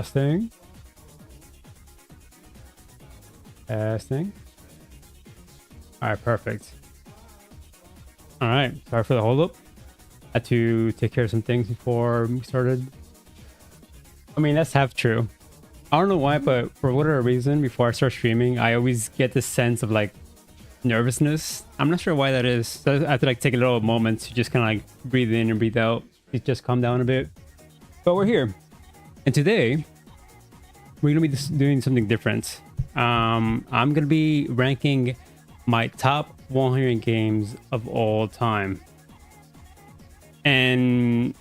Testing. Testing. Alright, perfect. Alright, sorry for the hold up. Had to take care of some things before we started. I mean, that's half true. I don't know why, but for whatever reason, before I start streaming, I always get this sense of like nervousness. I'm not sure why that is. So I have to like take a little moment to just kind of like breathe in and breathe out. Just calm down a bit. But we're here. And today, we're going to be doing something different. I'm going to be ranking my top 100 games of all time. And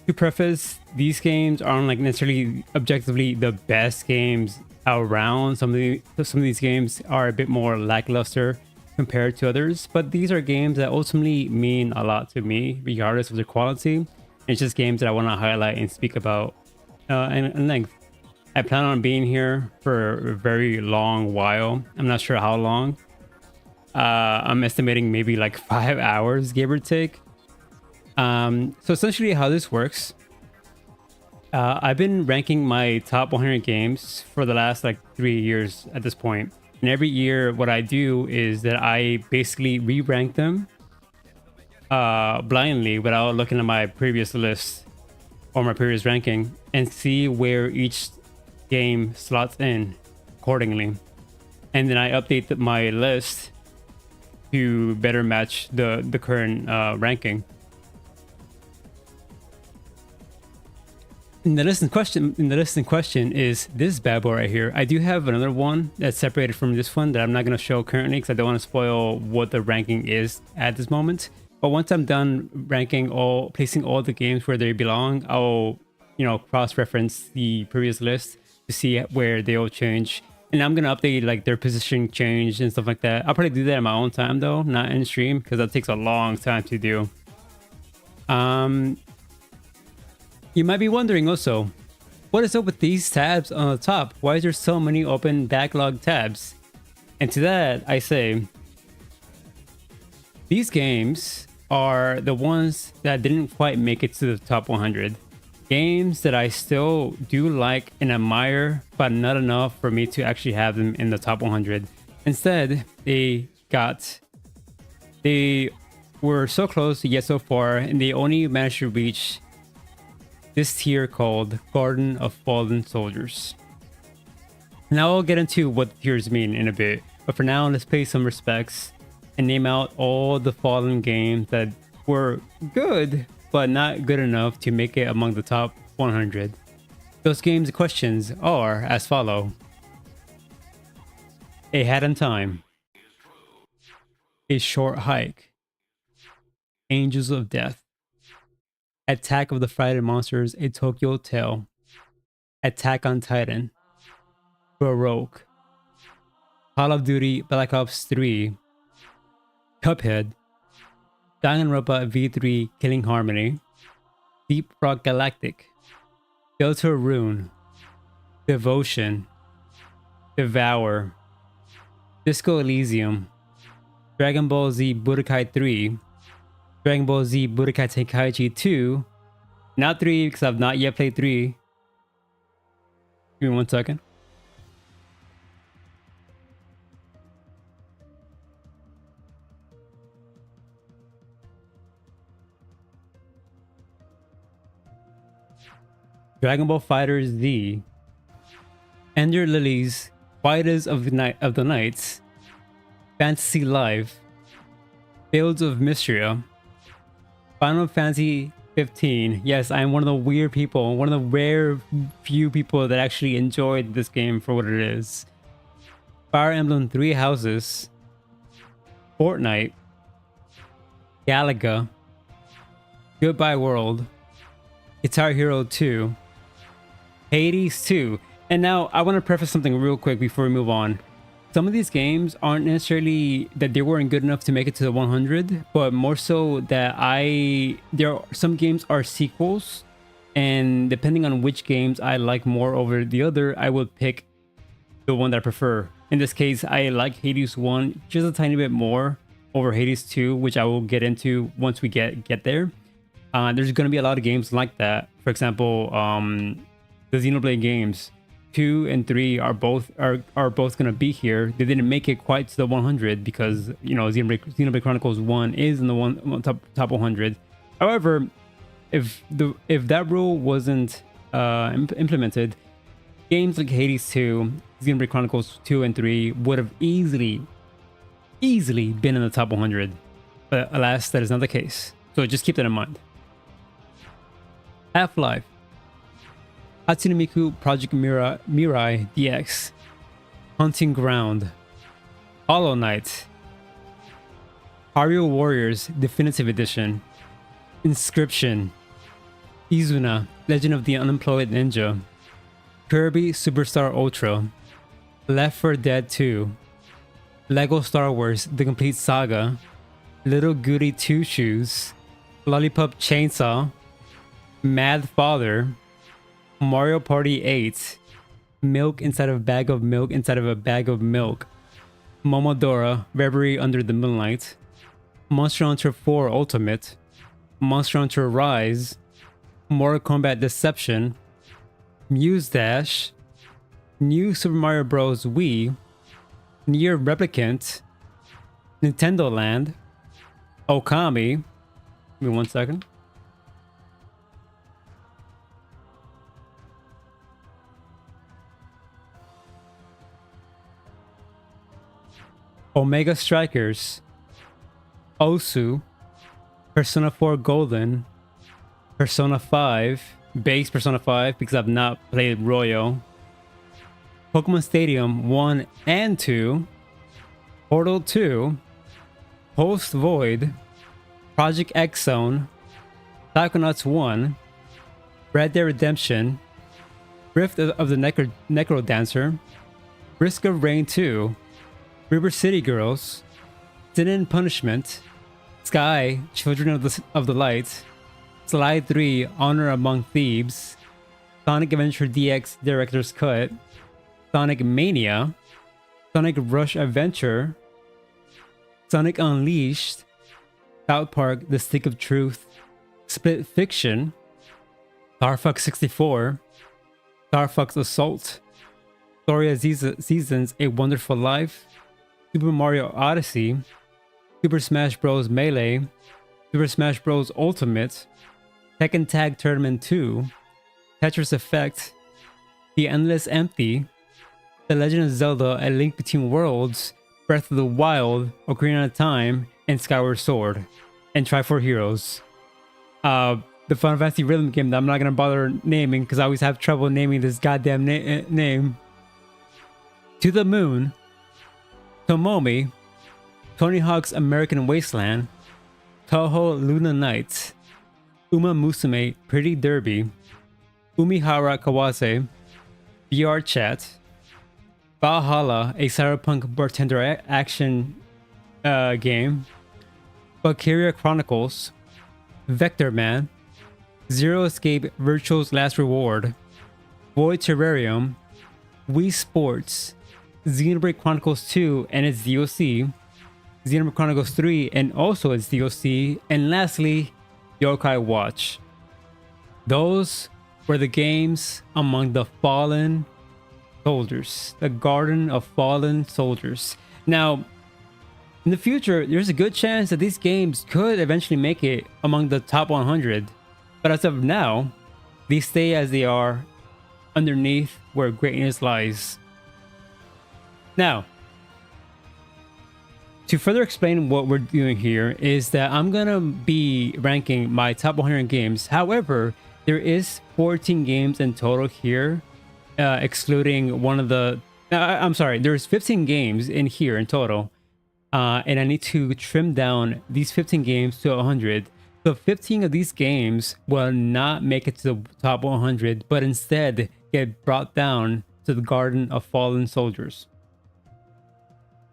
to preface, these games aren't like necessarily objectively the best games around. Some of these games are a bit more lackluster compared to others, but these are games that ultimately mean a lot to me, regardless of their quality. It's just games that I want to highlight and speak about in length. I plan on being here for a very long while. I'm not sure how long. I'm estimating maybe like 5 hours, give or take. So essentially how this works, I've been ranking my top 100 games for the last like 3 years at this point. And every year what I do is that I basically re-rank them blindly without looking at my previous list or my previous ranking and see where each game slots in accordingly. And then I update my list to better match the current ranking. In the list in question is this bad boy right here. I do have another one that's separated from this one that I'm not going to show currently because I don't want to spoil what the ranking is at this moment. But once I'm done placing all the games where they belong, I'll cross-reference the previous list to see where they all change. And I'm gonna update like their position change and stuff like that. I'll probably do that in my own time though, not in stream, because that takes a long time to do. You might be wondering also, what is up with these tabs on the top? Why is there so many open backlog tabs? And to that, I say, these games are the ones that didn't quite make it to the top 100. Games that I still do like and admire, but not enough for me to actually have them in the top 100. Instead, they were so close yet so far, and they only managed to reach this tier called Garden of Fallen Soldiers. Now I'll get into what the tiers mean in a bit, but for now let's pay some respects and name out all the fallen games that were good but not good enough to make it among the top 100. Those games questions are as follow: A Hat in Time, A Short Hike, Angels of Death, Attack of the Friday Monsters, A Tokyo Tale, Attack on Titan, Baroque, Call of Duty Black Ops 3, Cuphead, Danganronpa V3 Killing Harmony, Deep Rock Galactic, Deltarune, Devotion, Devour, Disco Elysium, Dragon Ball Z Budokai 3, Dragon Ball Z Budokai Tenkaichi 2, not 3 because I've not yet played 3. Give me 1 second. Dragon Ball FighterZ Z, Ender Lilies, Fighters of the Nights, Fantasy Life, Fields of Mystria, Final Fantasy 15. Yes, I am one of the weird people, one of the rare few people that actually enjoyed this game for what it is. Fire Emblem 3 Houses, Fortnite, Galaga, Goodbye World, Guitar Hero 2, Hades 2. And now I want to preface something real quick before we move on. Some of these games aren't necessarily that they weren't good enough to make it to the 100, but more so that some games are sequels, and depending on which games I like more over the other, I would pick the one that I prefer. In this case, I like Hades 1 just a tiny bit more over Hades 2, which I will get into once we get there. There's going to be a lot of games like that. For example, the Xenoblade games 2 and 3 are both gonna be here. They didn't make it quite to the 100 because, you know, Xenoblade Chronicles 1 is in the top 100. However, if that rule wasn't implemented, games like Hades 2, Xenoblade Chronicles 2 and 3 would have easily been in the top 100. But alas, that is not the case. So just keep that in mind. Half-Life, Hatsune Miku Project Mirai DX, Hunting Ground, Hollow Knight, Hyrule Warriors Definitive Edition, Inscription, Izuna Legend of the Unemployed Ninja, Kirby Superstar Ultra, Left 4 Dead 2, Lego Star Wars The Complete Saga, Little Goody Two Shoes, Lollipop Chainsaw, Mad Father, Mario Party 8, Milk Inside of a Bag of Milk Inside of a Bag of Milk, Momodora Reverie Under the Moonlight, Monster Hunter 4 Ultimate, Monster Hunter Rise, Mortal Kombat Deception, Muse Dash, New Super Mario Bros. Wii, Nier Replicant, Nintendo Land, Okami. Give me 1 second. Omega Strikers, Osu, Persona 4 Golden, Persona 5, base Persona 5 because I've not played Royal, Pokemon Stadium 1 and 2, Portal 2, Post Void, Project X Zone, Psychonauts 1, Red Dead Redemption, Rift of the Necro Dancer, Risk of Rain 2, River City Girls, Sin and Punishment, Sky, Children of the Light, Sly 3, Honor Among Thieves, Sonic Adventure DX Director's Cut, Sonic Mania, Sonic Rush Adventure, Sonic Unleashed, South Park The Stick of Truth, Split Fiction, Star Fox 64, Star Fox Assault, Story of Seasons A Wonderful Life, Super Mario Odyssey, Super Smash Bros. Melee, Super Smash Bros. Ultimate, Tekken Tag Tournament 2, Tetris Effect, The Endless Empty, The Legend of Zelda A Link Between Worlds, Breath of the Wild, Ocarina of Time, and Skyward Sword, and Triforce Heroes. The Final Fantasy rhythm game that I'm not gonna bother naming because I always have trouble naming this goddamn name. To the Moon, Tomomi, Tony Hawk's American Wasteland, Toho Luna Nights, Uma Musume Pretty Derby, Umihara Kawase, VR Chat, Valhalla, a cyberpunk bartender action game, Valkyria Chronicles, Vector Man, Zero Escape Virtual's Last Reward, Void Terrarium, Wii Sports, Xenoblade Chronicles 2 and its DLC, Xenoblade Chronicles 3 and also its DLC, and lastly, Yokai Watch. Those were the games among the Fallen Soldiers, the Garden of Fallen Soldiers. Now, in the future, there's a good chance that these games could eventually make it among the top 100, but as of now, these stay as they are underneath where greatness lies. Now, to further explain what we're doing here is that I'm gonna be ranking my top 100 games. However, there is 14 games in total here, excluding one of the... I'm sorry, there's 15 games in here in total. And I need to trim down these 15 games to 100. So 15 of these games will not make it to the top 100, but instead get brought down to the Garden of Fallen Soldiers.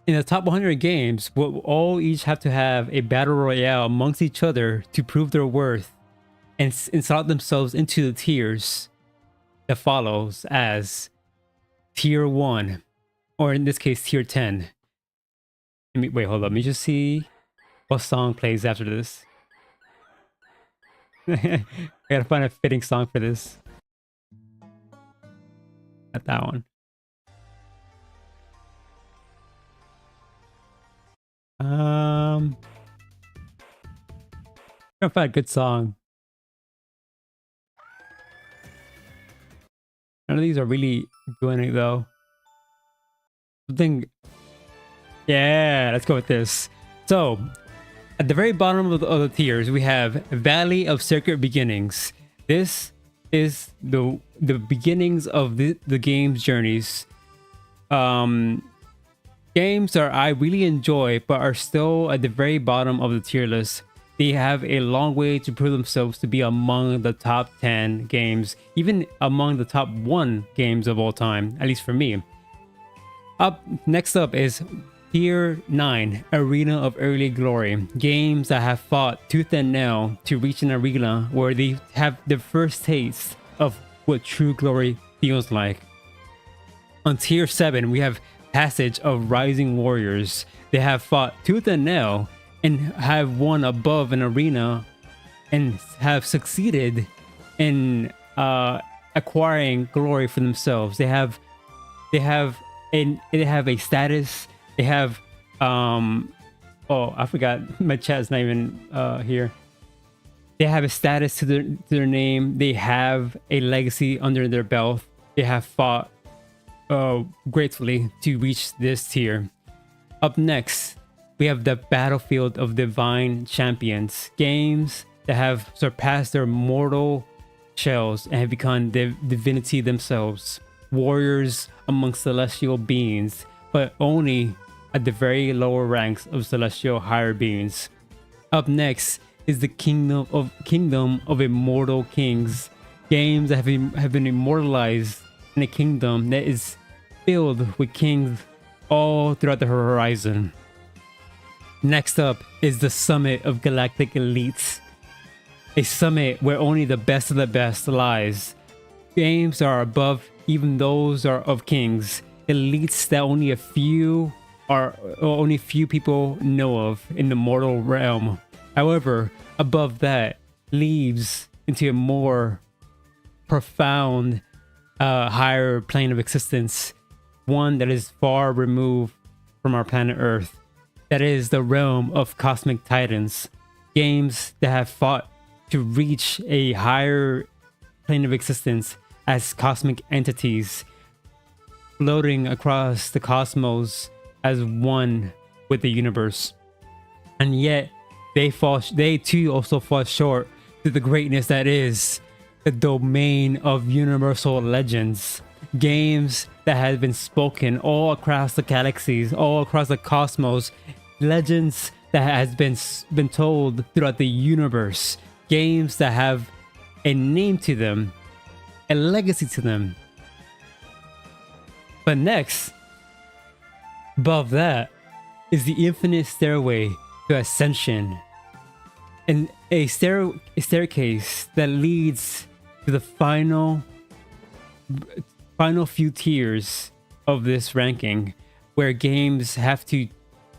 In the top 100 games, we'll all each have to have a battle royale amongst each other to prove their worth and slot themselves into the tiers that follows as Tier 1, or in this case, Tier 10. Wait, hold up. Let me just see what song plays after this. I gotta find a fitting song for this. At that one. I found a good song. None of these are really doing it though. Something. Yeah, let's go with this. So, at the very bottom of the tiers, we have Valley of Sacred Beginnings. This is the beginnings of the game's journeys. Games that I really enjoy, but are still at the very bottom of the tier list. They have a long way to prove themselves to be among the top 10 games, even among the top 1 games of all time, at least for me. Next up is Tier 9, Arena of Early Glory. Games that have fought tooth and nail to reach an arena where they have their first taste of what true glory feels like. On Tier 7, we have Passage of Rising Warriors. They have fought tooth and nail and have won above an arena and have succeeded in acquiring glory for themselves. They have a status. They have oh, I forgot, my chat's not even here. They have a status to their name. They have a legacy under their belt. They have fought gratefully to reach this tier. Up next, we have the Battlefield of Divine Champions. Games that have surpassed their mortal shells and have become divinity themselves. Warriors amongst celestial beings, but only at the very lower ranks of celestial higher beings. Up next is the Kingdom of Immortal Kings. Games that have been immortalized in a kingdom that is filled with kings all throughout the horizon. Next up is the Summit of Galactic Elites. A summit where only the best of the best lies. Games are above even those are of kings. Elites that only a few people know of in the mortal realm. However, above that leads into a more profound, higher plane of existence. One that is far removed from our planet Earth. That is the realm of cosmic titans. Games that have fought to reach a higher plane of existence as cosmic entities, floating across the cosmos as one with the universe. And yet, they too also fall short to the greatness that is the domain of universal legends. Games that have been spoken all across the galaxies, all across the cosmos. Legends that has been told throughout the universe. Games that have a name to them, a legacy to them. But next, above that, is the infinite stairway to ascension. And a staircase that leads to the final few tiers of this ranking, where games have to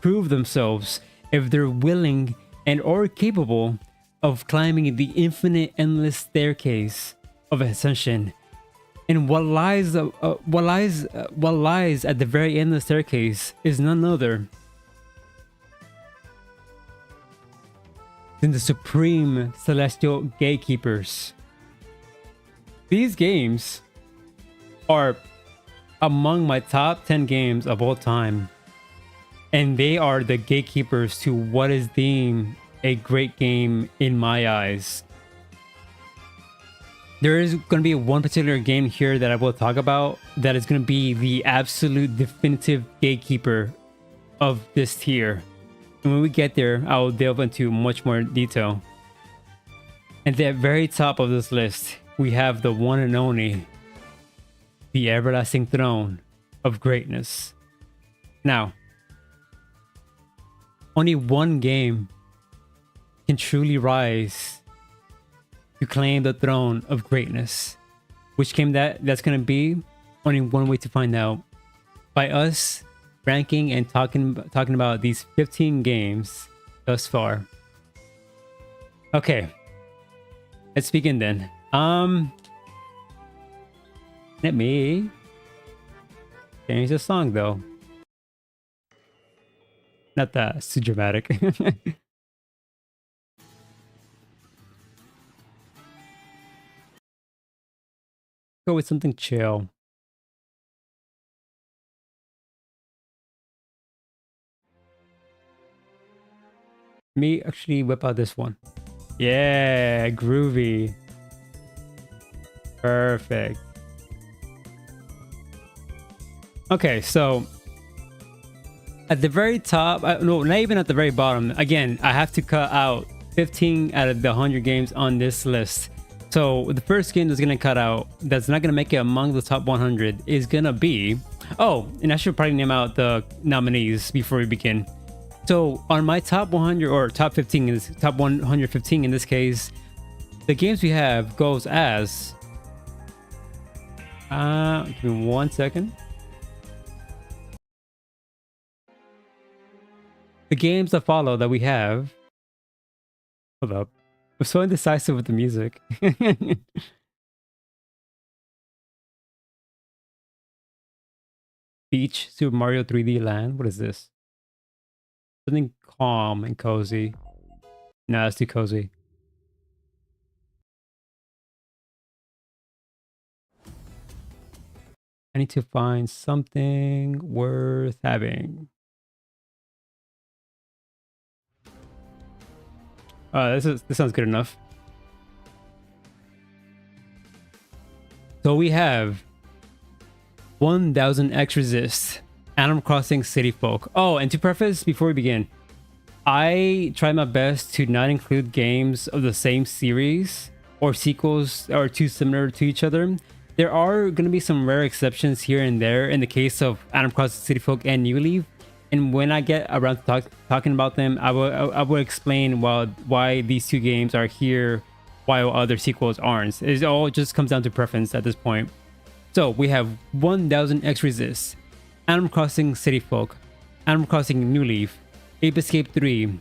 prove themselves if they're willing and or capable of climbing the infinite endless staircase of ascension. And what lies at the very end of the staircase is none other than the supreme celestial gatekeepers. These games are among my top 10 games of all time, and they are the gatekeepers to what is deemed a great game in my eyes. There is going to be one particular game here that I will talk about that is going to be the absolute definitive gatekeeper of this tier. And when we get there, I'll delve into much more detail. At the very top of this list, we have the one and only, the everlasting throne of greatness. Now, only one game can truly rise to claim the throne of greatness. Which game that's going to be? Only one way to find out. By us ranking and talking about these 15 games thus far. Okay, let's begin then. Let me Change the song though. Not that it's too dramatic. Go with something chill. Me actually whip out this one. Yeah, groovy. Perfect. Okay, so at the very top, no, not even at the very bottom. Again, I have to cut out 15 out of the 100 games on this list. So the first game that's gonna cut out, that's not gonna make it among the top 100, is gonna be. Oh, and I should probably name out the nominees before we begin. So on my top 100 or top 15, is top 115 in this case, the games we have goes as. Give me 1 second. The games that follow that we have. Hold up. I'm so indecisive with the music. Beach, Super Mario 3D Land. What is this? Something calm and cozy. No, that's too cozy. I need to find something worth having. This sounds good enough. So we have 1000 X Resist, Animal Crossing City Folk. Oh, and to preface before we begin, I try my best to not include games of the same series or sequels that are too similar to each other. There are going to be some rare exceptions here and there in the case of Animal Crossing City Folk and New Leaf. And when I get around to talking about them, I will explain why these two games are here while other sequels aren't. It all just comes down to preference at this point. So we have 1000 X Resist, Animal Crossing City Folk, Animal Crossing New Leaf, Ape Escape 3,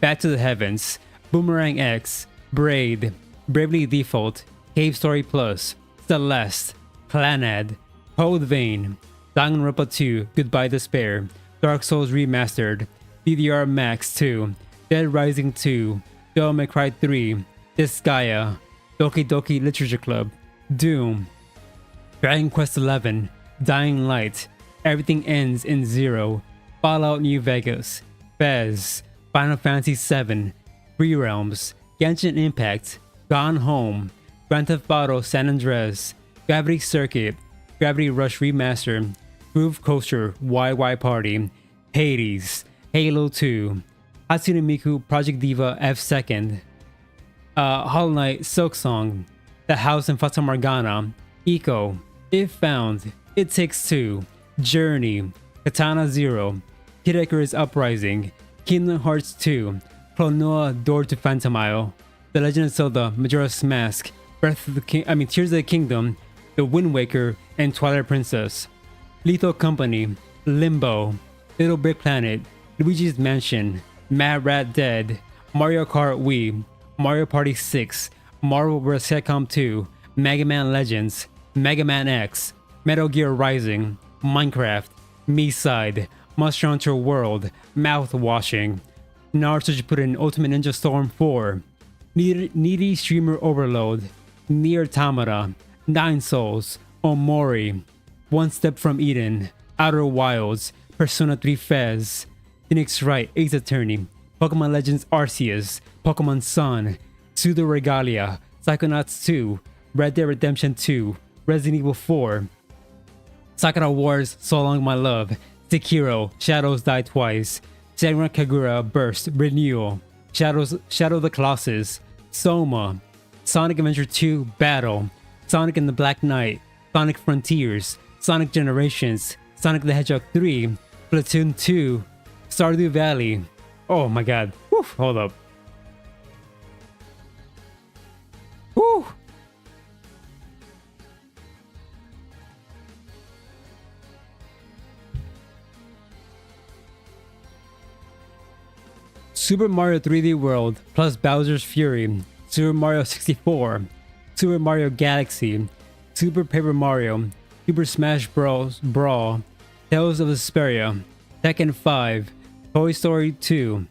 Back to the Heavens, Boomerang X, Braid, Bravely Default, Cave Story Plus, Celeste, Clanad, Code Vein, Danganronpa 2, Goodbye Despair, Dark Souls Remastered, DDR Max 2, Dead Rising 2, Devil May Cry 3, Disgaea, Doki Doki Literature Club, Doom, Dragon Quest XI, Dying Light, Everything Ends in Zero, Fallout New Vegas, Fez, Final Fantasy VII, Free Realms, Genshin Impact, Gone Home, Grand Theft Auto San Andreas, Gravity Circuit, Gravity Rush Remaster, Groove Coaster YY Party, Hades, Halo 2, Hatsune Miku Project Diva F2nd, Hollow Knight Silksong, The House in Fata Morgana, Eco, If Found, It Takes Two, Journey, Katana Zero, Kid Icarus Uprising, Kingdom Hearts 2, Klonoa Door to Phantom Isle, The Legend of Zelda Majora's Mask, Tears of the Kingdom, The Wind Waker, and Twilight Princess, Lethal Company, Limbo, Little Big Planet, Luigi's Mansion, Mad Rat Dead, Mario Kart Wii, Mario Party 6, Marvel vs. Capcom 2, Mega Man Legends, Mega Man X, Metal Gear Rising, Minecraft, Me-Side, Monster Hunter World, Mouthwashing, Naruto Shippuden Ultimate Ninja Storm 4, Needy Streamer Overload, Nier Automata, Nine Souls, Omori, One Step from Eden, Outer Wilds, Persona 3 Fez, Phoenix Wright Ace Attorney, Pokemon Legends Arceus, Pokemon Sun, Pseudo Regalia, Psychonauts 2, Red Dead Redemption 2, Resident Evil 4, Sakura Wars So Long My Love, Sekiro, Shadows Die Twice, Senran Kagura Burst Renewal, Shadow of the Colossus, Soma, Sonic Adventure 2 Battle, Sonic and the Black Knight, Sonic Frontiers, Sonic Generations, Sonic the Hedgehog 3, Splatoon 2, Stardew Valley. Oh my god. Whew, hold up. Whew. Super Mario 3D World plus Bowser's Fury, Super Mario 64, Super Mario Galaxy, Super Paper Mario, Super Smash Bros. Brawl, Tales of Vesperia, Tekken 5, Toy Story 2,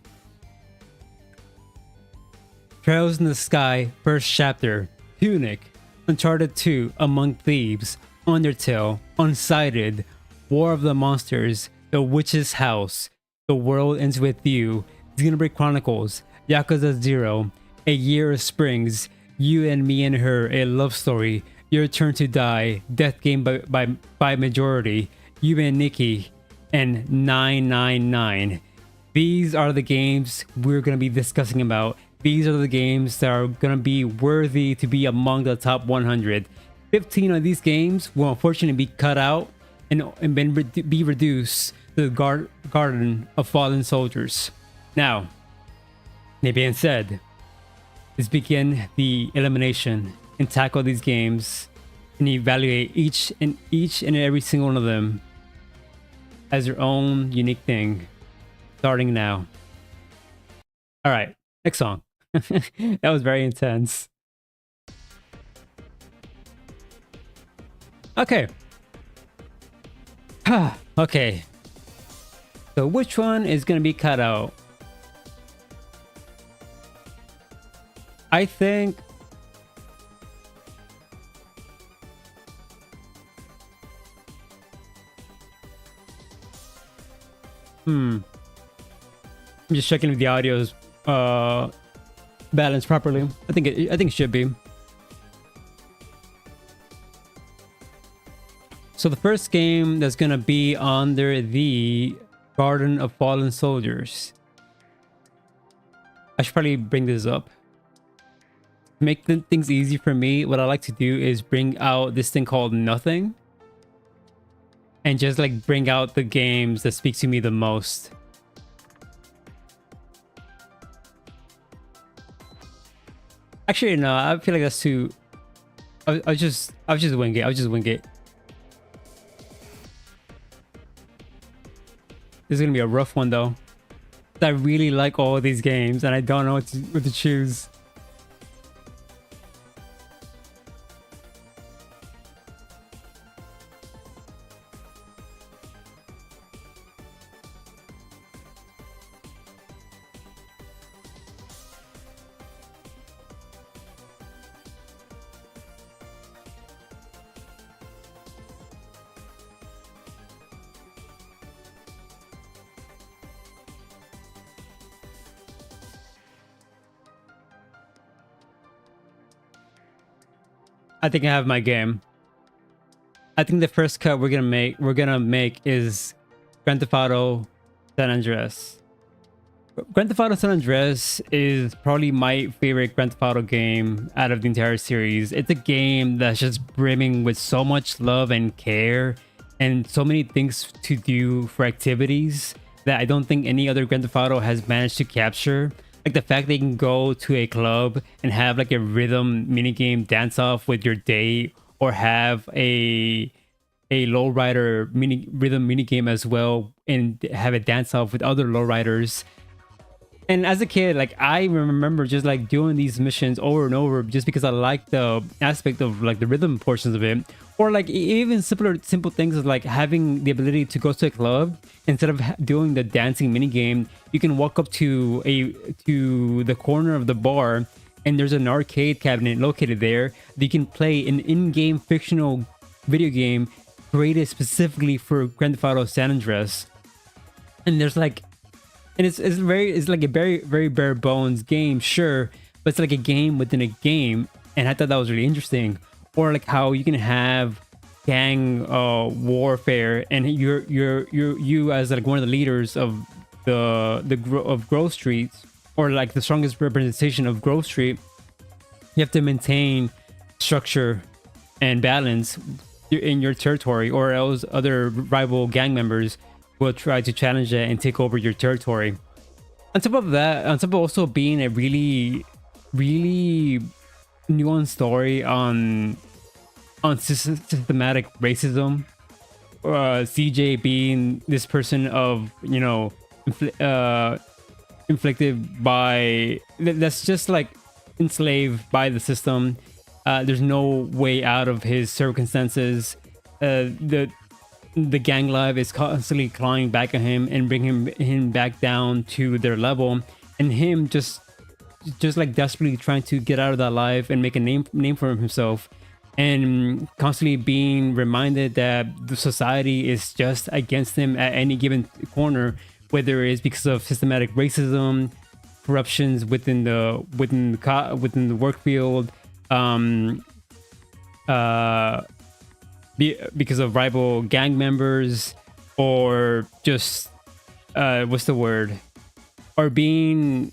Trails in the Sky, First Chapter, Tunic, Uncharted 2, Among Thieves, Undertale, Unsighted, War of the Monsters, The Witch's House, The World Ends With You, Xenoblade Chronicles, Yakuza 0, A Year of Springs, You and Me and Her, A Love Story, Your Turn to Die, Death Game by Majority, You and Nikki, and 999. These are the games we're going to be discussing about. These are the games that are going to be worthy to be among the top 100. 15 of these games will unfortunately be cut out and be reduced to the Garden of Fallen Soldiers. Now, that being said, let's begin the elimination and tackle these games and evaluate each and every single one of them as their own unique thing. Starting now. All right, next song. That was very intense. Okay. Okay. So which one is going to be cut out? I think I'm just checking if the audio is balanced properly. I think it should be. So the first game that's gonna be under the Garden of Fallen Soldiers. I should probably bring this up. To make things easy for me, what I like to do is bring out this thing called Nothing. And just like bring out the games that speak to me the most. Actually, no, I feel like that's too... I'll just wing it. I'll just wing it. This is gonna be a rough one though. I really like all of these games and I don't know what to choose. I think I have my game. I think the first cut we're gonna make is Grand Theft Auto San Andreas. Grand Theft Auto San Andreas is probably my favorite Grand Theft Auto game out of the entire series. It's a game that's just brimming with so much love and care and so many things to do for activities that I don't think any other Grand Theft Auto has managed to capture. Like the fact that you can go to a club and have like a rhythm minigame dance off with your date, or have a lowrider rhythm minigame as well and have a dance off with other lowriders. And as a kid, like I remember just like doing these missions over and over just because I like the aspect of like the rhythm portions of it. Or like even simple things of like having the ability to go to a club instead of doing the dancing mini game. You can walk up to the corner of the bar and there's an arcade cabinet located there that you can play an in-game fictional video game created specifically for Grand Theft Auto San Andreas. And there's like, and it's like a very bare bones game, sure, but it's like a game within a game, and I thought that was really interesting. Or like how you can have gang warfare, and you as like one of the leaders of of Grove Street, or like the strongest representation of Grove Street. You have to maintain structure and balance in your territory, or else other rival gang members will try to challenge it and take over your territory. On top of that, on top of also being a really nuanced story on systematic racism, CJ being this person of, you know, inflicted by, that's just like enslaved by the system. There's no way out of his circumstances. The the gang life is constantly clawing back at him and bringing him back down to their level, and him just like desperately trying to get out of that life and make a name for himself, and constantly being reminded that the society is just against him at any given corner, whether it's because of systematic racism, corruptions within the work field, uh because of rival gang members, or just what's the word, or being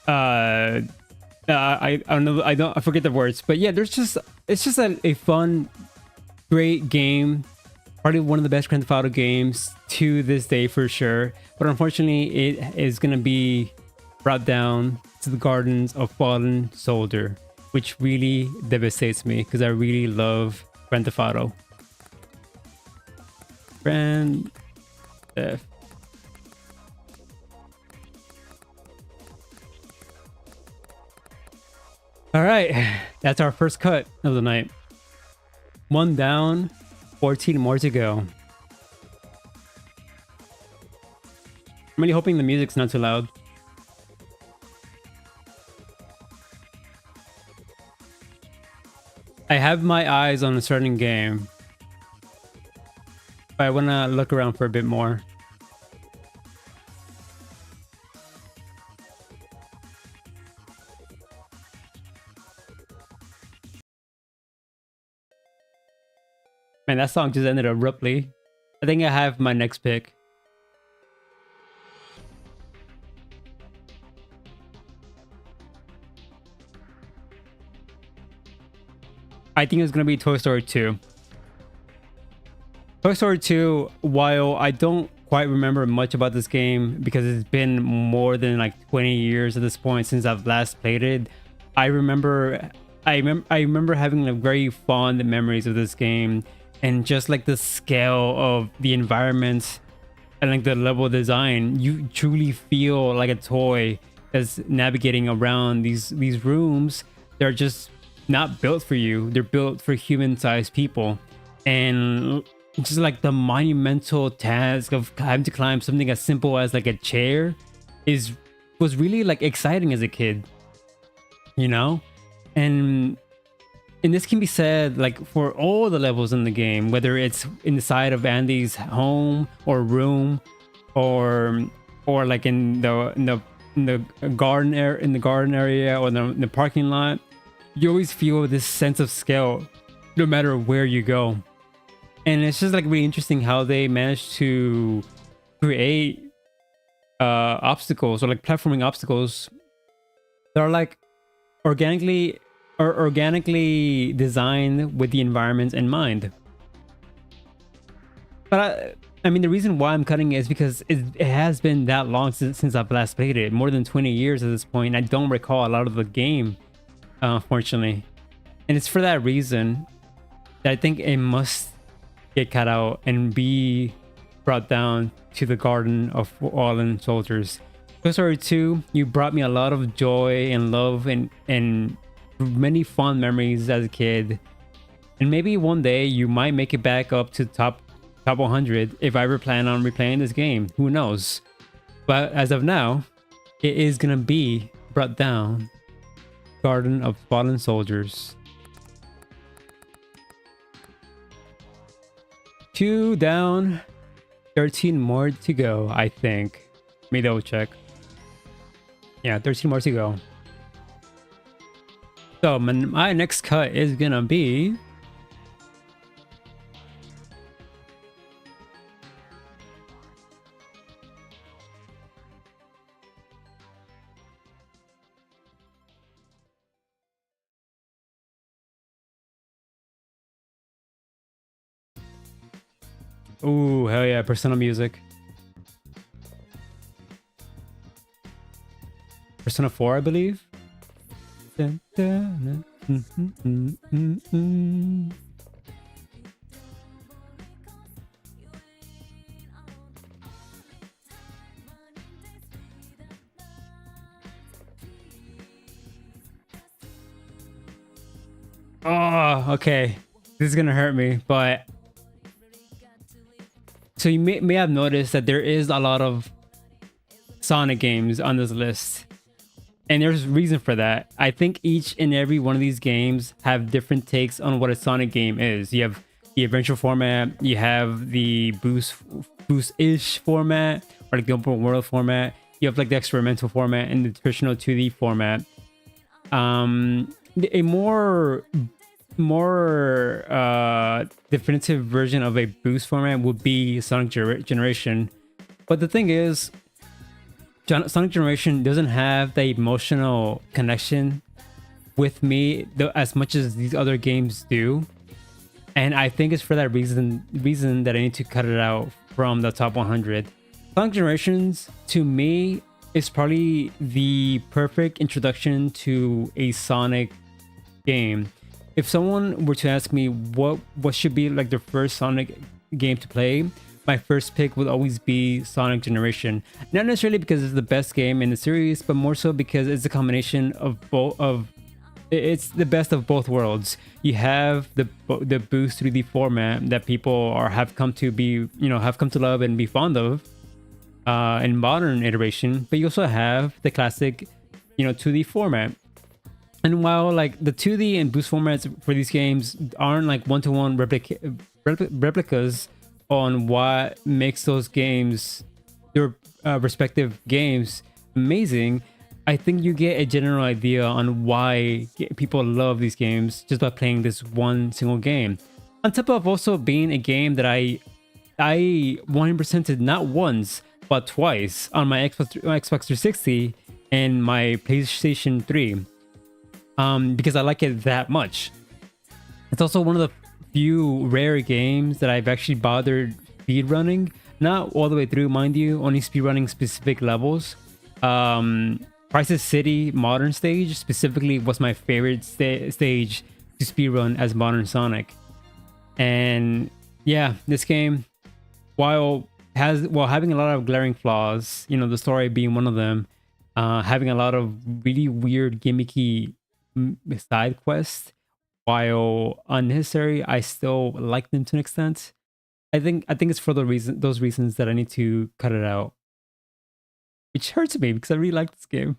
I don't know, I forget the words, but yeah, it's just a fun, great game, probably one of the best Grand Theft Auto games to this day for sure. But unfortunately, it is gonna be brought down to the gardens of fallen soldier, which really devastates me because I really love Grand Theft Auto. Grand Theft. All right, that's our first cut of the night. 1 down, 14 more to go. I'm really hoping the music's not too loud. I have my eyes on a certain game, but I want to look around for a bit more. Man, that song just ended abruptly. I think I have my next pick. I think it's going to be Toy Story 2. Toy Story 2, while I don't quite remember much about this game because it's been more than like 20 years at this point since I've last played it, I remember having like very fond memories of this game, and just like the scale of the environments and like the level design, you truly feel like a toy that's navigating around these rooms. They're just not built for you, they're built for human-sized people. And just like the monumental task of having to climb something as simple as like a chair was really like exciting as a kid, you know. And this can be said like for all the levels in the game, whether it's inside of Andy's home or room, or like in the garden area, or in the parking lot. You always feel this sense of scale no matter where you go. And it's just like really interesting how they managed to create obstacles, or like platforming obstacles that are like organically designed with the environments in mind. But I mean, the reason why I'm cutting it is because it has been that long since I've last played it, more than 20 years at this point. I don't recall a lot of the game, unfortunately. And it's for that reason that I think it must get cut out and be brought down to the Garden of Fallen Soldiers. Toy Story 2, you brought me a lot of joy and love and many fond memories as a kid. And maybe one day you might make it back up to top 100 if I ever plan on replaying this game. Who knows? But as of now, it is gonna be brought down. Garden of Fallen Soldiers. 2 down, 13 more to go, I think. Let me double check. Yeah, 13 more to go. So my next cut is gonna be ooh, hell yeah, Persona music. Persona 4, I believe. Dun, dun, Oh, okay. This is gonna hurt me, but so you may have noticed that there is a lot of Sonic games on this list. And there's reason for that. I think each and every one of these games have different takes on what a Sonic game is. You have the adventure format, you have the boost-ish format, or like the open world format. You have like the experimental format and the traditional 2D format. A more definitive version of a boost format would be Sonic Generation. But the thing is, Sonic Generation doesn't have the emotional connection with me as much as these other games do, and I think it's for that reason that I need to cut it out from the top 100. Sonic Generations to me is probably the perfect introduction to a Sonic game. If someone were to ask me what should be like their first Sonic game to play, my first pick would always be Sonic Generation. Not necessarily because it's the best game in the series, but more so because it's a combination of it's the best of both worlds. You have the boost 3D format that people have come to love and be fond of in modern iteration, but you also have the classic 2D format. And while like the 2D and boost formats for these games aren't like one-to-one replicas on what makes those games, their respective games, amazing, I think you get a general idea on why people love these games just by playing this one single game. On top of also being a game that I 100%ed not once but twice on my Xbox 360 and my PlayStation 3, because I like it that much. It's also one of the few rare games that I've actually bothered speedrunning. Not all the way through, mind you, only speedrunning specific levels. Crisis City Modern Stage specifically was my favorite stage to speedrun as Modern Sonic. And yeah, this game, while having a lot of glaring flaws, the story being one of them, having a lot of really weird gimmicky side quests, while unnecessary, I still like them to an extent. I think it's for those reasons that I need to cut it out, which hurts me because I really like this game.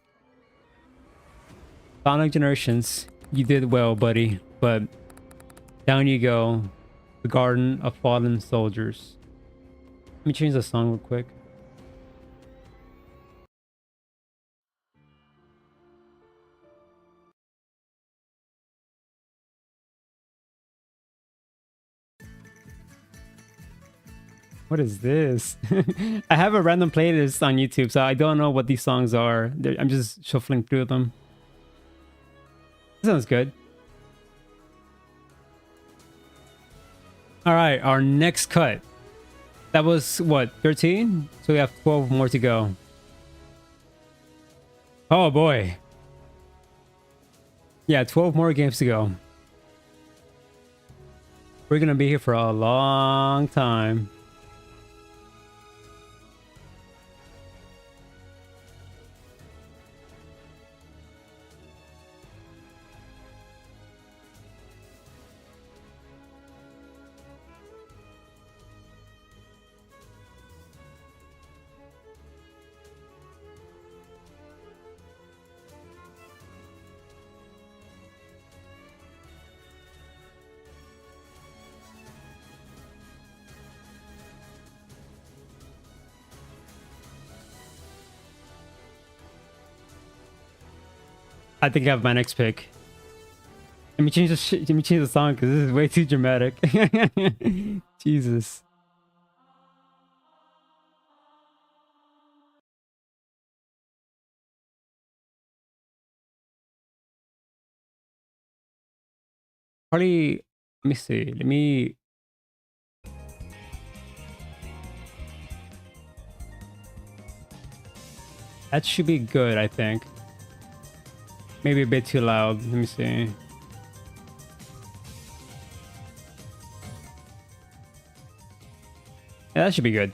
Sonic Generations, you did well, buddy, but down you go. The Garden of Fallen Soldiers. Let me change the song real quick. What is this? I have a random playlist on YouTube, so I don't know what these songs are. I'm just shuffling through them. This sounds good. All right, our next cut. That was what, 13? So we have 12 more to go. Oh boy. Yeah, 12 more games to go. We're gonna be here for a long time. I think I have my next pick. Let me change the song because this is way too dramatic. Jesus. Probably. Let me see. That should be good, I think. Maybe a bit too loud. Let me see. Yeah, that should be good.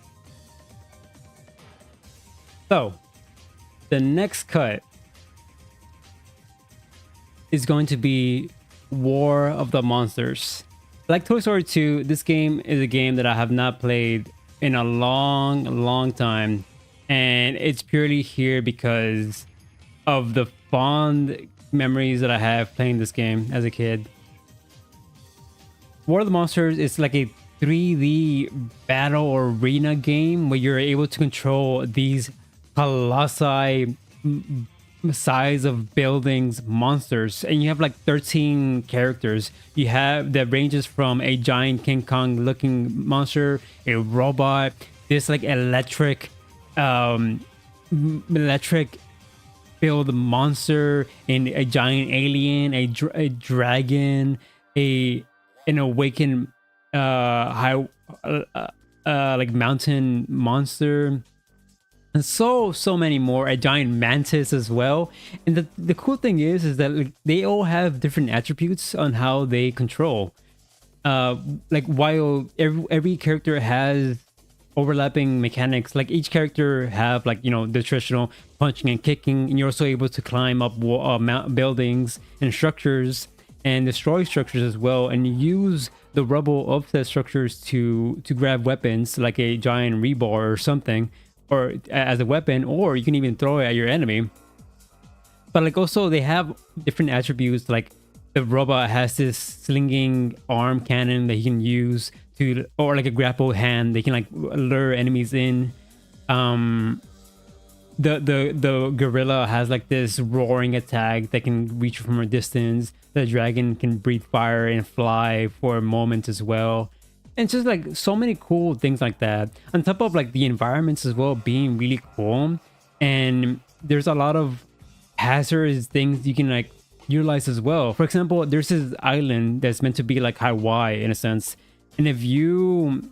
So, the next cut is going to be War of the Monsters. Like Toy Story 2, this game is a game that I have not played in a long time. And it's purely here because of the fond memories that I have playing this game as a kid. War of the Monsters is like a 3D battle arena game where you're able to control these colossi size of buildings monsters, and you have like 13 characters. You have that ranges from a giant King Kong looking monster, a robot, this like electric build monster, and a giant alien, a dragon, an awakened high like mountain monster, and so many more, a giant mantis as well. And the cool thing is that like, they all have different attributes on how they control. Like while every character has overlapping mechanics, like each character have like, you know, the traditional punching and kicking, and you're also able to climb up buildings and structures and destroy structures as well, and use the rubble of the structures to grab weapons like a giant rebar or something, or as a weapon, or you can even throw it at your enemy. But like also they have different attributes, like the robot has this slinging arm cannon that he can use to, or like a grapple hand they can like lure enemies in. The gorilla has like this roaring attack that can reach from a distance. The dragon can breathe fire and fly for a moment as well. And just like so many cool things like that, on top of like the environments as well being really cool. And there's a lot of hazardous things you can like utilize as well. For example, there's this island that's meant to be like Hawaii in a sense, and if you,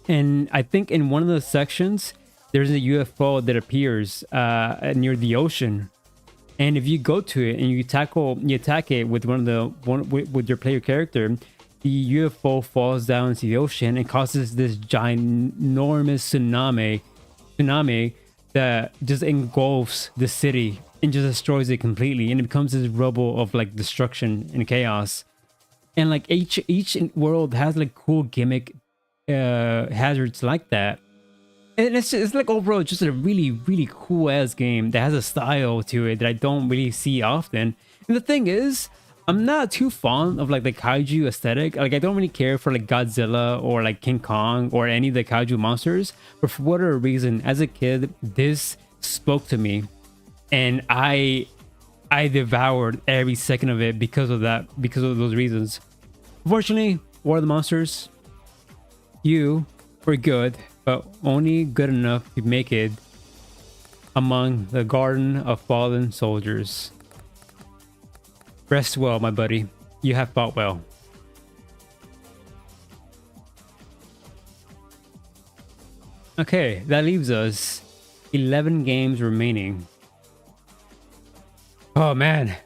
and I think in one of the sections there's a UFO that appears near the ocean, and if you go to it and you attack it with with your player character, the UFO falls down into the ocean and causes this ginormous tsunami that just engulfs the city and just destroys it completely, and it becomes this rubble of like destruction and chaos. And like each world has like cool gimmick hazards like that. And it's like overall just a really cool ass game that has a style to it that I don't really see often. And the thing is, I'm not too fond of like the kaiju aesthetic. Like I don't really care for like Godzilla or like King Kong or any of the kaiju monsters. But for whatever reason, as a kid, this spoke to me, and I devoured every second of it because of those reasons. Unfortunately, War of the Monsters, you were good, but only good enough to make it among the Garden of Fallen Soldiers. Rest well, my buddy. You have fought well. Okay, that leaves us 11 games remaining. Oh man.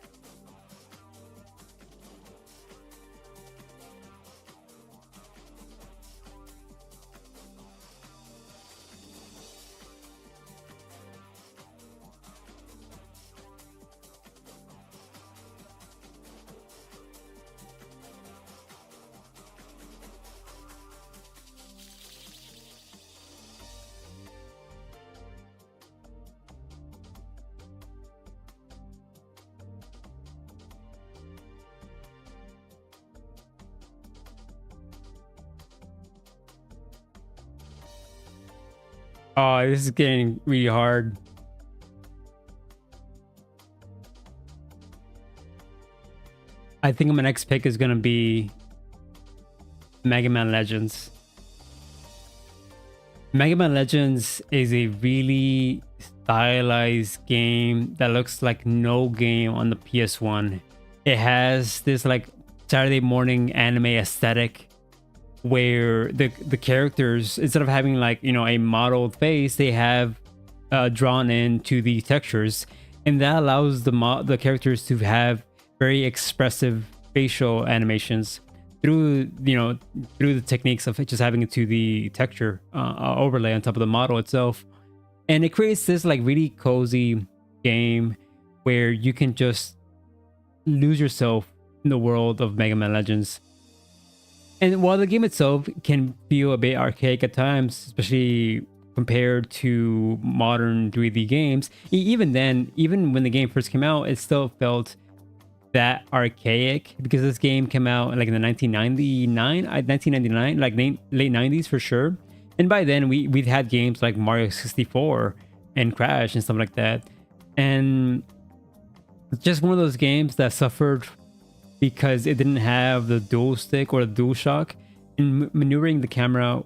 Oh, this is getting really hard. I think my next pick is gonna be Mega Man Legends. Mega Man Legends is a really stylized game that looks like no game on the PS1. It has this like Saturday morning anime aesthetic where the characters, instead of having like, you know, a modeled face, they have drawn into the textures, and that allows the characters to have very expressive facial animations through, you know, through the techniques of just having it to the texture overlay on top of the model itself. And it creates this like really cozy game where you can just lose yourself in the world of Mega Man Legends. And while the game itself can feel a bit archaic at times, especially compared to modern 3D games, even then, even when the game first came out, it still felt that archaic because this game came out like in the 1999, like late 90s for sure. And by then we'd had games like Mario 64 and Crash and stuff like that. And it's just one of those games that suffered because it didn't have the dual stick or the dual shock, and maneuvering the camera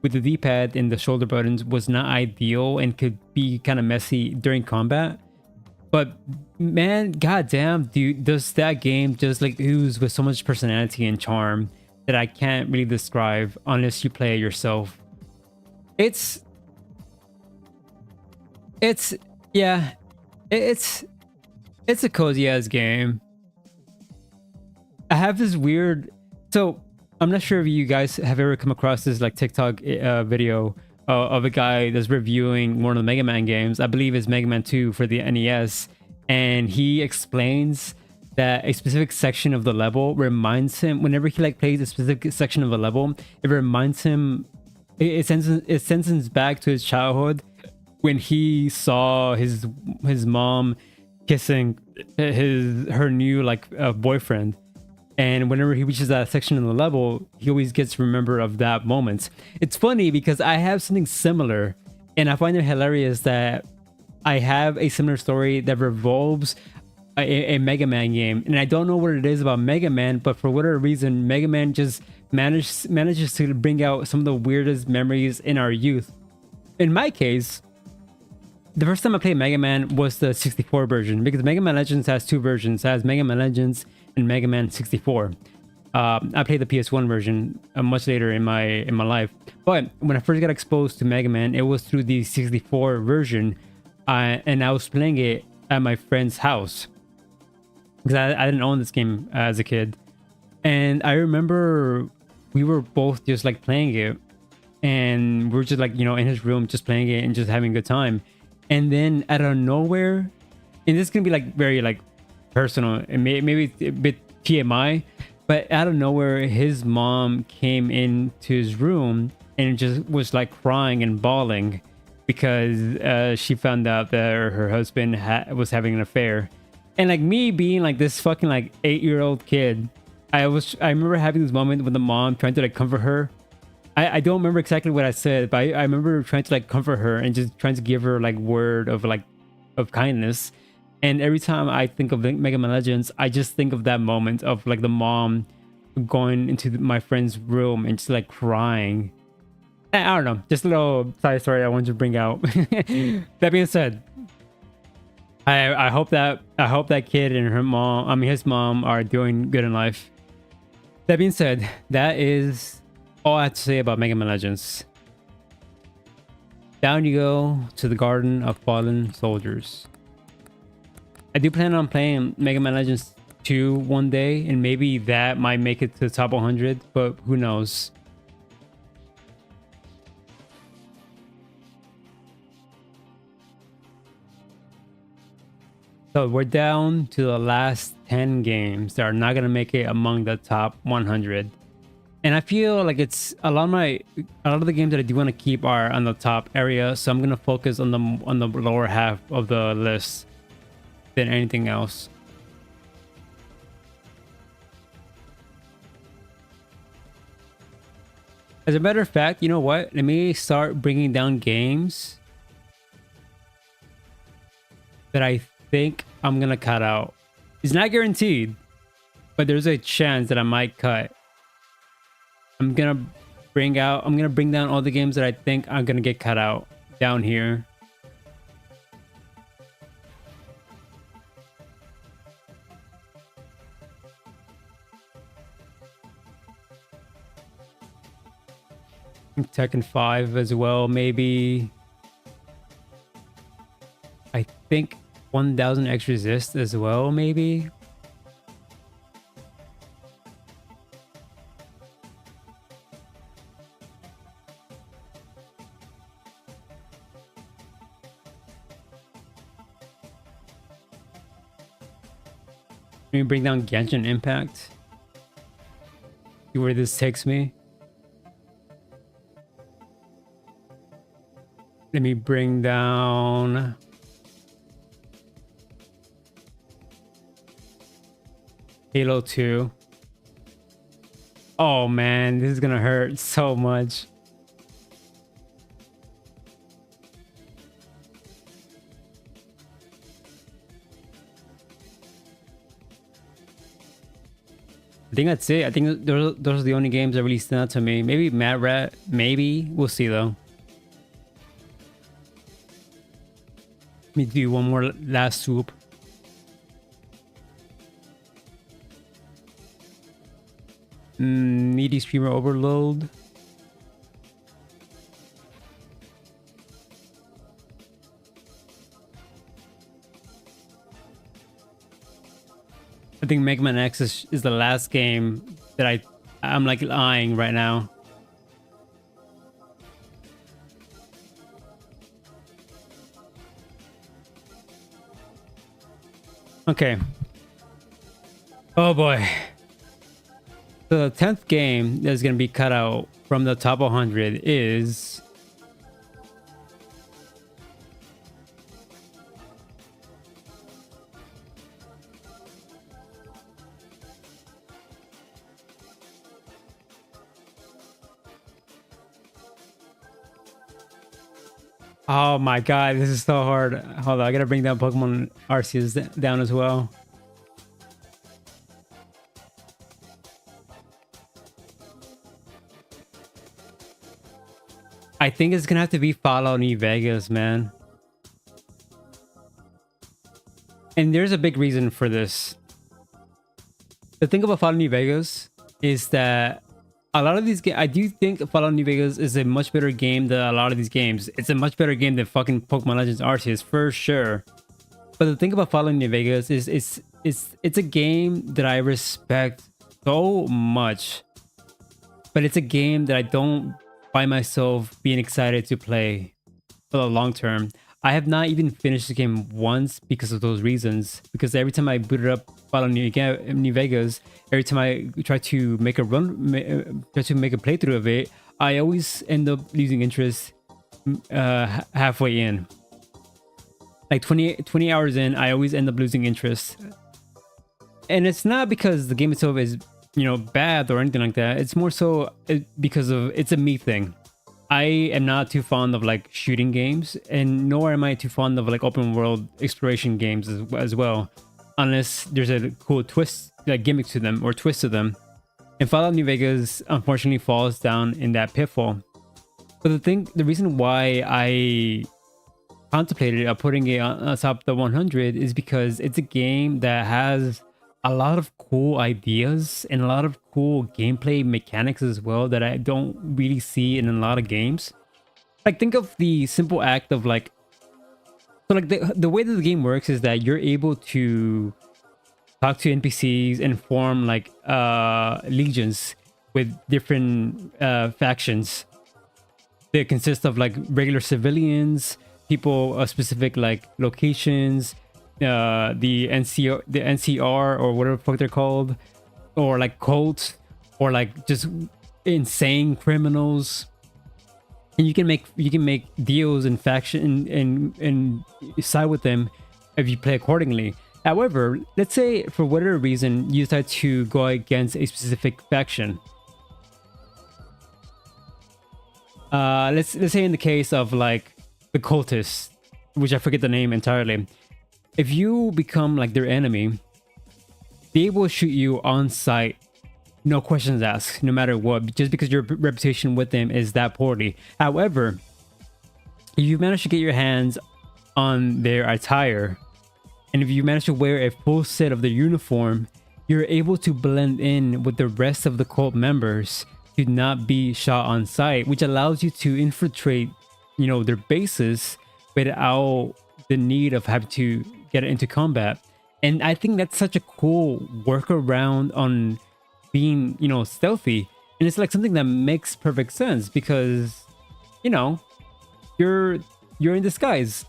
with the D-pad and the shoulder buttons was not ideal and could be kind of messy during combat. But man, goddamn, dude, does that game just like ooze with so much personality and charm that I can't really describe unless you play it yourself. It's yeah, it's a cozy ass game. I have this weird, so I'm not sure if you guys have ever come across this like TikTok video of a guy that's reviewing one of the Mega Man games. I believe it's Mega Man 2 for the NES, and he explains that a specific section of the level reminds him, whenever he like plays a specific section of a level, it reminds him, it sends him back to his childhood when he saw his mom kissing her new like boyfriend. And whenever he reaches that section in the level, he always gets to remember of that moment. It's funny because I have something similar, and I find it hilarious that I have a similar story that revolves a Mega Man game. And I don't know what it is about Mega Man, but for whatever reason, Mega Man just manages to bring out some of the weirdest memories in our youth. In my case, the first time I played Mega Man was the 64 version, because Mega Man Legends has two versions. It has Mega Man Legends and Mega Man 64. I played the PS1 version much later in my life, but when I first got exposed to Mega Man, it was through the 64 version, and I was playing it at my friend's house because I didn't own this game as a kid. And I remember we were both just like playing it, and we were just like, you know, in his room just playing it and just having a good time. And then out of nowhere, and this is gonna be like very like personal and maybe a bit TMI, but out of nowhere his mom came into his room and just was like crying and bawling because she found out that her husband was having an affair. And like me being like this fucking like 8-year-old kid, I remember having this moment with the mom trying to like comfort her. I don't remember exactly what I said, but I remember trying to like comfort her and just trying to give her like word of like of kindness. And every time I think of Mega Man Legends, I just think of that moment of like the mom going into my friend's room and just like crying. I don't know, just a little side story I wanted to bring out. That being said, I hope that kid and her mom, I mean his mom, are doing good in life. That being said, that is all I have to say about Mega Man Legends. Down you go to the Garden of Fallen Soldiers. I do plan on playing Mega Man Legends 2 one day, and maybe that might make it to the top 100, but who knows. So we're down to the last 10 games that are not going to make it among the top 100. And I feel like it's a lot of the games that I do want to keep are on the top area, so I'm going to focus on the lower half of the list than anything else. As a matter of fact, you know what? Let me start bringing down games that I think I'm gonna cut out. It's not guaranteed, but there's a chance that I might cut. I'm gonna bring down all the games that I think I'm gonna get cut out down here. Tekken 5 as well, maybe. I think 1000 X Resist as well, maybe. Let me bring down Genshin Impact. See where this takes me. Let me bring down Halo 2. Oh man, this is gonna hurt so much. I think that's it. I think those are the only games that really stand out to me. Maybe Mad Rat, maybe. We'll see though. Let me do one more last swoop. Meaty Streamer Overload. I think Mega Man X is the last game that I'm like eyeing right now. Okay. Oh boy. The 10th game that's going to be cut out from the top 100 is... Oh my god, this is so hard. Hold on, I gotta bring down Pokemon Arceus down as well. I think it's gonna have to be Fallout New Vegas, man. And there's a big reason for this. The thing about Fallout New Vegas is that a lot of these games, I do think Fallout New Vegas is a much better game than a lot of these games. It's a much better game than fucking Pokemon Legends Arceus for sure. But the thing about Fallout New Vegas is it's a game that I respect so much. But it's a game that I don't find myself being excited to play for the long term. I have not even finished the game once because of those reasons. Because every time I boot it up Fallout New Vegas, every time I try to make a try to make a playthrough of it, I always end up losing interest halfway in. Like 20 hours in, I always end up losing interest. And it's not because the game itself is, you know, bad or anything like that. It's more so because of it's a me thing. I am not too fond of like shooting games, and nor am I too fond of like open world exploration games as well, unless there's a cool twist, like gimmick to them or twist to them. And Fallout New Vegas unfortunately falls down in that pitfall. But the reason why I contemplated putting it on top of the 100 is because it's a game that has a lot of cool ideas and a lot of cool gameplay mechanics as well that I don't really see in a lot of games. Like, think of the simple act of like, so like the way that the game works is that you're able to talk to NPCs and form like legions with different factions. They consist of like regular civilians, people of specific like locations, the NCR or whatever the fuck they're called, or like cults, or like just insane criminals. And you can make deals and faction and side with them if you play accordingly. However, let's say for whatever reason you decide to go against a specific faction. Let's say in the case of like the cultists, which I forget the name entirely. If you become like their enemy, they will shoot you on sight, no questions asked, no matter what, just because your reputation with them is that poorly. However, if you manage to get your hands on their attire, and if you manage to wear a full set of their uniform, you're able to blend in with the rest of the cult members to not be shot on sight, which allows you to infiltrate, you know, their bases without the need of having to get into combat. And I think that's such a cool workaround on being, you know, stealthy. And it's like something that makes perfect sense because, you know, you're in disguise.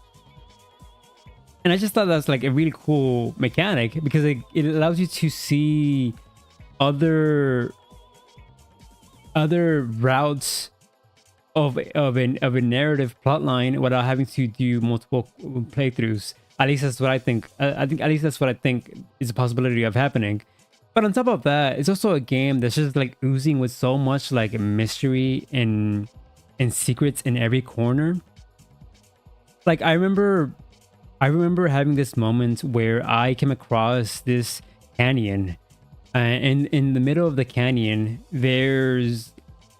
And I just thought that's like a really cool mechanic because it allows you to see other other routes of a narrative plotline without having to do multiple playthroughs. At least that's what I think. I think at least that's what I think is a possibility of happening. But on top of that, it's also a game that's just like oozing with so much like mystery and secrets in every corner. Like I remember having this moment where I came across this canyon, and in the middle of the canyon, there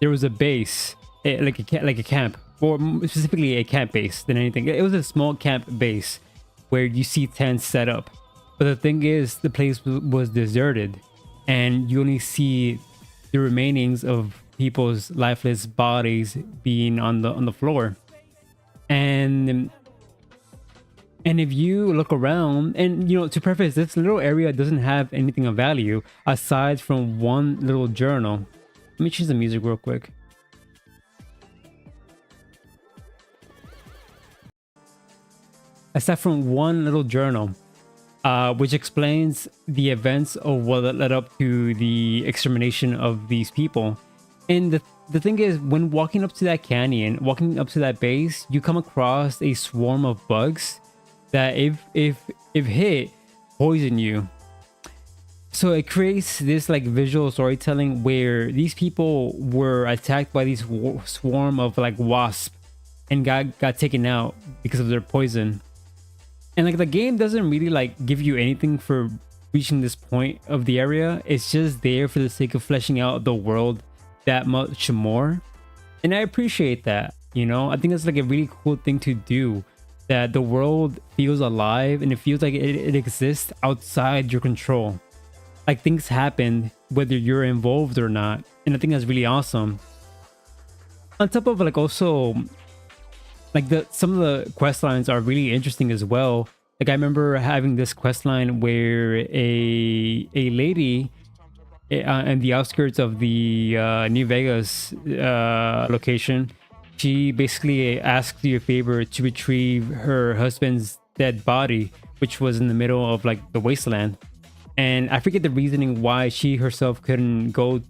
was a base, like a camp, or specifically a camp base than anything. It was a small camp base where you see tents set up, but the thing is, the place was deserted, and you only see the remainings of people's lifeless bodies being on the floor, and if you look around, and to preface, this little area doesn't have anything of value aside from one little journal. Let me change the music real quick. Aside from one little journal, which explains the events of what led up to the extermination of these people. And the thing is, when walking up to that canyon, walking up to that base, you come across a swarm of bugs that if hit, poison you. So it creates this like visual storytelling where these people were attacked by these swarm of like wasps and got taken out because of their poison. And like the game doesn't really like give you anything for reaching this point of the area. It's just there for the sake of fleshing out the world that much more. And I appreciate that, I think that's like a really cool thing to do, that the world feels alive and it feels like it exists outside your control. Like things happen whether you're involved or not. And I think that's really awesome. On top of like also like some of the quest lines are really interesting as well. Like I remember having this quest line where a lady in the outskirts of the New Vegas location, she basically asked you a favor to retrieve her husband's dead body, which was in the middle of like the wasteland. And I forget the reasoning why she herself couldn't go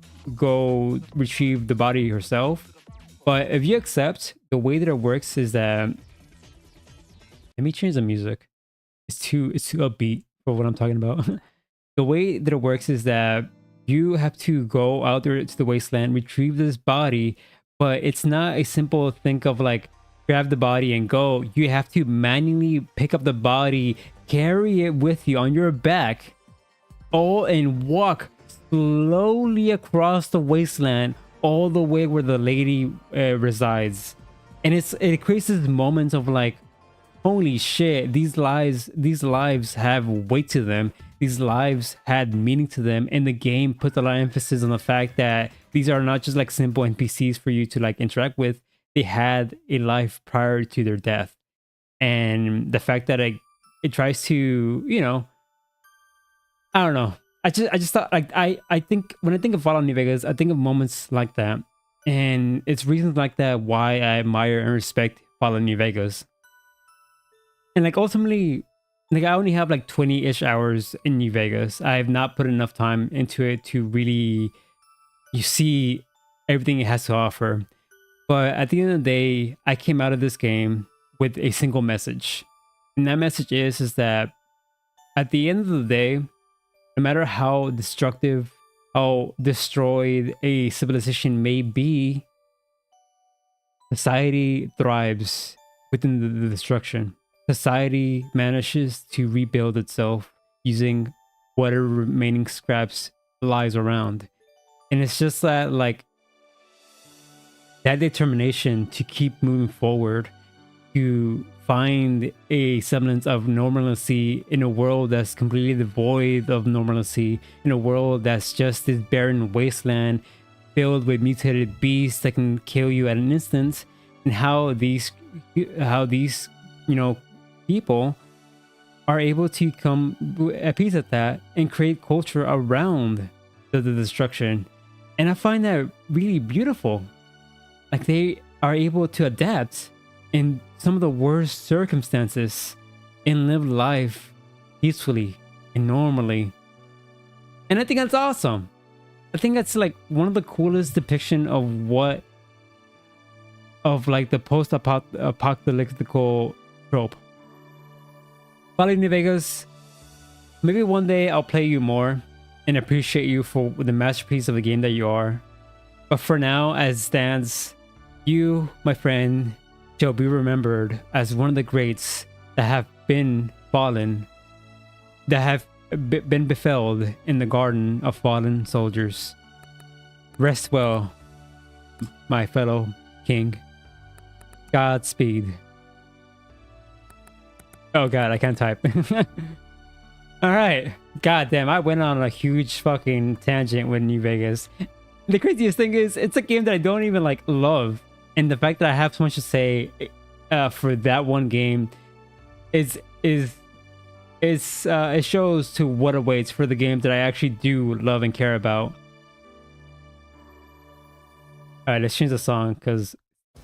retrieve the body herself. But if you accept, the way that it works is that, let me change the music. It's too upbeat for what I'm talking about. The way that it works is that you have to go out there to the wasteland, retrieve this body, but it's not a simple think of like grab the body and go. You have to manually pick up the body, carry it with you on your back, and walk slowly across the wasteland all the way where the lady resides. And it creates this moment of like, holy shit, these lives have weight to them. These lives had meaning to them, and the game puts a lot of emphasis on the fact that these are not just like simple NPCs for you to like interact with. They had a life prior to their death. And the fact that it tries to, I don't know. I just thought like I think when I think of Fallout New Vegas, I think of moments like that. And it's reasons like that why I admire and respect Fallout New Vegas. And like ultimately, like I only have like 20-ish hours in New Vegas. I have not put enough time into it to really see everything it has to offer. But at the end of the day, I came out of this game with a single message. And that message is that at the end of the day, no matter how destructive, how destroyed a civilization may be, society thrives within the destruction. Society manages to rebuild itself using whatever remaining scraps lies around. And it's just that like that determination to keep moving forward, to find a semblance of normalcy in a world that's completely devoid of normalcy, in a world that's just this barren wasteland filled with mutated beasts that can kill you at an instant, and how these people are able to come at peace at that and create culture around the destruction. And I find that really beautiful. Like they are able to adapt in some of the worst circumstances and live life peacefully and normally. And I think that's awesome. I think that's like one of the coolest depiction of what of like the post-apocalyptic trope. Finally, New Vegas, maybe one day I'll play you more and appreciate you for the masterpiece of the game that you are. But for now, as it stands, you, my friend, shall be remembered as one of the greats that have been fallen, that have been befelled in the garden of fallen soldiers. Rest well, my fellow king. Godspeed. Oh god, I can't type. Alright. God damn, I went on a huge fucking tangent with New Vegas. The craziest thing is, it's a game that I don't even like love. And the fact that I have so much to say for that one game it shows to what awaits for the games that I actually do love and care about. Alright, let's change the song because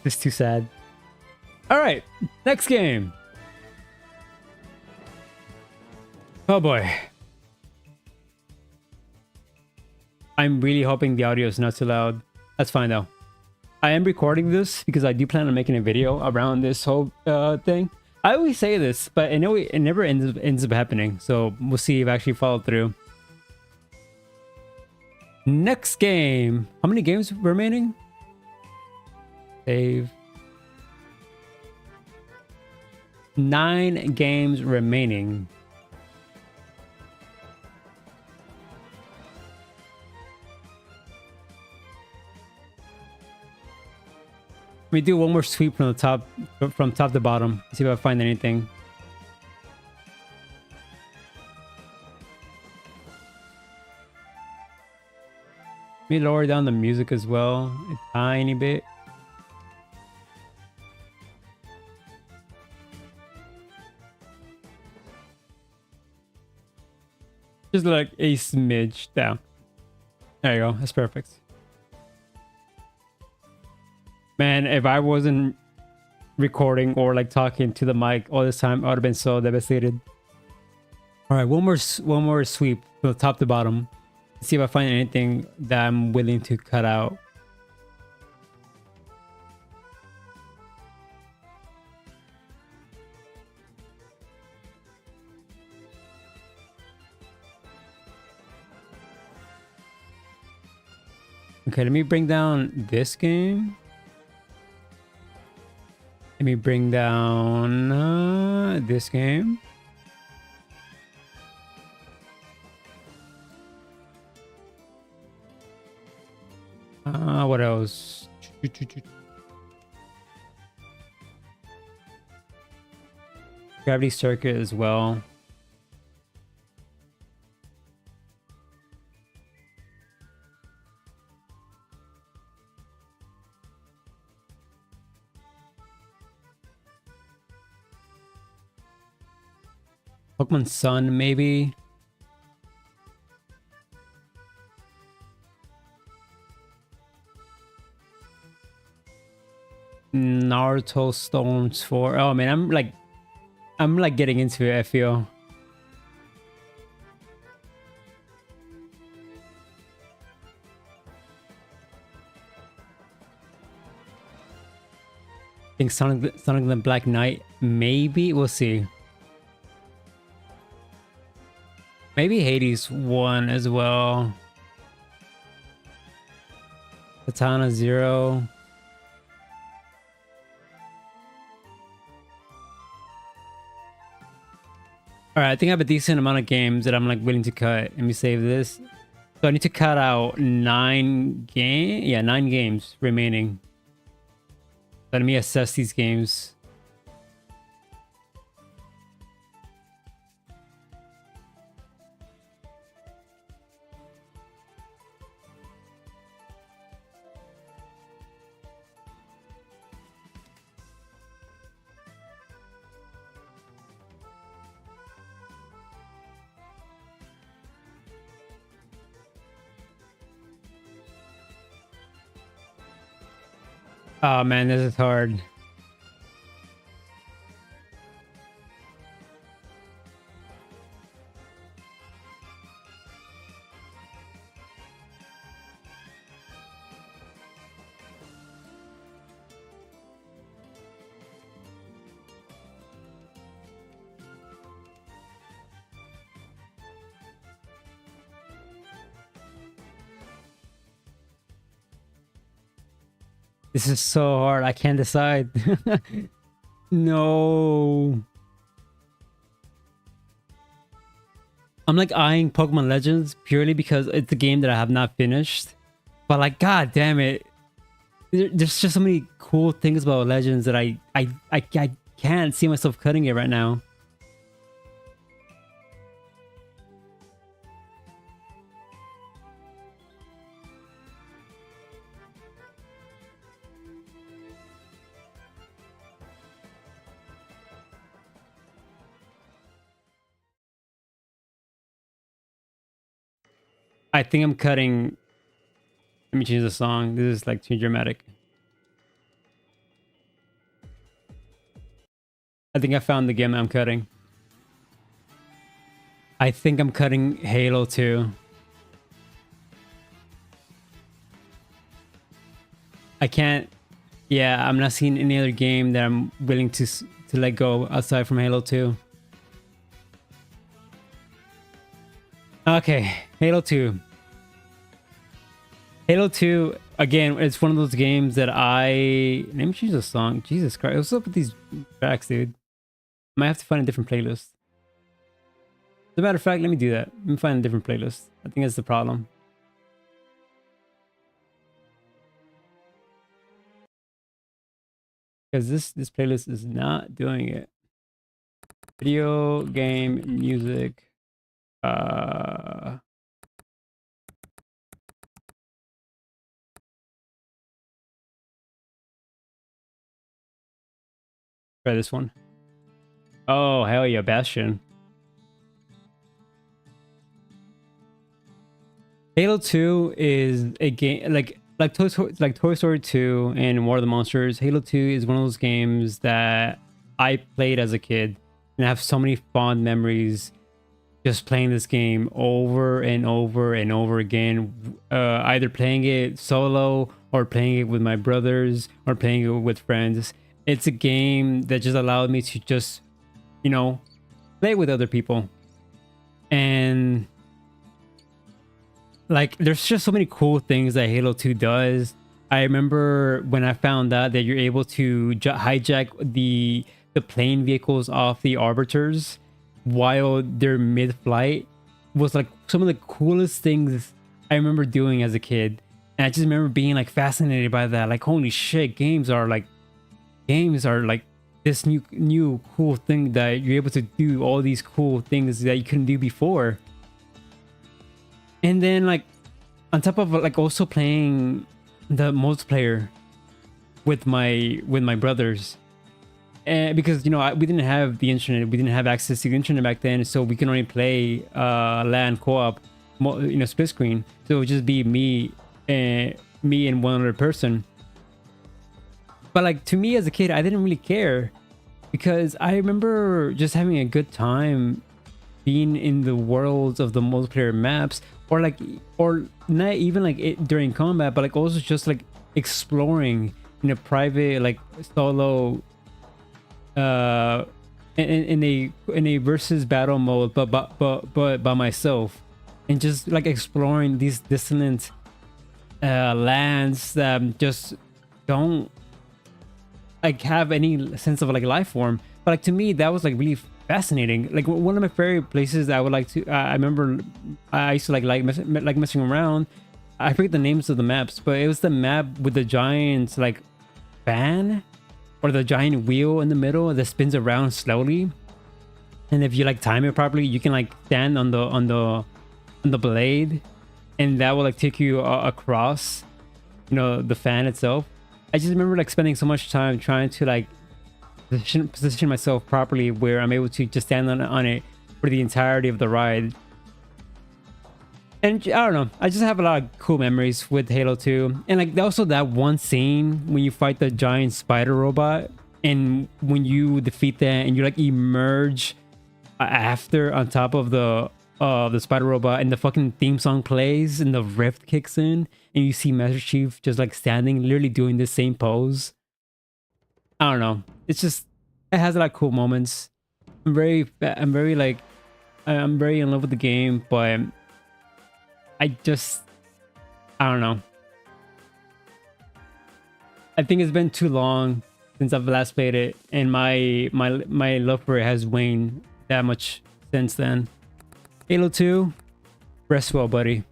it's too sad. Alright, next game. Oh boy. I'm really hoping the audio is not too loud. That's fine though. I am recording this because I do plan on making a video around this whole thing. I always say this, but I know it never ends up happening. So we'll see if I actually follow through. Next game. How many games remaining? Save. 9 games remaining. Let me do one more sweep from top to bottom. See if I find anything. Let me lower down the music as well a tiny bit. Just like a smidge down. There you go. That's perfect. Man, if I wasn't recording or like talking to the mic all this time, I would have been so devastated. All right, one more sweep from the top to bottom. Let's see if I find anything that I'm willing to cut out. Okay, let me bring down this game. Let me bring down this game. What else? Gravity Circuit as well. Pokemon Sun, maybe. Naruto Storms 4. Oh man, I'm like getting into it, I feel. I think Sonic the Black Knight, maybe. We'll see. Maybe Hades 1 as well. Katana 0. Alright, I think I have a decent amount of games that I'm like willing to cut. Let me save this. So I need to cut out 9 games remaining. Let me assess these games. Oh man, this is hard. This is so hard. I can't decide. No. I'm like eyeing Pokemon Legends purely because it's a game that I have not finished. But like, god damn it. There's just so many cool things about Legends that I can't see myself cutting it right now. I think I'm cutting. Let me change the song. This is like too dramatic. I think I found the game I'm cutting. I think I'm cutting Halo 2. I can't. Yeah, I'm not seeing any other game that I'm willing to let go outside from Halo 2. Okay, Halo 2. Halo 2, again, it's one of those games that let me choose a song. Jesus Christ, what's up with these tracks, dude? I might have to find a different playlist. As a matter of fact, let me do that. Let me find a different playlist. I think that's the problem. Because this playlist is not doing it. Video game music. Try this one. Oh hell yeah, Bastion. Halo 2 is a game like Toy Story 2 and War of the Monsters. Halo 2 is one of those games that I played as a kid and I have so many fond memories just playing this game over and over and over again, either playing it solo or playing it with my brothers or playing it with friends. It's a game that just allowed me to just, you know, play with other people. And like, there's just so many cool things that Halo 2 does. I remember when I found out that you're able to hijack the plane vehicles off the arbiters while they're mid-flight was like some of the coolest things I remember doing as a kid. And I just remember being like fascinated by that. Like, holy shit, games are like this new cool thing that you're able to do all these cool things that you couldn't do before. And then like on top of like also playing the multiplayer with my brothers. And because we didn't have the internet, we didn't have access to the internet back then, so we can only play LAN co-op, split screen. So it would just be me and one other person. But like, to me as a kid, I didn't really care because I remember just having a good time being in the worlds of the multiplayer maps, or not even like during combat, but like also just like exploring in a private like solo in a versus battle mode, but by myself, and just like exploring these dissonant lands that just don't like have any sense of like life form. But like, to me, that was like really fascinating. Like, one of my favorite places that I would like to I remember I used to like messing around. I forget the names of the maps, but it was the map with the giant like fan or the giant wheel in the middle that spins around slowly, and if you like time it properly, you can like stand on the blade, and that will like take you across the fan itself. I just remember like spending so much time trying to like position myself properly where I'm able to just stand on it for the entirety of the ride. And I don't know, I just have a lot of cool memories with Halo 2. And like, also that one scene when you fight the giant spider robot, and when you defeat that and you like emerge after on top of the spider robot, and the fucking theme song plays and the rift kicks in, and you see Master Chief just like standing literally doing the same pose. I don't know, it's just, it has a lot of cool moments. I'm very in love with the game, but I don't know. I think it's been too long since I've last played it, and my love for it has waned that much since then. Halo 2, rest well, buddy.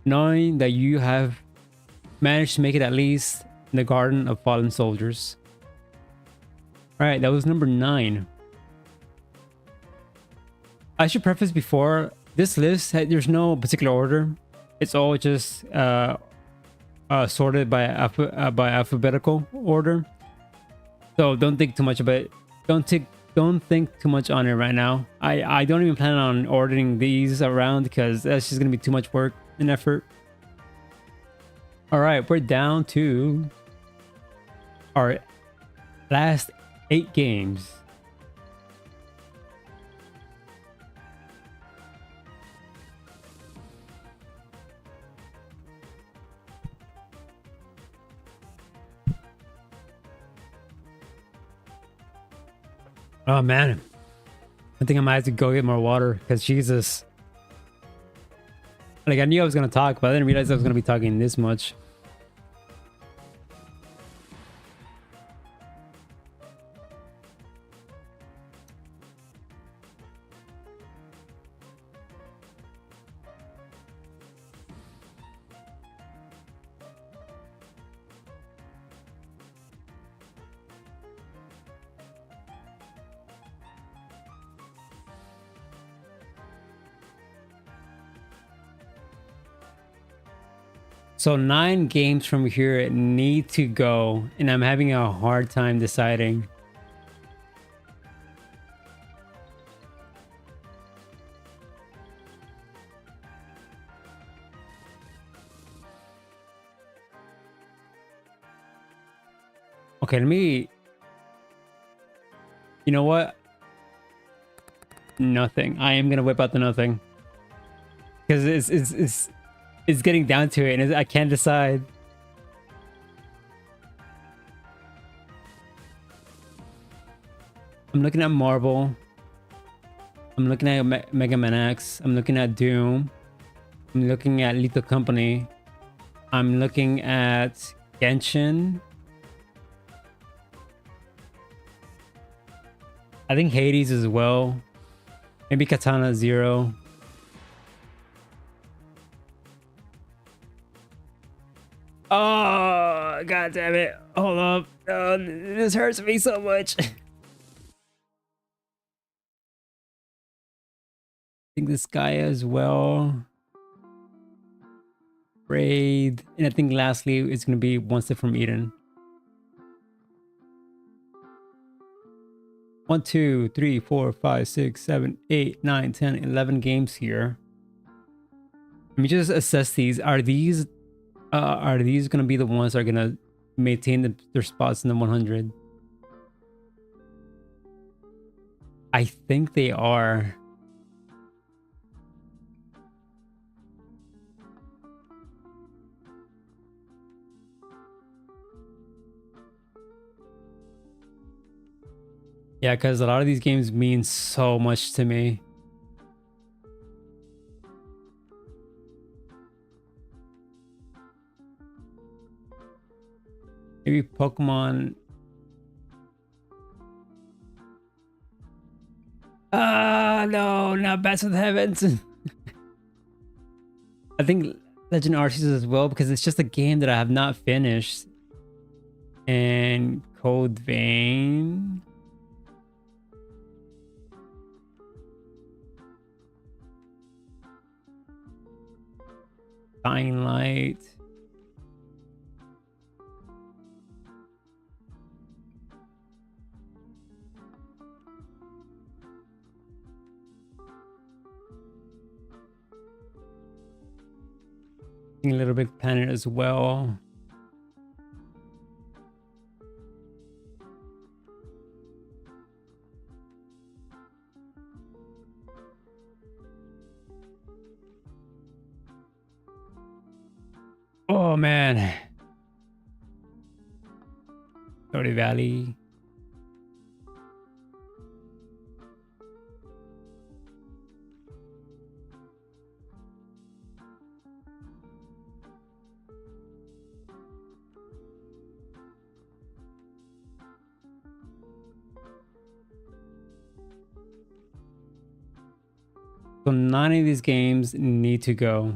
Knowing that you have managed to make it at least in the Garden of Fallen Soldiers. Alright, that was number 9. I should preface before, this list, there's no particular order. It's all just sorted by alphabetical order. So don't think too much about it. Don't think too much on it right now. I don't even plan on ordering these around because that's just gonna be too much work and effort. All right, we're down to our last 8 games. Oh man, I think I might have to go get more water because Jesus. Like I knew I was gonna talk, but I didn't realize I was gonna be talking this much. So 9 games from here need to go, and I'm having a hard time deciding. Okay, let me... You know what? Nothing. I am gonna whip out the nothing. Because it's getting down to it, and I can't decide. I'm looking at Marvel. I'm looking at Mega Man X. I'm looking at Doom. I'm looking at Lethal Company. I'm looking at Genshin. I think Hades as well. Maybe Katana 0. Oh, god damn it. Hold up. Oh, this hurts me so much. I think this guy as well. Braid. And I think lastly, it's going to be One Step from Eden. 1, 2, 3, 4, 5, 6, 7, 8, 9, 10, 11 games here. Let me just assess these. Are these gonna be the ones that are gonna maintain their spots in the 100? I think they are. Yeah, because a lot of these games mean so much to me. Maybe Pokemon. No, not Bats of the Heavens. I think Legend Arceus as well, because it's just a game that I have not finished. And Code Vein. Dying Light. A little bit Planet as well. Oh man. Stardew Valley. So none of these games need to go.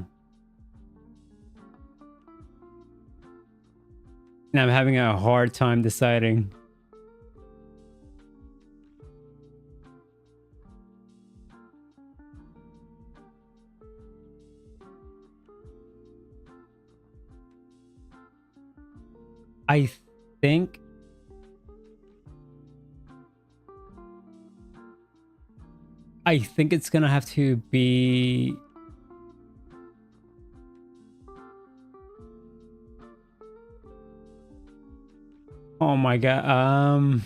And I'm having a hard time deciding. I think it's gonna have to be. Oh my god.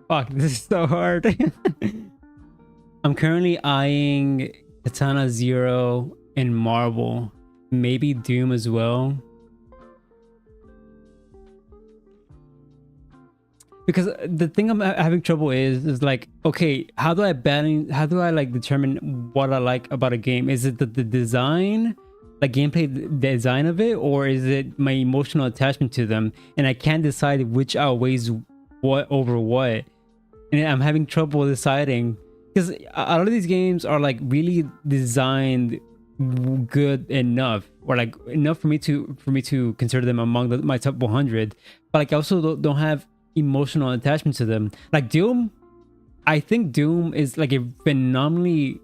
Fuck, this is so hard. I'm currently eyeing Katana Zero and Marble. Maybe Doom as well. Because the thing I'm having trouble is like, okay, how do I like determine what I like about a game? Is it the design, like gameplay design of it, or is it my emotional attachment to them? And I can't decide which outweighs what over what. And I'm having trouble deciding because a lot of these games are like really designed good enough, or like enough for me to consider them among my top 100. But like I also don't have emotional attachment to them. Like Doom, I think Doom is like a phenomenally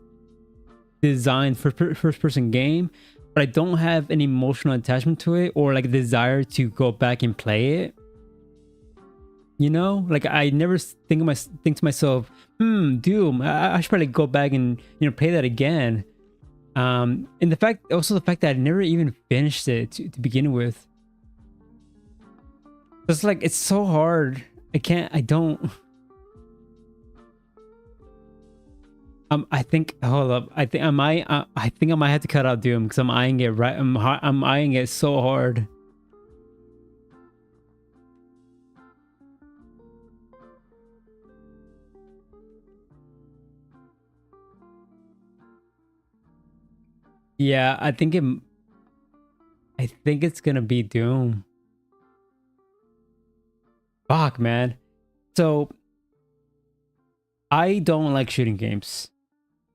designed first person game, but I don't have an emotional attachment to it or like a desire to go back and play it. You know, like I never think to myself, Doom, I should probably go back and play that again. And the fact that I never even finished it to begin with. It's like it's so hard. I don't. I think hold up. I think I might have to cut out Doom because I'm eyeing it right. I'm eyeing it so hard. Yeah, I think it's gonna be Doom. Fuck, man. So I don't like shooting games.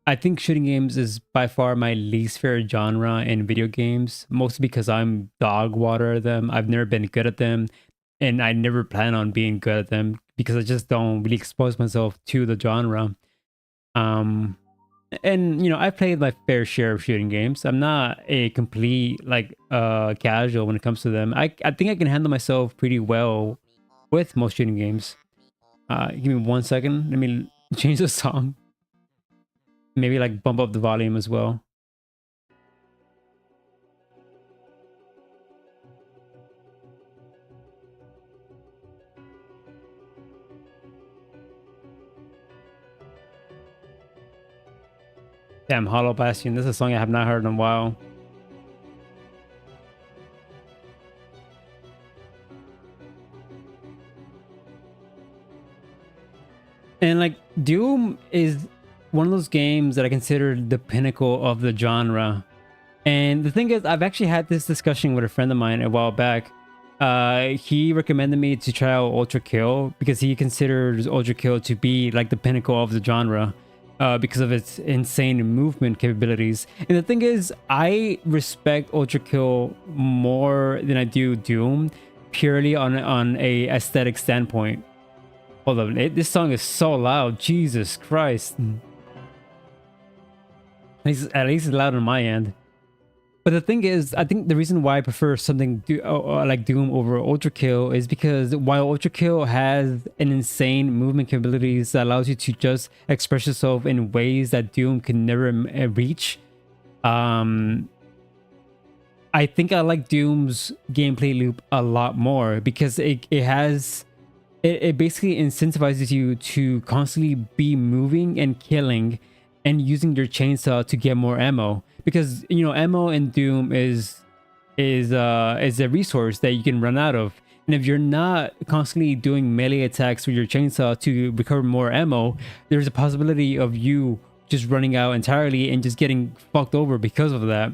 I think shooting games is by far my least favorite genre in video games, mostly because I'm dog water at them. I've never been good at them, and I never plan on being good at them because I just don't really expose myself to the genre. Um, and I've played my fair share of shooting games. I'm not a complete like casual when it comes to them. I think I can handle myself pretty well with most shooting games. Give me 1 second. Let me change the song. Maybe like bump up the volume as well. Damn, Hollow Bastion. This is a song I have not heard in a while. And like Doom is one of those games that I consider the pinnacle of the genre. And the thing is, I've actually had this discussion with a friend of mine a while back. He recommended me to try out Ultra Kill because he considers Ultra Kill to be like the pinnacle of the genre because of its insane movement capabilities. And the thing is, I respect Ultra Kill more than I do Doom purely on a aesthetic standpoint. Hold on, this song is so loud. Jesus Christ. At least it's loud on my end. But the thing is, I think the reason why I prefer something like Doom over Ultra Kill is because while Ultra Kill has an insane movement capabilities that allows you to just express yourself in ways that Doom can never reach, I think I like Doom's gameplay loop a lot more because it basically incentivizes you to constantly be moving and killing and using your chainsaw to get more ammo, because ammo in Doom is is a resource that you can run out of. And if you're not constantly doing melee attacks with your chainsaw to recover more ammo, there's a possibility of you just running out entirely and just getting fucked over because of that.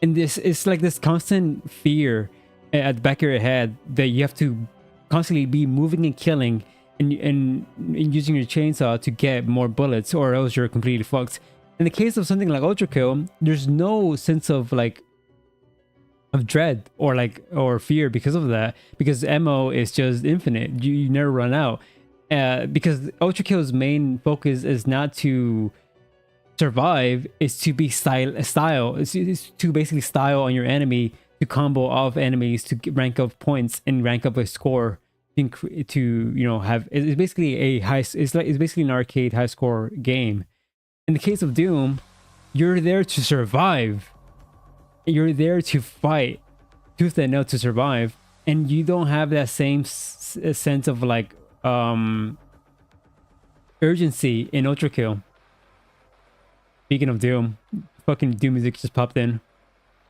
And this is like this constant fear at the back of your head that you have to constantly be moving and killing and using your chainsaw to get more bullets, or else you're completely fucked. In the case of something like Ultra Kill, there's no sense of like of dread or fear because of that, because ammo is just infinite. You never run out. Because Ultra Kill's main focus is not to survive, is to be style. It's to basically style on your enemy, to combo off enemies, to rank up points and rank up a score, to you know have. It's basically a high. It's basically an arcade high score game. In the case of Doom, you're there to survive. You're there to fight tooth and nail to survive, and you don't have that same sense of like urgency in Ultra Kill. Speaking of Doom, fucking Doom music just popped in.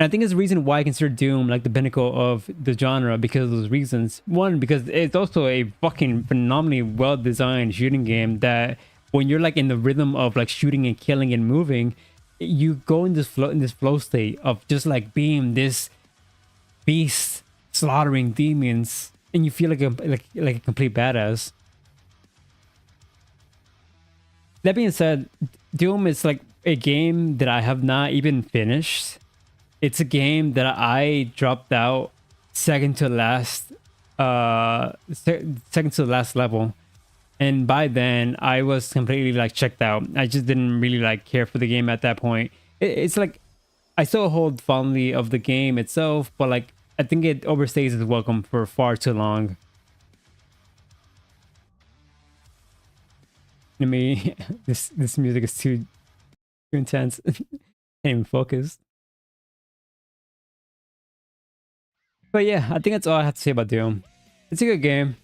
And I think it's the reason why I consider Doom like the pinnacle of the genre, because of those reasons. One, because it's also a fucking phenomenally well designed shooting game that when you're like in the rhythm of like shooting and killing and moving, you go in this flow state of just like being this beast slaughtering demons, and you feel like a complete badass. That being said, Doom is like a game that I have not even finished. It's a game that I dropped out second to last level. And by then, I was completely like checked out. I just didn't really like care for the game at that point. It's like I still hold fondly of the game itself, but like I think it overstays its welcome for far too long. I mean, this music is too intense. Can't even focus. But yeah, I think that's all I have to say about Doom. It's a good game.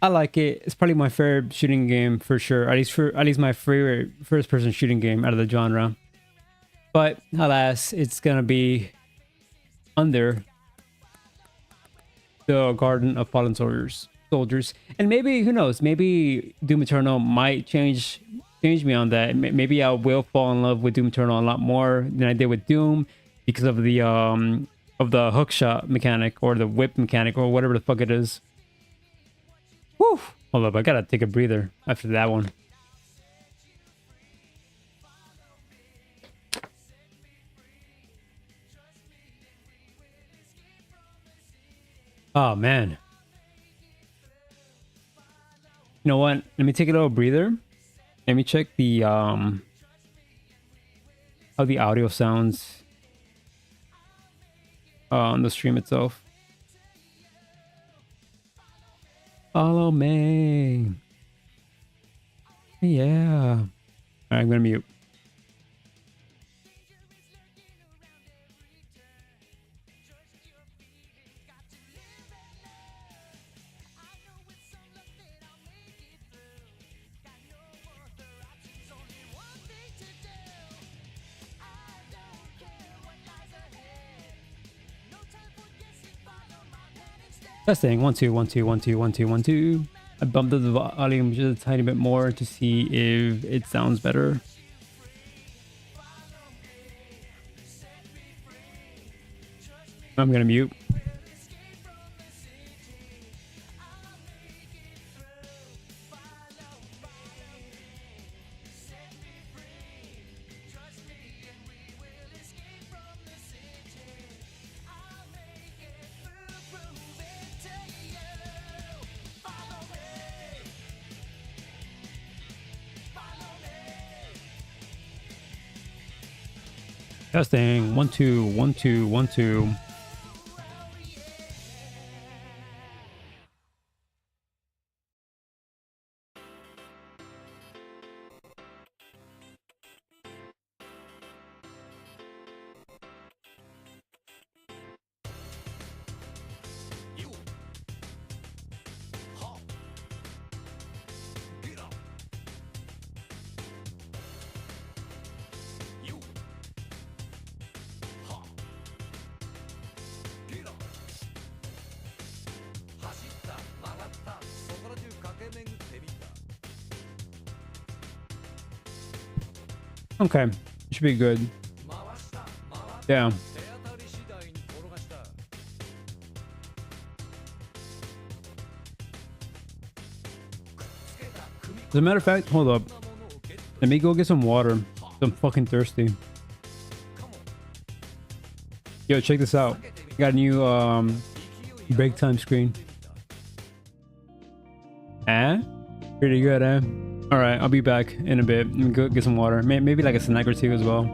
I like it. It's probably my favorite shooting game for sure. At least my favorite first-person shooting game out of the genre. But alas, it's gonna be under the Garden of Fallen Soldiers. And maybe, who knows? Maybe Doom Eternal might change me on that. Maybe I will fall in love with Doom Eternal a lot more than I did with Doom, because of the hookshot mechanic, or the whip mechanic, or whatever the fuck it is. Whew. Hold up, I gotta take a breather after that one. Oh man. You know what? Let me take a little breather. Let me check the how the audio sounds on the stream itself. Follow me. Yeah. All right, I'm gonna mute. Testing. 1 2 1 2 1 2 1 2 1 2. I bumped up the volume just a tiny bit more to see if it sounds better. I'm gonna mute. Testing. 1 2 1 2 1 2. Okay, it should be good. Yeah. As a matter of fact, hold up. Let me go get some water. I'm fucking thirsty. Yo, check this out. Got a new break time screen. Eh? Pretty good, eh? Alright, I'll be back in a bit. Let me go get some water. Maybe like a snack or two as well.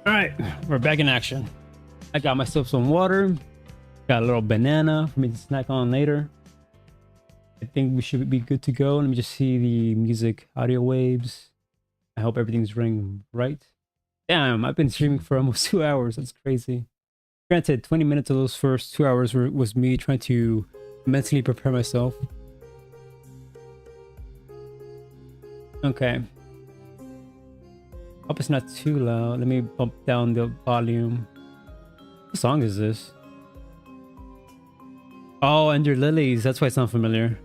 All right, we're back in action. I got myself some water. Got a little banana for me to snack on later. I think we should be good to go. Let me just see the music audio waves. I hope everything's running right. Damn, I've been streaming for almost 2 hours. That's crazy. Granted, 20 minutes of those first 2 hours was me trying to mentally prepare myself. Okay. Hope it's not too loud. Let me bump down the volume. What song is this? Oh, Ender Lilies. That's why it sounds familiar.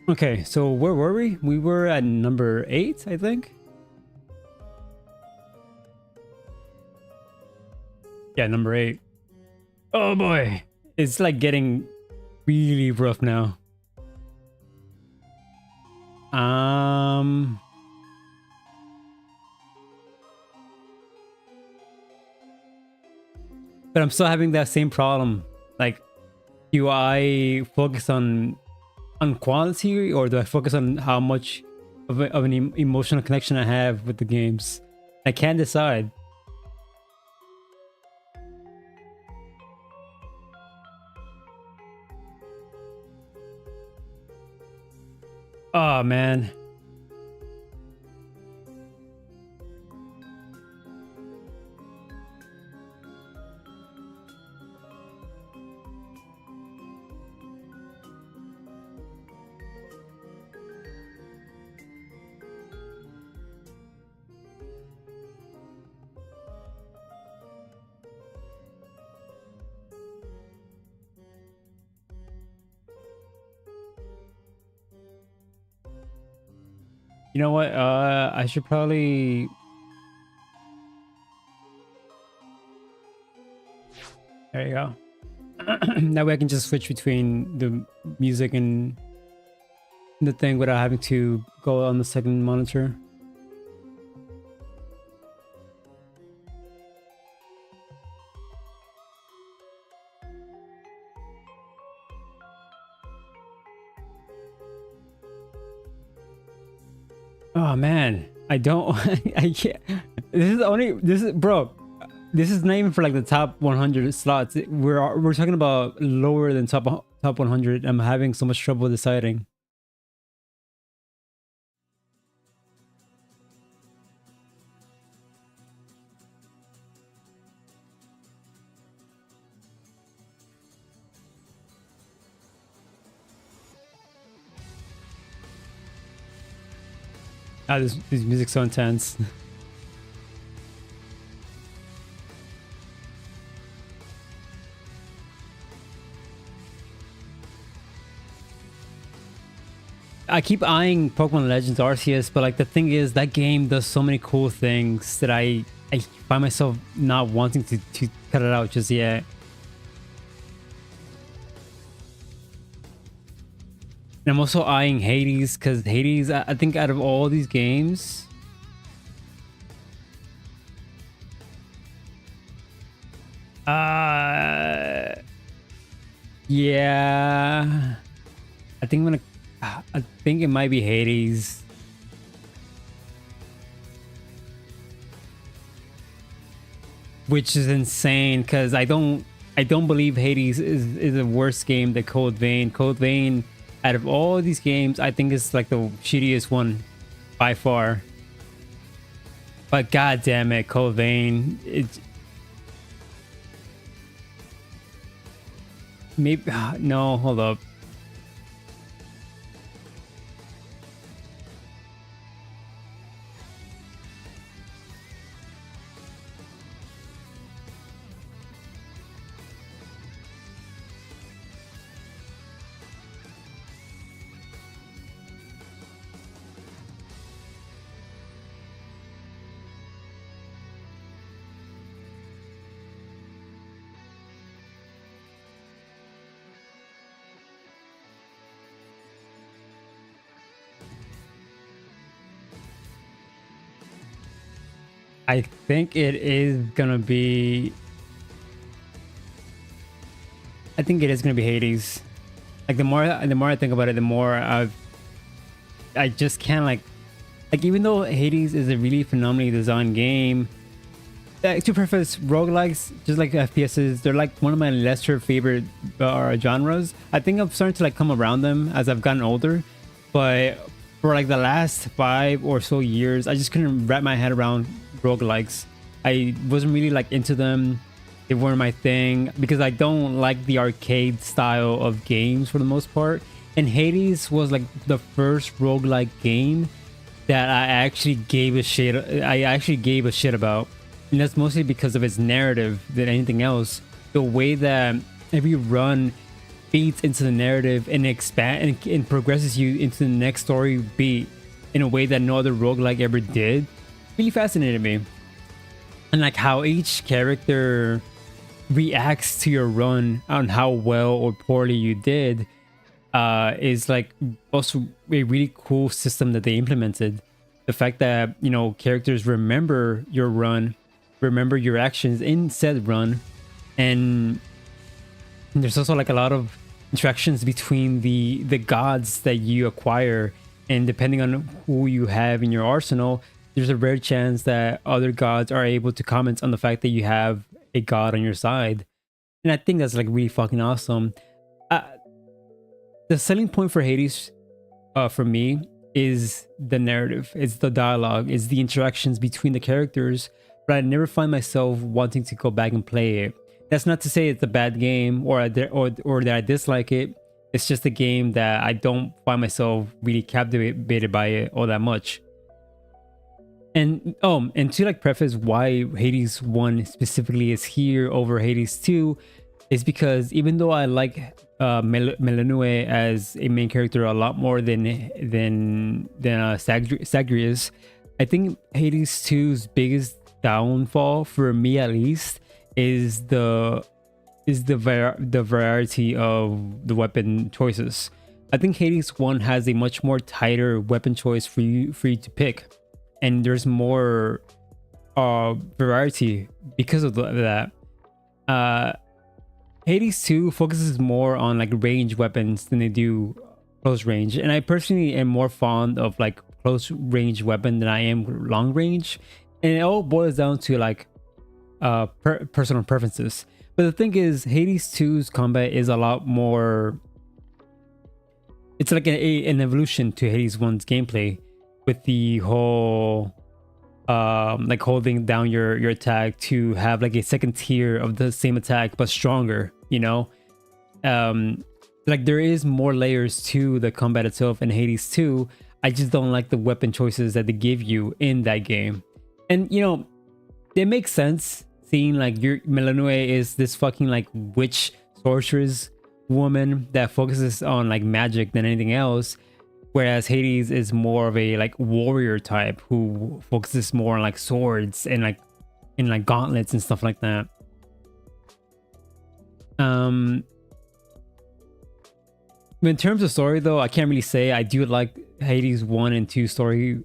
Okay, so where were we? We were at number 8, I think. Yeah, number 8. Oh boy. It's like getting really rough now. But I'm still having that same problem. Like, do I focus on quality, or do I focus on how much of an emotional connection I have with the games? I can't decide. Oh man. You know what? I should probably... There you go. That way I can just switch between the music and the thing without having to go on the second monitor. Oh man, I don't... I can't... This is, bro, this is not even for like the top 100 slots. We're talking about lower than top 100. I'm having so much trouble deciding. Ah, this music's so intense. I keep eyeing Pokemon Legends Arceus, but like the thing is, that game does so many cool things that I find myself not wanting to cut it out just yet. And I'm also eyeing Hades, because Hades, I think out of all these games, yeah, I think it might be Hades. Which is insane, because I don't believe Hades is a worse game than Code Vein. Code Vein, out of all these games, I think it's like the shittiest one by far. But god damn it, Code Vein, it's maybe no, hold up. I think it is gonna be... I think it is gonna be Hades. Like the more I think about it, the more I just can't like even though Hades is a really phenomenally designed game, to preface, roguelikes, just like FPSs, they're like one of my lesser favorite genres. I think I'm starting to like come around them as I've gotten older, but for like the last 5 or so years, I just couldn't wrap my head around roguelikes. I wasn't really like into them. They weren't my thing because I don't like the arcade style of games for the most part. And Hades was like the first roguelike game that I actually gave a shit. I actually gave a shit about, and that's mostly because of its narrative than anything else. The way that every run feeds into the narrative and and progresses you into the next story beat in a way that no other roguelike ever did really fascinated me. And like how each character reacts to your run on how well or poorly you did is like also a really cool system that they implemented. The fact that, you know, characters remember your run, remember your actions in said run, and there's also like a lot of interactions between the gods that you acquire, and depending on who you have in your arsenal, there's a rare chance that other gods are able to comment on the fact that you have a god on your side. And I think that's like really fucking awesome. Uh, the selling point for Hades, for me, is the narrative, it's the dialogue, it's the interactions between the characters, but I never find myself wanting to go back and play it. That's not to say it's a bad game or that I dislike it. It's just a game that I don't find myself really captivated by it all that much. And and to like preface why Hades 1 specifically is here over Hades 2 is because even though I like Melanue as a main character a lot more than Sagrius, I think Hades 2's biggest downfall, for me at least, is the variety of the weapon choices. I think Hades 1 has a much more tighter weapon choice for you to pick, and there's more variety because of that. Hades 2 focuses more on like range weapons than they do close range, and I personally am more fond of like close range weapon than I am long range, and it all boils down to like personal preferences. But the thing is, Hades 2's combat is a lot more, it's like an evolution to Hades 1's gameplay, with the whole like holding down your attack to have like a second tier of the same attack but stronger, you know. Like there is more layers to the combat itself in Hades 2. I just don't like the weapon choices that they give you in that game. And you know, it makes sense seeing like your Melanue is this fucking like witch sorceress woman that focuses on like magic than anything else, whereas Hades is more of a like warrior type who focuses more on like swords and like gauntlets and stuff like that. In terms of story though, I can't really say. I do like Hades 1 and 2 story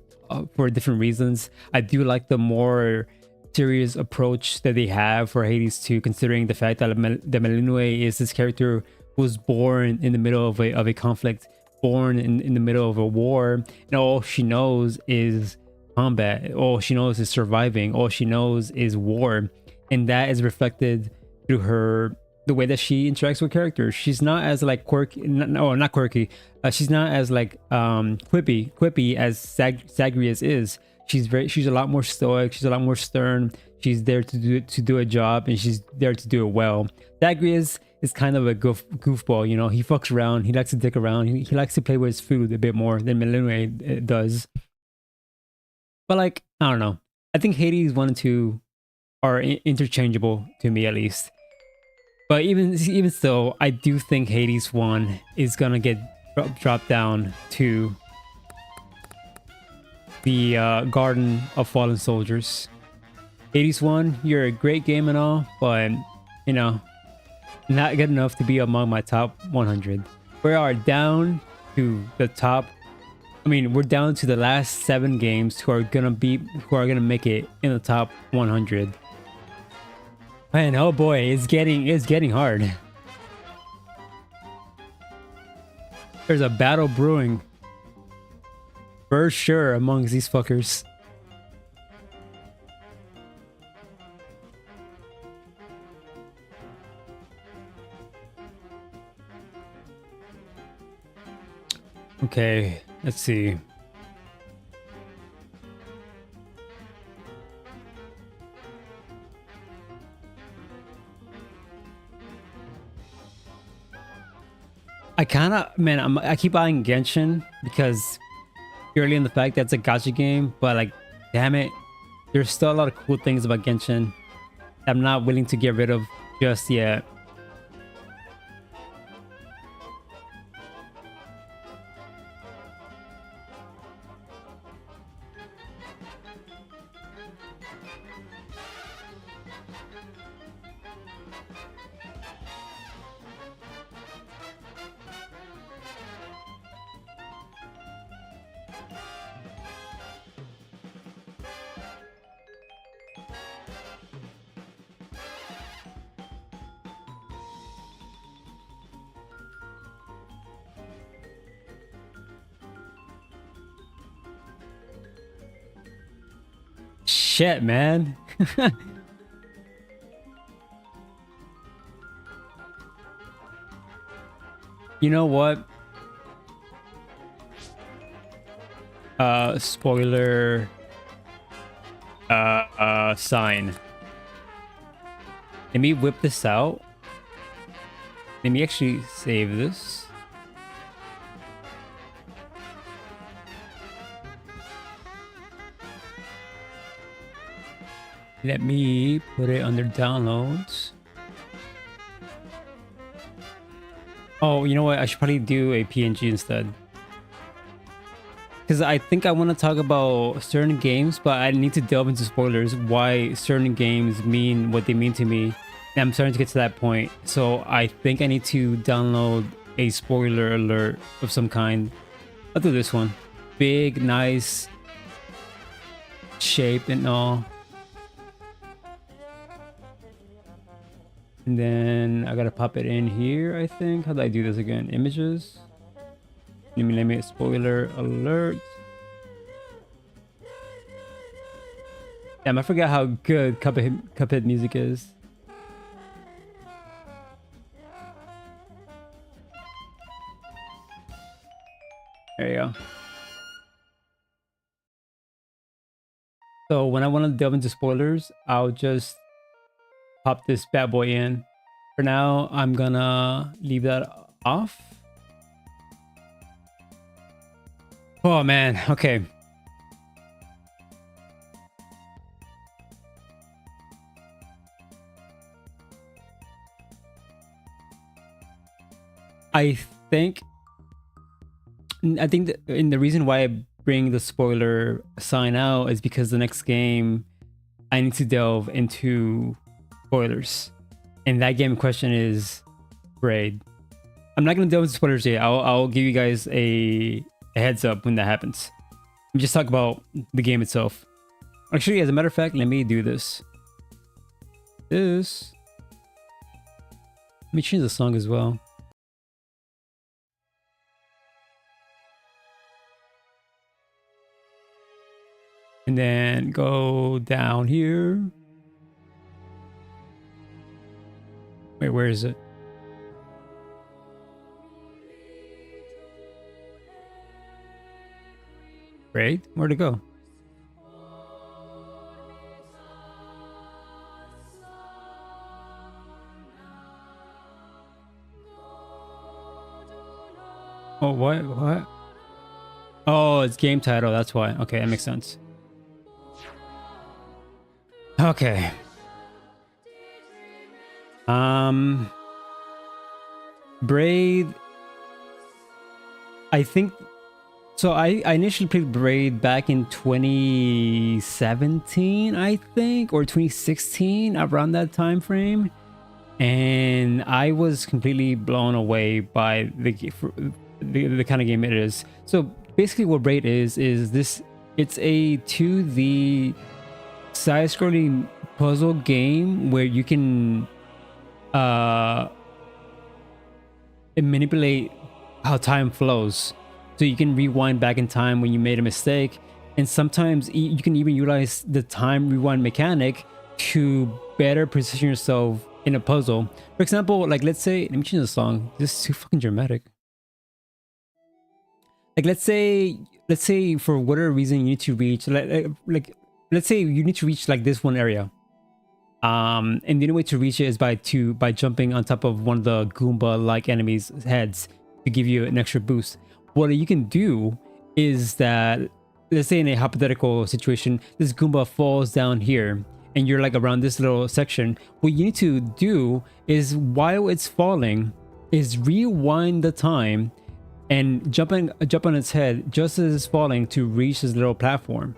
for different reasons. I do like the more serious approach that they have for Hades 2, considering the fact that the Melanue is this character who was born in the middle of a conflict, born in the middle of a war, and all she knows is combat, all she knows is surviving, all she knows is war, and that is reflected through the way that she interacts with characters. She's not as like quirky, not quirky, she's not as like quippy as Sagrius is. She's a lot more stoic, she's a lot more stern, she's there to do a job, and she's there to do it well. Sagrius is kind of a goofball, you know. He fucks around, he likes to dick around, he likes to play with his food a bit more than Melanue does. But like, I don't know, I think Hades 1 and 2 are interchangeable to me at least. But even still, I do think Hades 1 is gonna get dropped down to the Garden of Fallen Soldiers. Hades 1, you're a great game and all, but you know, not good enough to be among my top 100. We are down to the top. I mean, we're down to the last 7 games who are gonna make it in the top 100. Man, oh boy, it's getting hard. There's a battle brewing for sure amongst these fuckers. Okay, let's see. I kind of, man, I keep buying Genshin because purely in the fact that it's a gacha game, but like, damn it, there's still a lot of cool things about Genshin that I'm not willing to get rid of just yet. Shit, man. You know what? Spoiler sign. Let me whip this out. Let me actually save this. Let me put it under downloads. Oh, you know what? I should probably do a PNG instead. Because I think I want to talk about certain games, but I need to delve into spoilers, why certain games mean what they mean to me. And I'm starting to get to that point. So I think I need to download a spoiler alert of some kind. I'll do this one. Big, nice shape and all. And then I gotta pop it in here, I think. How do I do this again? Images. Let me spoiler alert. Damn, I forgot how good Cuphead music is. There you go. So when I want to delve into spoilers, I'll just pop this bad boy in. For now, I'm gonna leave that off. Oh man, okay. I think that in the reason why I bring the spoiler sign out is because the next game I need to delve into spoilers, and that game in question is Braid. I'm not gonna delve into spoilers yet. I'll give you guys a heads up when that happens. Let me just talk about the game itself. Actually, as a matter of fact, let me do this. Let me change the song as well. And then go down here. Wait, where is it? Braid? Where'd it go? Oh, what? Oh, it's game title. That's why. Okay, that makes sense. Okay. Braid. I think so. I initially played Braid back in 2017, I think, or 2016, around that time frame, and I was completely blown away by the kind of game it is. So basically, what Braid is this? It's a 2D side-scrolling puzzle game where you can manipulate how time flows. So you can rewind back in time when you made a mistake, and sometimes you can even utilize the time rewind mechanic to better position yourself in a puzzle. For example, like let's say, let me change the song. This is too fucking dramatic. Like let's say for whatever reason you need to reach like let's say you need to reach like this one area. And the only way to reach it is by jumping on top of one of the Goomba-like enemies' heads to give you an extra boost. What you can do is that, let's say in a hypothetical situation, this Goomba falls down here and you're like around this little section. What you need to do is, while it's falling, is rewind the time and jump on its head just as it's falling to reach this little platform.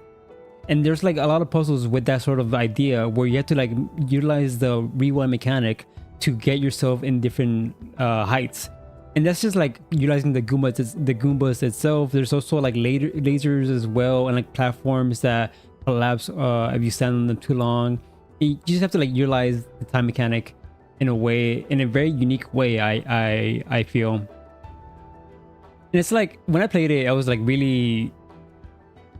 And there's like a lot of puzzles with that sort of idea where you have to like utilize the rewind mechanic to get yourself in different heights. And that's just like utilizing the Goombas itself. There's also like lasers as well, and like platforms that collapse if you stand on them too long. You just have to like utilize the time mechanic in a very unique way, I feel. And it's like when I played it, I was like really,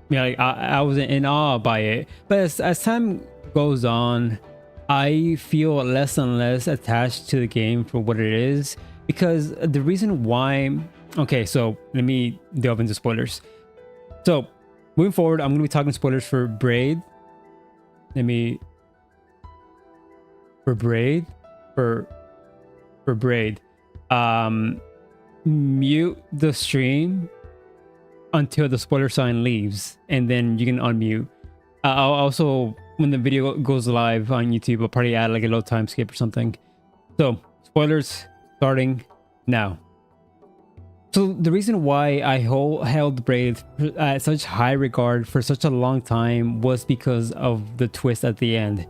like I was in awe by it. But as time goes on, I feel less and less attached to the game for what it is. Because the reason why... Okay, so let me delve into spoilers. So, moving forward, I'm going to be talking spoilers for Braid. For Braid. Mute the stream until the spoiler sign leaves. And then you can unmute. I'll also, when the video goes live on YouTube, I'll probably add like a little time skip or something. So, spoilers... starting now. So the reason why I held Braid at such high regard for such a long time was because of the twist at the end.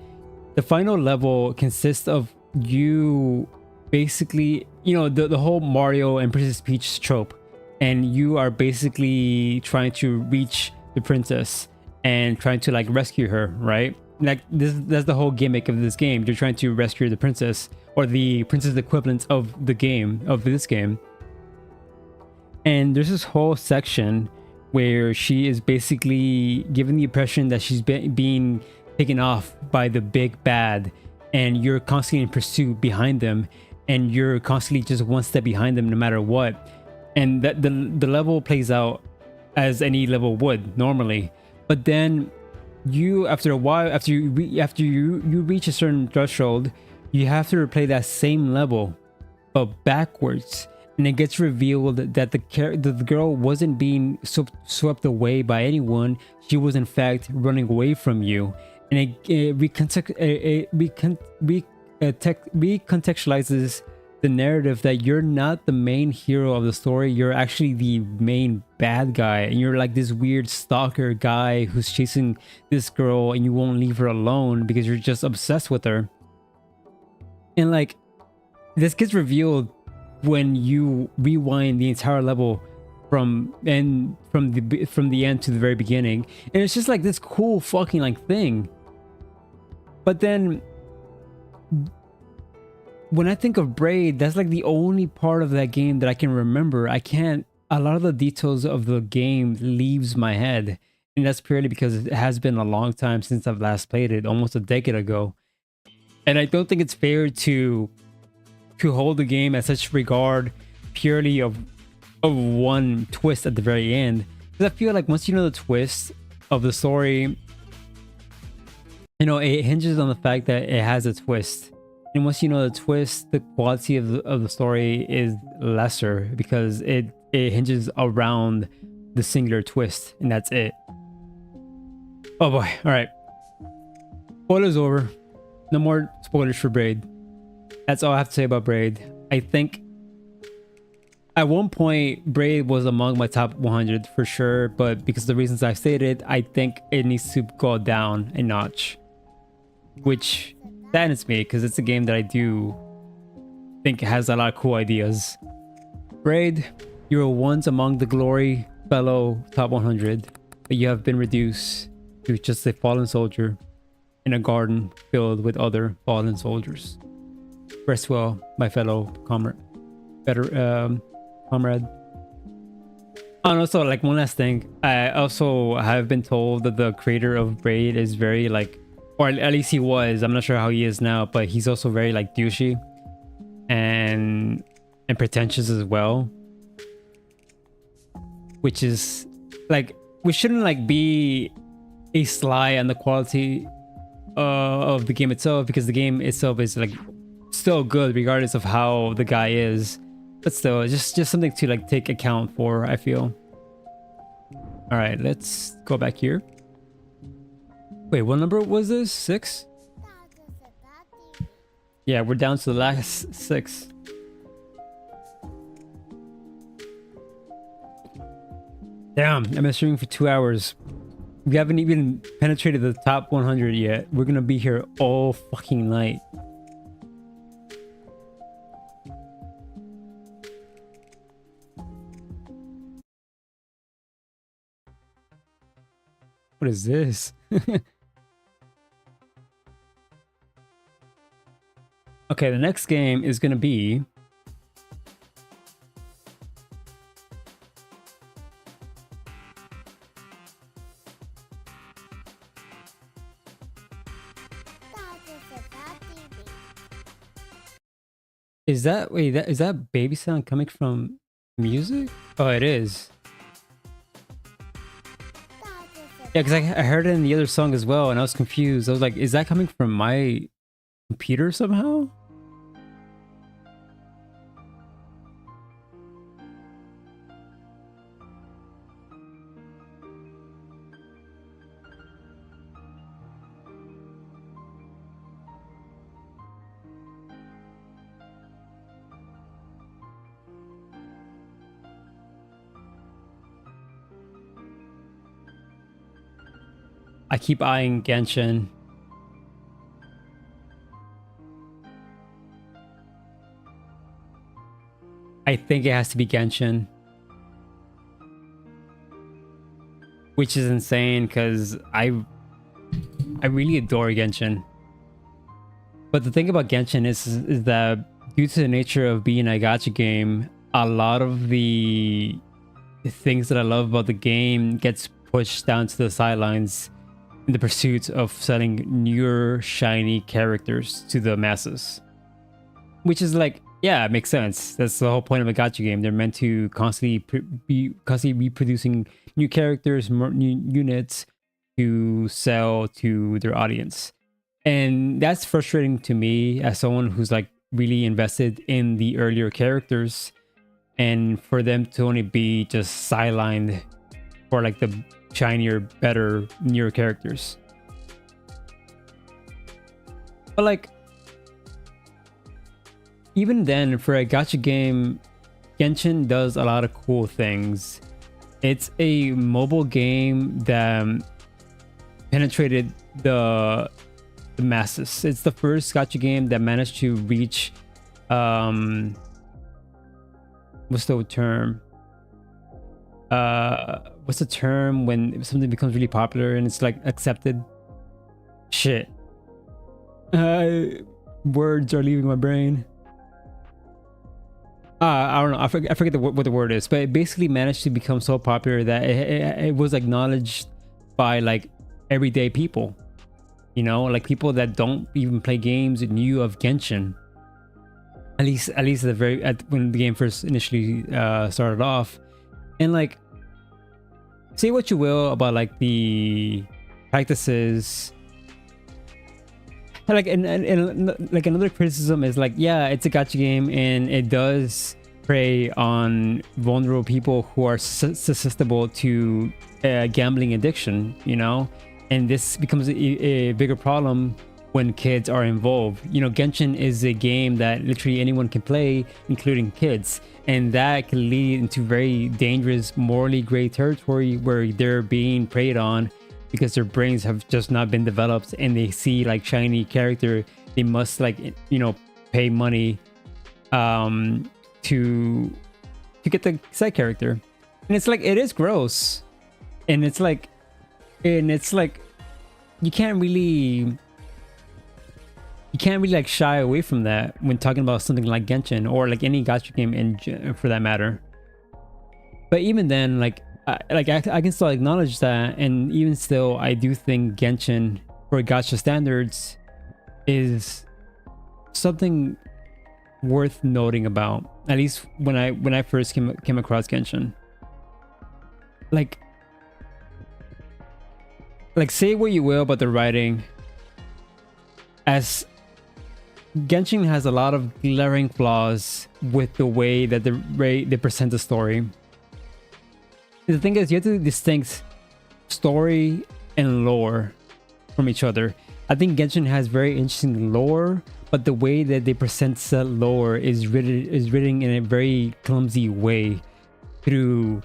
The final level consists of you basically, you know, the whole Mario and Princess Peach trope, and you are basically trying to reach the princess and trying to like rescue her, right? Like that's the whole gimmick of this game. You're trying to rescue the princess, or the princess equivalent of the game, of this game. And there's this whole section where she is basically given the impression that she's being taken off by the big bad, and you're constantly in pursuit behind them, and you're constantly just one step behind them no matter what. And that the level plays out as any level would normally. But then you, after a while, after you reach a certain threshold, you have to replay that same level, but backwards. And it gets revealed that the girl wasn't being swept away by anyone. She was in fact running away from you. And it recontextualizes the narrative that you're not the main hero of the story. You're actually the main bad guy. And you're like this weird stalker guy who's chasing this girl, and you won't leave her alone because you're just obsessed with her. And like, this gets revealed when you rewind the entire level from the end to the very beginning, and it's just like this cool fucking like thing. But then when I think of Braid, that's like the only part of that game that I can remember. A lot of the details of the game leaves my head, and that's purely because it has been a long time since I've last played it, almost a decade ago. And I don't think it's fair to hold the game at such regard purely of one twist at the very end. Because I feel like once you know the twist of the story, you know, it hinges on the fact that it has a twist. And once you know the twist, the quality of the story is lesser because it hinges around the singular twist, and that's it. Oh boy. All right. Spoilers over. No more spoilers for Braid. That's all I have to say about Braid. I think at one point Braid was among my top 100 for sure, but because of the reasons I stated, I think it needs to go down a notch, which saddens me because it's a game that I do think has a lot of cool ideas. Braid, you were once among the glory fellow top 100, but you have been reduced to just a fallen soldier in a garden filled with other fallen soldiers. Rest well, my fellow comrade. And also, like, one last thing, I also have been told that the creator of Braid is very like, or at least he was, I'm not sure how he is now, but he's also very like douchey and pretentious as well, which is like, we shouldn't like be a sly on the quality of the game itself, because the game itself is like still good regardless of how the guy is. But still, just something to like take account for, I feel. All right, let's go back here. Wait, what number was this? 6? Yeah, we're down to the last 6. Damn, I've been streaming for 2 hours. We haven't even penetrated the top 100 yet. We're gonna be here all fucking night. What is this? Okay, the next game is gonna be... Is that... Wait, is that baby sound coming from music? Oh, it is. Yeah, because I heard it in the other song as well, and I was confused. I was like, is that coming from my computer somehow? I keep eyeing Genshin. I think it has to be Genshin. Which is insane because I really adore Genshin. But the thing about Genshin is that due to the nature of being a gacha game, a lot of the things that I love about the game gets pushed down to the sidelines in the pursuit of selling newer shiny characters to the masses. Which is like, yeah, it makes sense. That's the whole point of a gacha game. They're meant to constantly be reproducing new characters, more new units to sell to their audience. And that's frustrating to me as someone who's like really invested in the earlier characters, and for them to only be just sidelined for like the shinier, better, newer characters. But like, even then, for a gacha game, Genshin does a lot of cool things. It's a mobile game that penetrated the masses. It's the first gacha game that managed to reach what's the term? What's the term when something becomes really popular and it's like accepted? Shit. Words are leaving my brain. I don't know. I forget what the word is, but it basically managed to become so popular that it was acknowledged by like everyday people. You know, like people that don't even play games knew of Genshin. At least when the game first initially started off. And like, say what you will about like the practices, like and like another criticism is like, yeah, it's a gacha game and it does prey on vulnerable people who are susceptible to gambling addiction, you know, and this becomes a bigger problem when kids are involved. You know, Genshin is a game that literally anyone can play, including kids, and that can lead into very dangerous, morally gray territory where they're being preyed on because their brains have just not been developed, and they see like shiny character, they must like, you know, pay money to get the side character. And it's like, it is gross, and it's like you can't really like shy away from that when talking about something like Genshin or like any gacha game for that matter. But even then, like I can still acknowledge that, and even still, I do think Genshin for gacha standards is something worth noting about. At least when I first came across Genshin. Like say what you will about the writing, as Genshin has a lot of glaring flaws with the way that they present the story. The thing is, you have to distinct story and lore from each other. I think Genshin has very interesting lore, but the way that they present that lore is written in a very clumsy way through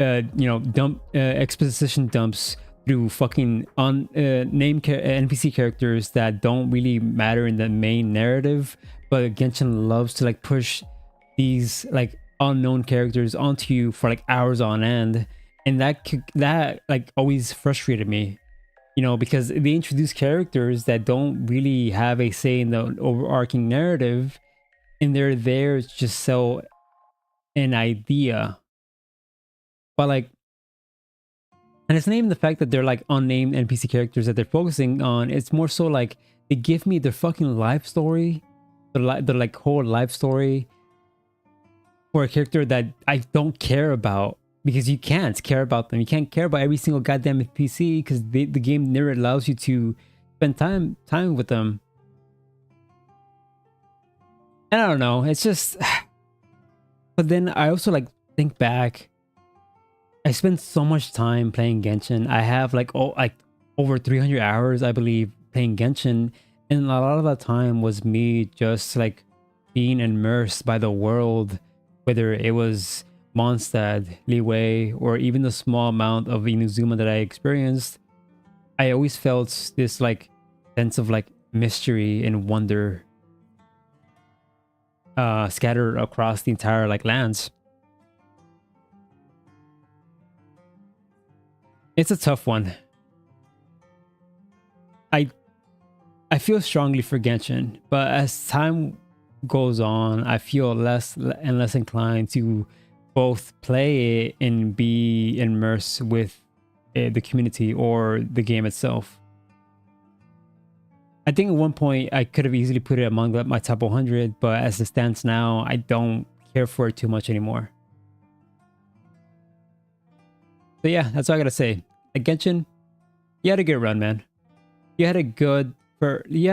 exposition dumps, through fucking NPC characters that don't really matter in the main narrative, but Genshin loves to like push these like unknown characters onto you for like hours on end, and that like always frustrated me, because they introduce characters that don't really have a say in the overarching narrative, and they're there to just sell an idea. But like, and it's not even the fact that they're like unnamed NPC characters that they're focusing on. It's more so like they give me their fucking life story, the like whole life story for a character that I don't care about, because you can't care about them. You can't care about every single goddamn NPC because the game never allows you to spend time with them. And I don't know. It's just, but then I also like think back. I spent so much time playing Genshin. I have like over 300 hours, I believe, playing Genshin, and a lot of that time was me just like being immersed by the world, whether it was Mondstadt, Liyue, or even the small amount of Inazuma that I experienced. I always felt this like sense of like mystery and wonder scattered across the entire like lands. It's a tough one. I feel strongly for Genshin, but as time goes on, I feel less and less inclined to both play it and be immersed with the community or the game itself. I think at one point I could have easily put it among my top 100, but as it stands now, I don't care for it too much anymore. So yeah, that's all I gotta say. Like Genshin, you had a good run, man. You had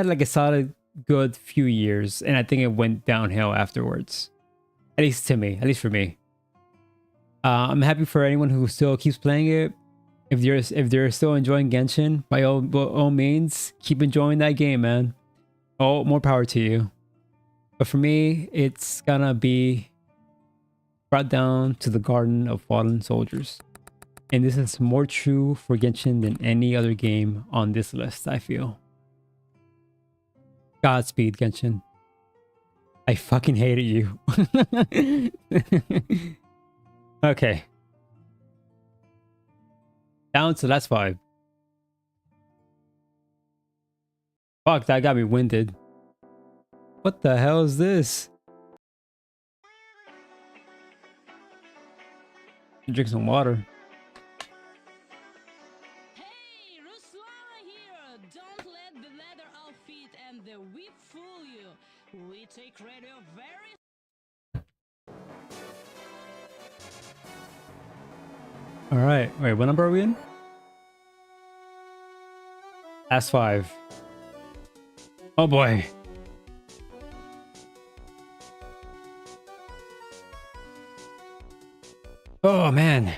like a solid good few years, and I think it went downhill afterwards. At least to me, at least for me. I'm happy for anyone who still keeps playing it. If they're still enjoying Genshin, by all means, keep enjoying that game, man. Oh, more power to you. But for me, it's gonna be brought down to the Garden of Fallen Soldiers. And this is more true for Genshin than any other game on this list, I feel. Godspeed, Genshin. I fucking hated you. Okay. Down to last 5. Fuck, that got me winded. What the hell is this? Drink some water. Hey, Ruslana here! Don't let the leather outfit and the whip fool you. We take radio very... Alright, wait, what number are we in? Last 5. Oh boy. Oh man.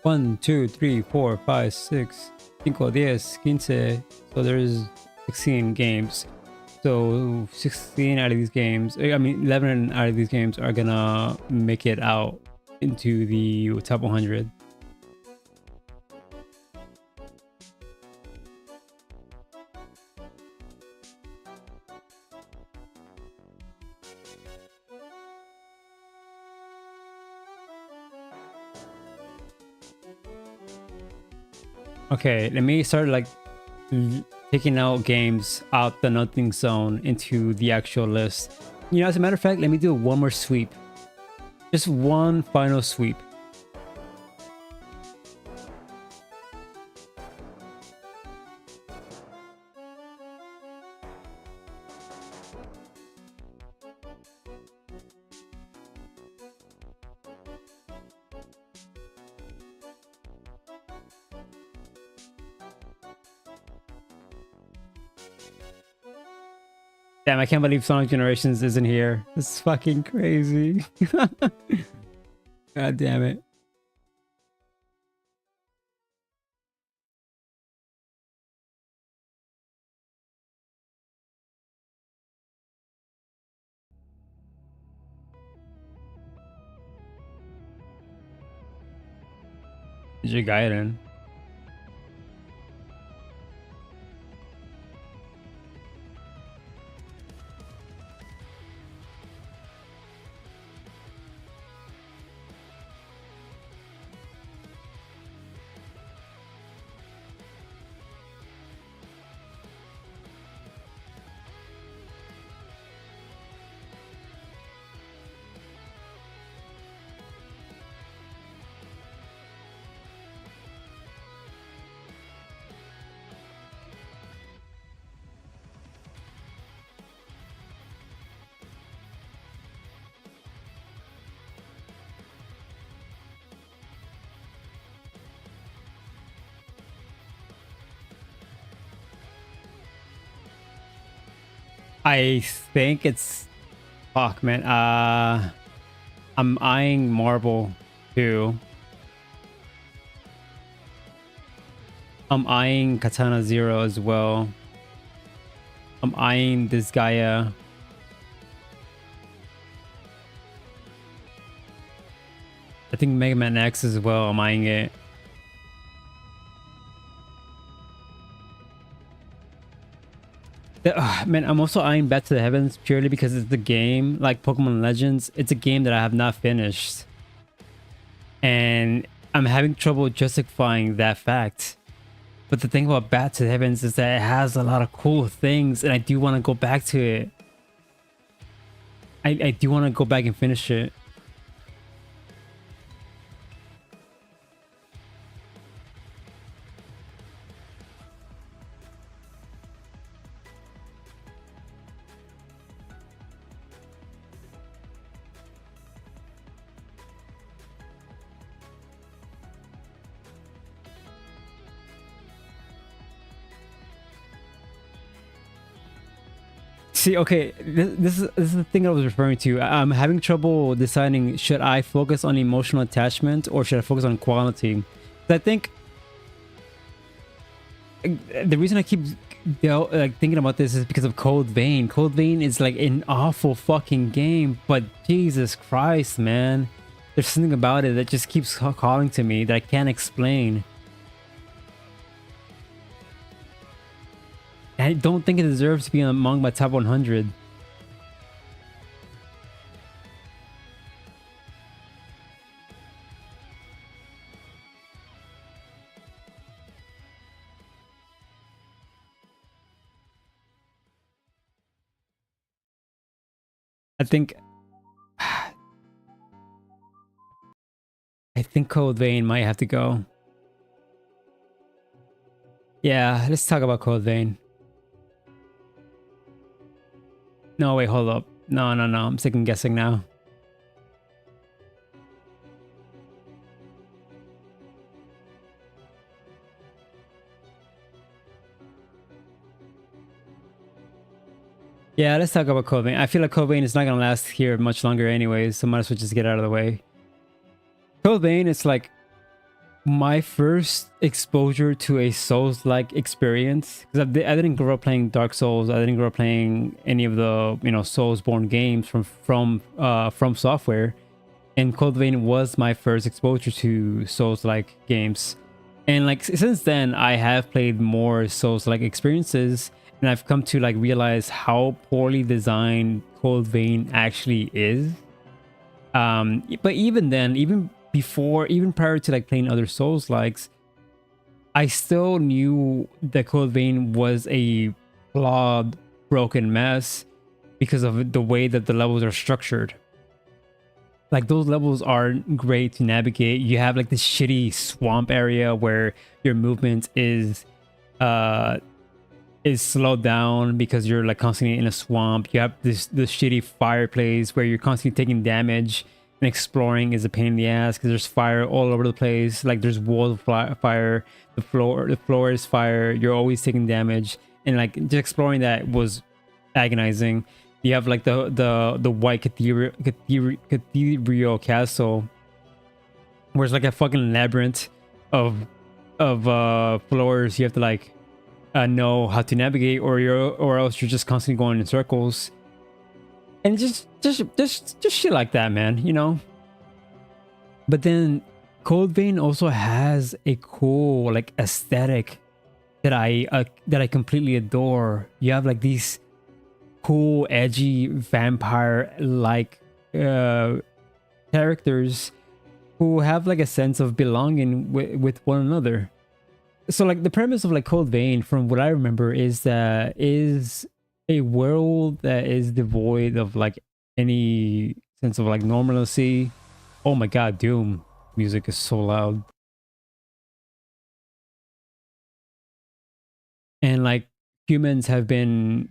1, 2, 3, 4, 5, 6, 5, 10, 15. So there's 16 games. So 16 out of these games, 11 out of these games are gonna make it out into the top 100. Okay, let me start like taking out games out the nothing zone into the actual list. As a matter of fact, let me do one more sweep. Just one final sweep. Damn, I can't believe Sonic Generations isn't here. This is fucking crazy. God damn it. Jigaiden. I think it's fuck, man. I'm eyeing Marble too. I'm eyeing Katana Zero as well. I'm eyeing this Gaia. I think Mega Man X as well. I'm eyeing it. Man, I'm also eyeing Back to the Heavens purely because it's the game, like Pokemon Legends, it's a game that I have not finished. And I'm having trouble justifying that fact. But the thing about Back to the Heavens is that it has a lot of cool things and I do want to go back to it. I do want to go back and finish it. See, okay, this is the thing I was referring to. I'm having trouble deciding, should I focus on emotional attachment or should I focus on quality? I think the reason I keep thinking about this is because of Cold Vein. Cold Vein is like an awful fucking game, but Jesus Christ, man, there's something about it that just keeps calling to me that I can't explain. I don't think it deserves to be among my top 100. I think Cold Vein might have to go. Yeah, let's talk about Cold Vein. No, wait, hold up. No, I'm second guessing now. Yeah, let's talk about Cold Vein. I feel like Cold Vein is not gonna last here much longer anyways, so might as well just get out of the way. Cold Vein is like my first exposure to a Souls-like experience, because I didn't grow up playing Dark Souls. I didn't grow up playing any of the Souls-born games from Software, and Cold Vein was my first exposure to Souls-like games. And like since then, I have played more Souls-like experiences, and I've come to like realize how poorly designed Cold Vein actually is. But even then, even prior to like playing other Souls likes, I still knew that Cold Vein was a flawed, broken mess because of the way that the levels are structured. Like those levels aren't great to navigate. You have like this shitty swamp area where your movement is slowed down because you're like constantly in a swamp. You have this shitty fireplace where you're constantly taking damage, and exploring is a pain in the ass because there's fire all over the place. Like there's walls of fire, the floor is fire. You're always taking damage, and like just exploring that was agonizing. You have like the white cathedral castle, where it's like a fucking labyrinth of floors. You have to like know how to navigate, or else you're just constantly going in circles, and just shit like that, man. You know. But then Cold Vein also has a cool like aesthetic that I completely adore. You have like these cool, edgy vampire like characters who have like a sense of belonging with one another. So like the premise of like Cold Vein, from what I remember, is a world that is devoid of like any sense of like normalcy. Oh my god, Doom music is so loud. And like humans have been,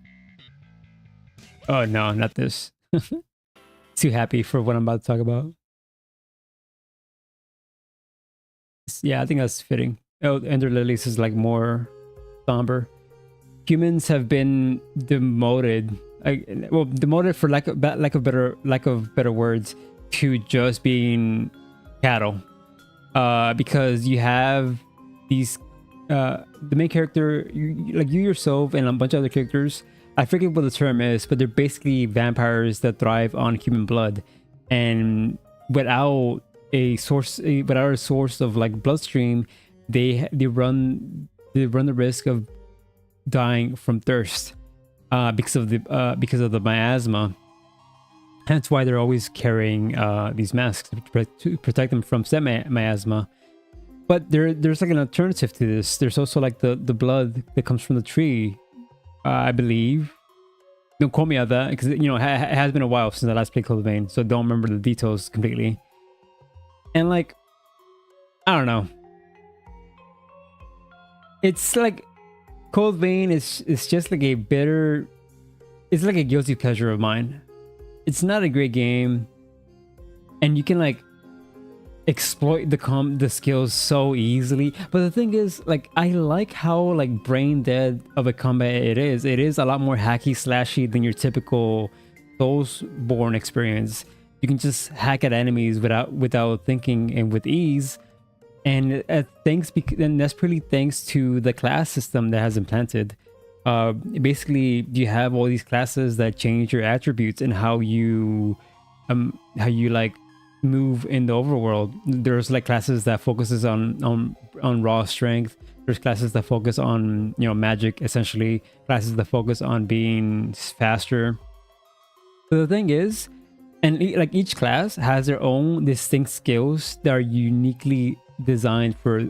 oh no, not this. Too happy for what I'm about to talk about. Yeah, I think that's fitting. Oh, Ender Lilies is like more somber. Humans have been demoted, well, demoted for lack of better words, to just being cattle. Because you have these, the main character, like you yourself and a bunch of other characters. I forget what the term is, but they're basically vampires that thrive on human blood, and without a source of like bloodstream, they run the risk of dying from thirst, because of the miasma. Hence why they're always carrying these masks to protect them from said miasma. But there's like an alternative to this. There's also like the blood that comes from the tree, I believe. Don't quote me on that, because you know it has been a while since I last played Cold Vein, so don't remember the details completely. And like, I don't know. It's like Cold Vein is just like a bitter. It's like a guilty pleasure of mine. It's not a great game, and you can like exploit the skills so easily. But the thing is, like, I like how like brain dead of a combat it is. It is a lot more hacky slashy than your typical Soulsborne experience. You can just hack at enemies without thinking and with ease. And and that's pretty thanks to the class system that has implanted. Basically, you have all these classes that change your attributes and how you like move in the overworld. There's like classes that focuses on raw strength. There's classes that focus on, you know, magic, essentially. Classes that focus on being faster. But the thing is, and like each class has their own distinct skills that are uniquely designed for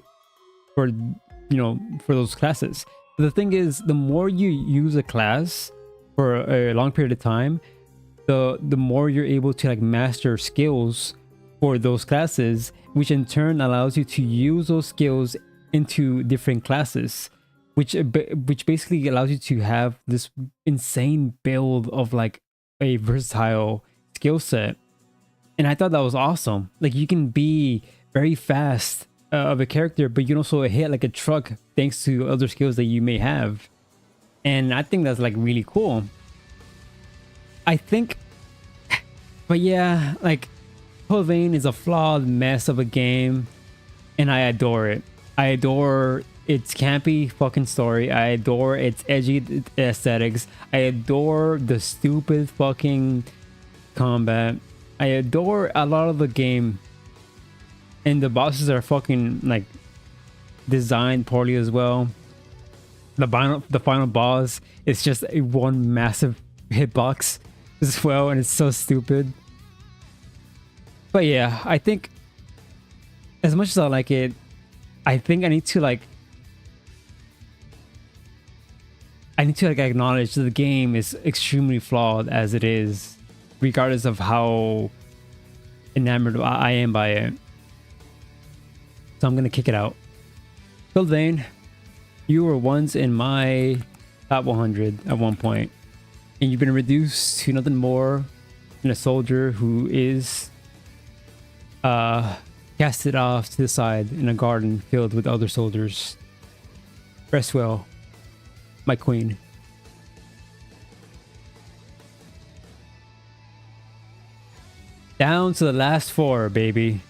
those classes. But the thing is, the more you use a class for a long period of time, the more you're able to like master skills for those classes, which in turn allows you to use those skills into different classes, which basically allows you to have this insane build of like a versatile skill set. And I thought that was awesome. Like, you can be very fast of a character, but you can also hit like a truck thanks to other skills that you may have. And I think that's like really cool. I think, but yeah, like Cold Vein is a flawed mess of a game, and I adore it. I adore its campy fucking story. I adore its edgy aesthetics. I adore the stupid fucking combat. I adore a lot of the game, and the bosses are fucking like designed poorly as well. The final boss is just a one massive hitbox as well, and it's so stupid. But yeah, I think as much as I like it, I think I need to acknowledge that the game is extremely flawed as it is, regardless of how enamored I am by it. So I'm gonna kick it out. Cold Vein, you were once in my top 100 at one point, and you've been reduced to nothing more than a soldier who is casted off to the side in a garden filled with other soldiers. Rest well. My queen. Down to the last 4, baby.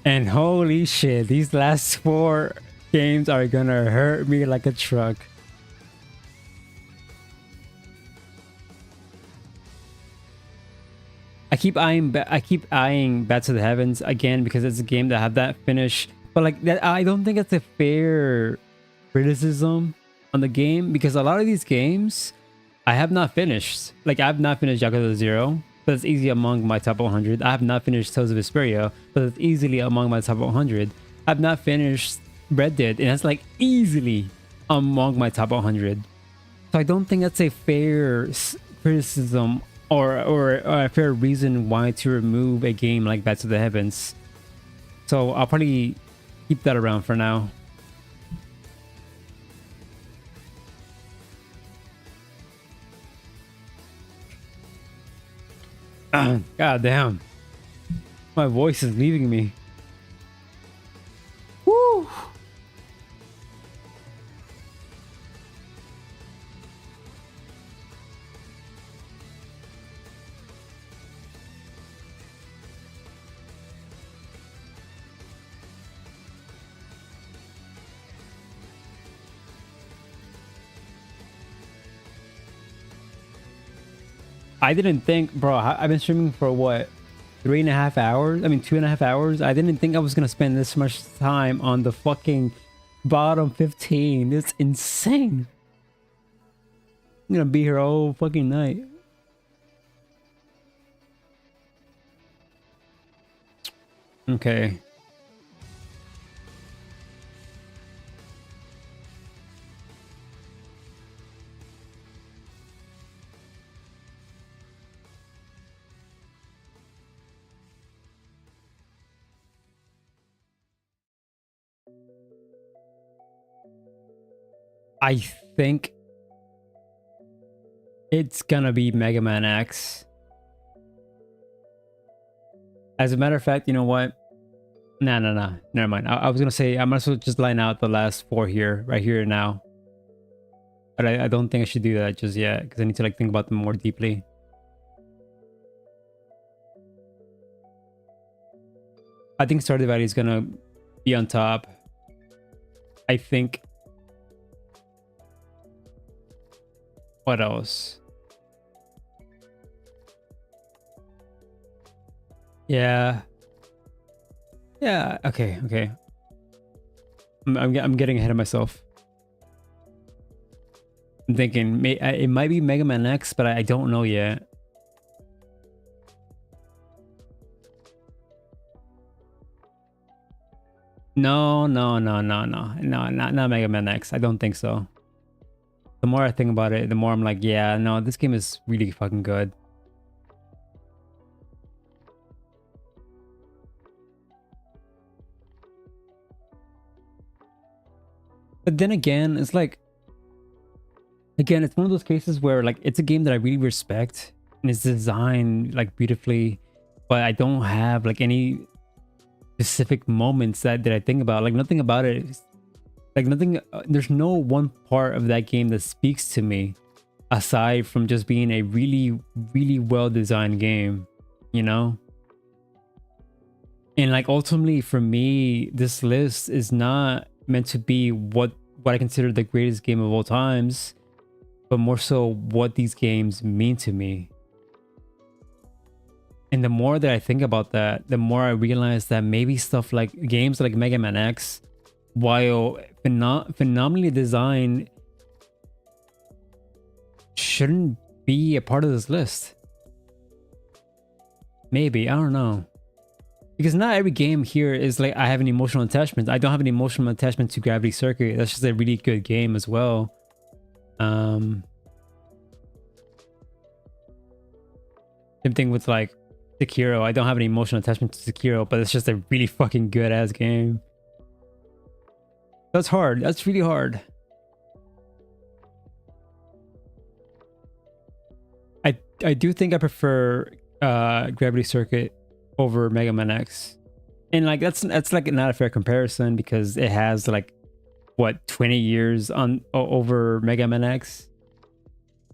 And holy shit, these last 4 games are gonna hurt me like a truck. I keep eyeing Bats of the Heavens again because it's a game that have that finish, but like that, I don't think it's a fair criticism on the game because a lot of these games I have not finished. Like I've not finished Yakuza 0, but it's easy among my top 100. I have not finished Tales of Vesperia, but it's easily among my top 100. I've not finished Red Dead, and that's like easily among my top 100. So I don't think that's a fair criticism or a fair reason why to remove a game like Bats of the Heavens. So I'll probably keep that around for now. God damn. My voice is leaving me. Woo! I didn't think, bro, I've been streaming for what, 3.5 hours? I mean, 2.5 hours? I didn't think I was gonna spend this much time on the fucking bottom 15. It's insane. I'm gonna be here all fucking night. Okay. I think it's gonna be Mega Man X. As a matter of fact, you know what? Nah. Never mind. I was gonna say I might as well just line out the last 4 here, right here now. But I don't think I should do that just yet because I need to like think about them more deeply. I think Stardew Valley is gonna be on top. I think. What else? Yeah. Yeah. Okay. I'm getting ahead of myself. I'm thinking it might be Mega Man X, but I don't know yet. No, not Mega Man X. I don't think so. The more I think about it, the more I'm like, yeah, no, this game is really fucking good. But then again, it's like, again, it's one of those cases where like it's a game that I really respect and it's designed like beautifully, but I don't have like any specific moments that I think about. Like nothing about it is, like nothing, there's no one part of that game that speaks to me aside from just being a really well designed game, you know? And like ultimately for me, this list is not meant to be what I consider the greatest game of all times, but more so what these games mean to me. And the more that I think about that, the more I realize that maybe stuff like games like Mega Man X, while phenomenally designed, shouldn't be a part of this list. Maybe, I don't know. Because not every game here is like I have an emotional attachment. I don't have an emotional attachment to Gravity Circuit. That's just a really good game as well. Same thing with like Sekiro. I don't have an emotional attachment to Sekiro, but it's just a really fucking good ass game. That's hard. That's really hard. I do think I prefer Gravity Circuit over Mega Man X. And like that's like not a fair comparison because it has like what, 20 years on over Mega Man X.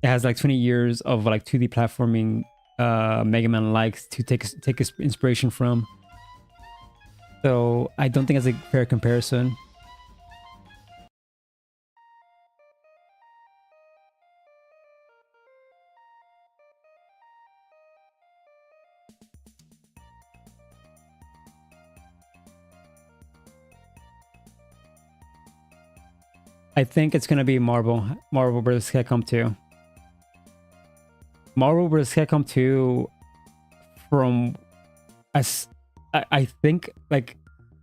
It has like 20 years of like 2D platforming Mega Man likes to take inspiration from. So I don't think it's a fair comparison. I think it's gonna be Marvel vs. Capcom 2. Marvel vs. Capcom 2, from as I think like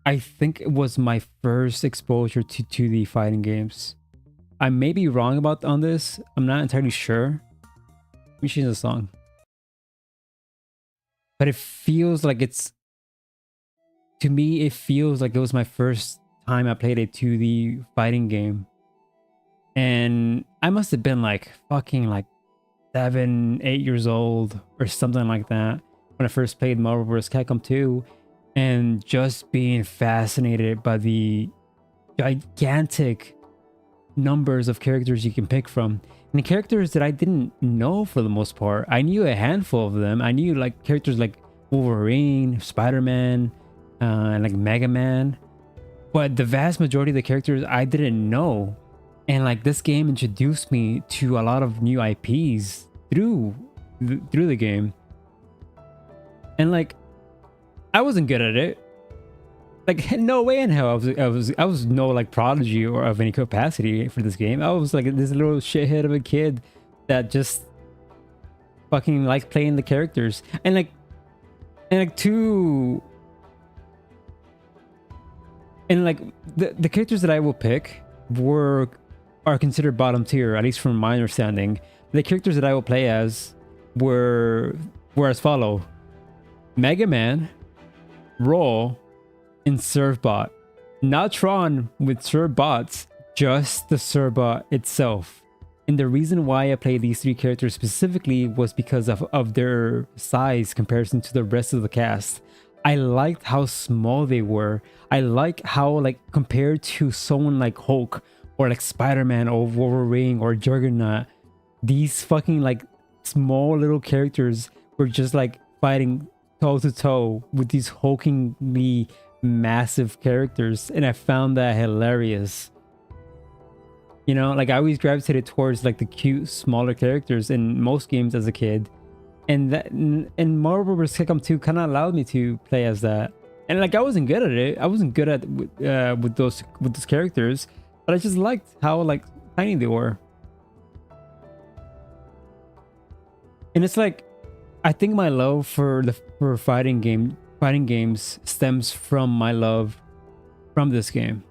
I think it was my first exposure to 2D fighting games. I may be wrong about on this. I'm not entirely sure. Let me change the song. But it feels like it's, to me, it feels like it was my first time I played a 2D fighting game. And I must have been like fucking like 7, 8 years old or something like that when I first played Marvel vs. Capcom 2, and just being fascinated by the gigantic numbers of characters you can pick from, and the characters that I didn't know for the most part. I knew a handful of them. I knew like characters like Wolverine, Spider-Man, and like Mega Man, but the vast majority of the characters I didn't know. And like this game introduced me to a lot of new IPs through the game. And like I wasn't good at it. Like no way in hell I was no like prodigy or of any capacity for this game. I was like this little shithead of a kid that just fucking liked playing the characters. And the characters that I will pick are considered bottom tier, at least from my understanding. The characters that I will play as were as follow: Mega Man, Roll, and Servbot. Not Tron with Servbots, just the Servbot itself. And the reason why I played these 3 characters specifically was because of their size comparison to the rest of the cast. I liked how small they were. I like how, like, compared to someone like Hulk or like Spider-Man or Wolverine or Juggernaut, these fucking like small little characters were just like fighting toe to toe with these hulkingly massive characters, and I found that hilarious. You know, like I always gravitated towards like the cute smaller characters in most games as a kid, and Marvel vs. Capcom 2 kind of allowed me to play as that. And like I wasn't good at it. I wasn't good at with those characters, but I just liked how like tiny they were. And it's like, I think my love for fighting games stems from my love from this game.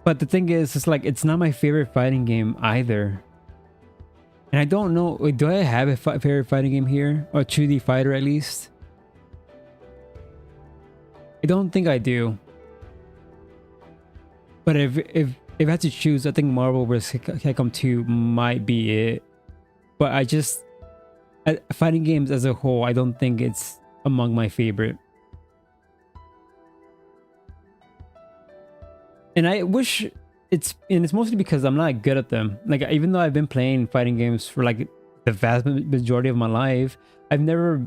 But the thing is, it's like it's not my favorite fighting game either. And I don't know, wait, do I have a favorite fighting game here, or 2D fighter at least? I don't think I do. But if I had to choose, I think Marvel vs. Capcom 2 might be it. But I just, fighting games as a whole, I don't think it's among my favorite. And I wish it's mostly because I'm not good at them. Like, even though I've been playing fighting games for like the vast majority of my life, I've never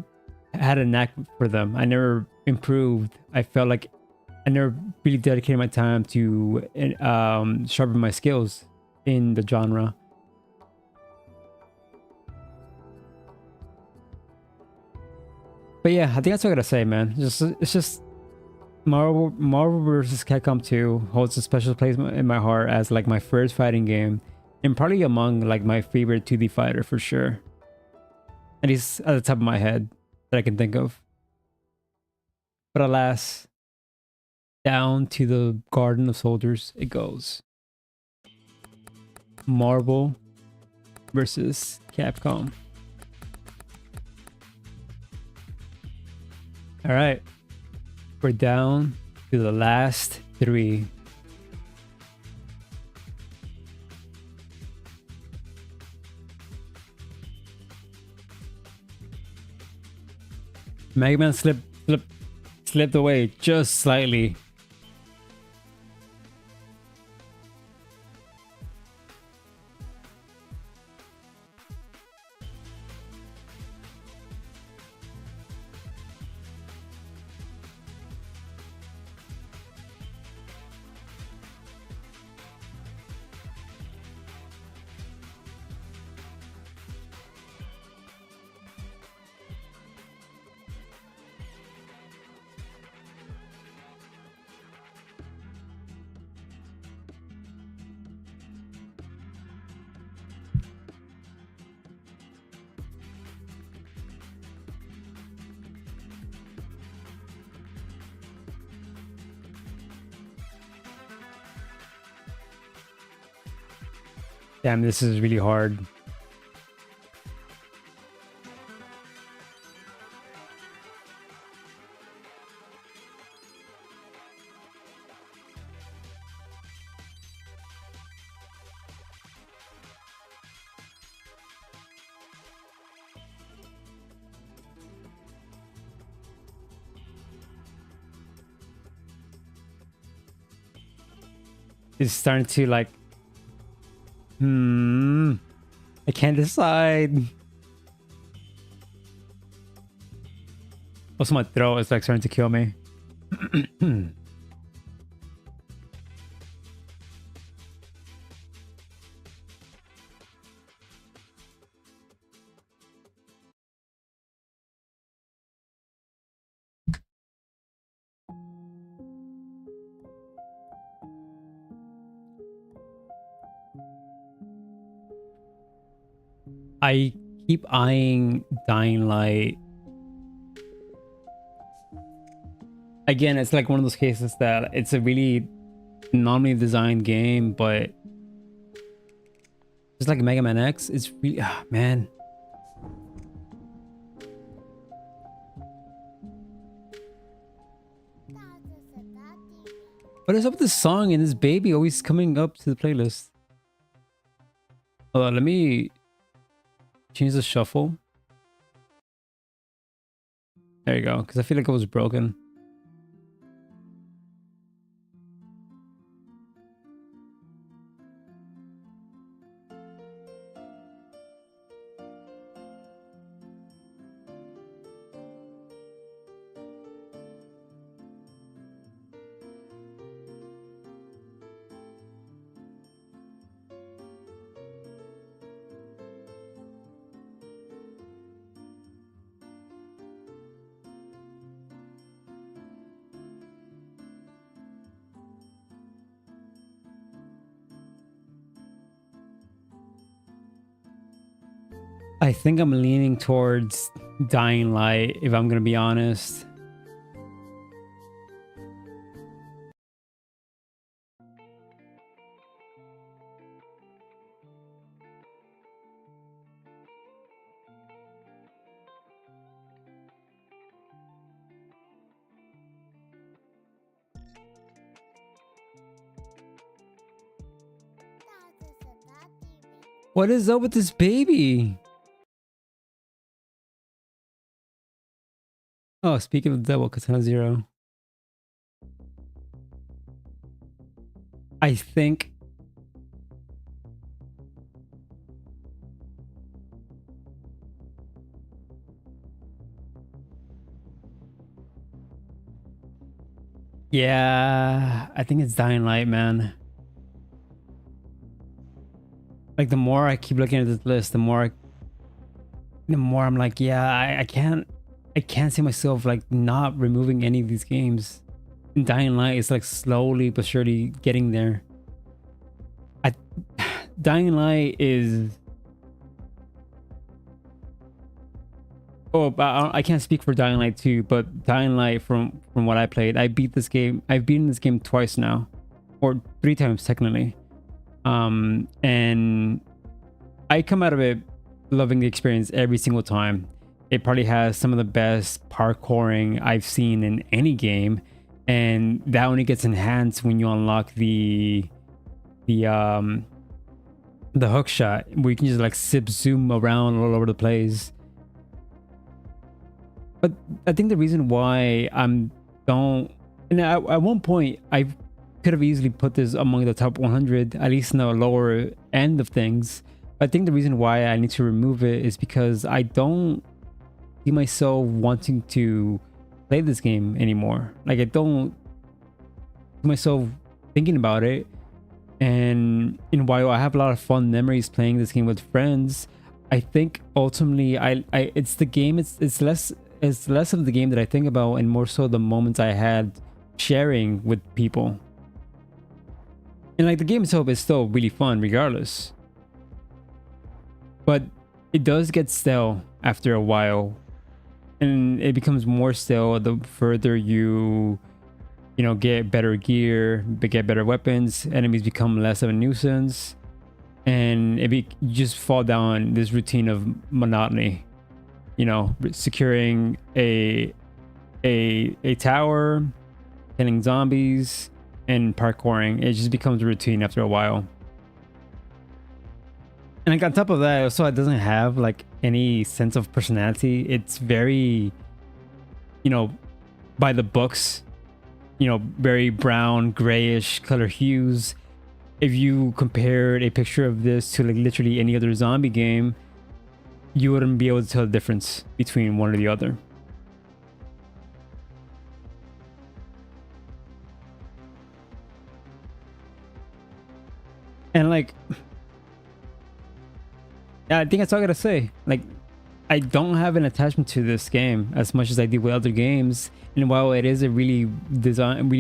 had a knack for them. I never improved. I felt like I never really dedicated my time to sharpen my skills in the genre. But yeah, I think that's what I gotta say, man. It's just Marvel vs. Capcom 2 holds a special place in my heart as like my first fighting game, and probably among like my favorite 2D fighter for sure. At least at the top of my head that I can think of. But alas, down to the Garden of Soldiers it goes. Marvel versus Capcom. All right. We're down to the last 3. Mega Man slipped Slipped away just slightly. Damn, this is really hard. It's starting to like, I can't decide. Also, my throat is like starting to kill me. I keep eyeing Dying Light. Again, it's like one of those cases that it's a really normally designed game, but just like Mega Man X, it's really, man. What is up with this song and this baby always coming up to the playlist? Hold on, let me change the shuffle. There you go, because I feel like it was broken. I think I'm leaning towards Dying Light, if I'm gonna be honest. What is up with this baby? Oh, speaking of the devil, Katana 0. I think yeah, I think it's Dying Light, man. Like the more I keep looking at this list, the more I'm like, yeah, I can't see myself like not removing any of these games. And Dying Light is like slowly but surely getting there. Dying Light is, oh, I can't speak for Dying Light 2, but Dying Light from what I played, I beat this game. I've beaten this game twice now, or 3 times technically. And I come out of it loving the experience every single time. It probably has some of the best parkouring I've seen in any game, and that only gets enhanced when you unlock the hook shot, where you can just like zoom around all over the place. But I think the reason why I'm don't. And at one point, I could have easily put this among the top 100, at least in the lower end of things. I think the reason why I need to remove it is because I don't see myself wanting to play this game anymore. Like, I don't see myself thinking about it. And while I have a lot of fun memories playing this game with friends, I think ultimately it's the game. It's less of the game that I think about, and more so the moments I had sharing with people. And like, the game itself is still really fun regardless, but it does get stale after a while, and it becomes more stale the further you get better gear, get better weapons, enemies become less of a nuisance, and you just fall down this routine of monotony. Securing a tower, killing zombies, and parkouring. It just becomes a routine after a while. And like, on top of that, also, it doesn't have like any sense of personality. It's very, by the books, very brown, grayish color hues. If you compared a picture of this to like literally any other zombie game, you wouldn't be able to tell the difference between one or the other. And like, I think that's all I gotta say. Like, I don't have an attachment to this game as much as I do with other games. And while it is a really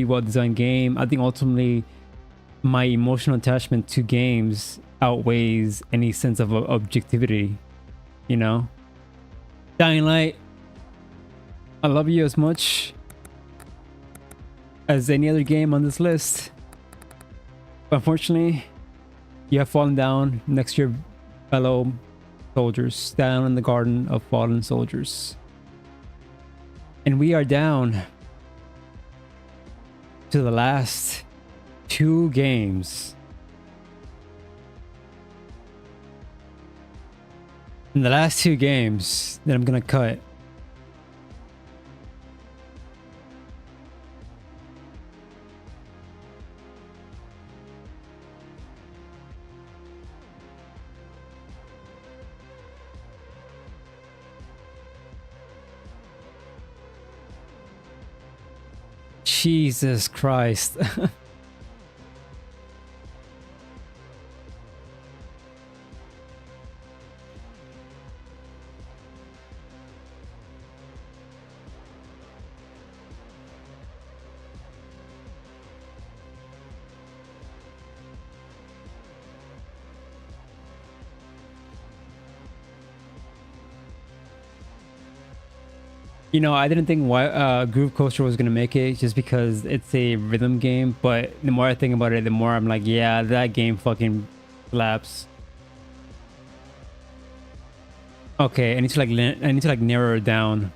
well designed game, I think ultimately my emotional attachment to games outweighs any sense of objectivity. Dying Light, I love you as much as any other game on this list, but unfortunately, you have fallen down next to your fellow soldiers, down in the garden of fallen soldiers. And we are down to the last two games. And the last two games that I'm gonna cut. Jesus Christ. I didn't think Groove Coaster was gonna make it just because it's a rhythm game, but the more I think about it, the more I'm like, yeah, that game fucking slaps. Okay, I need to like narrow it down.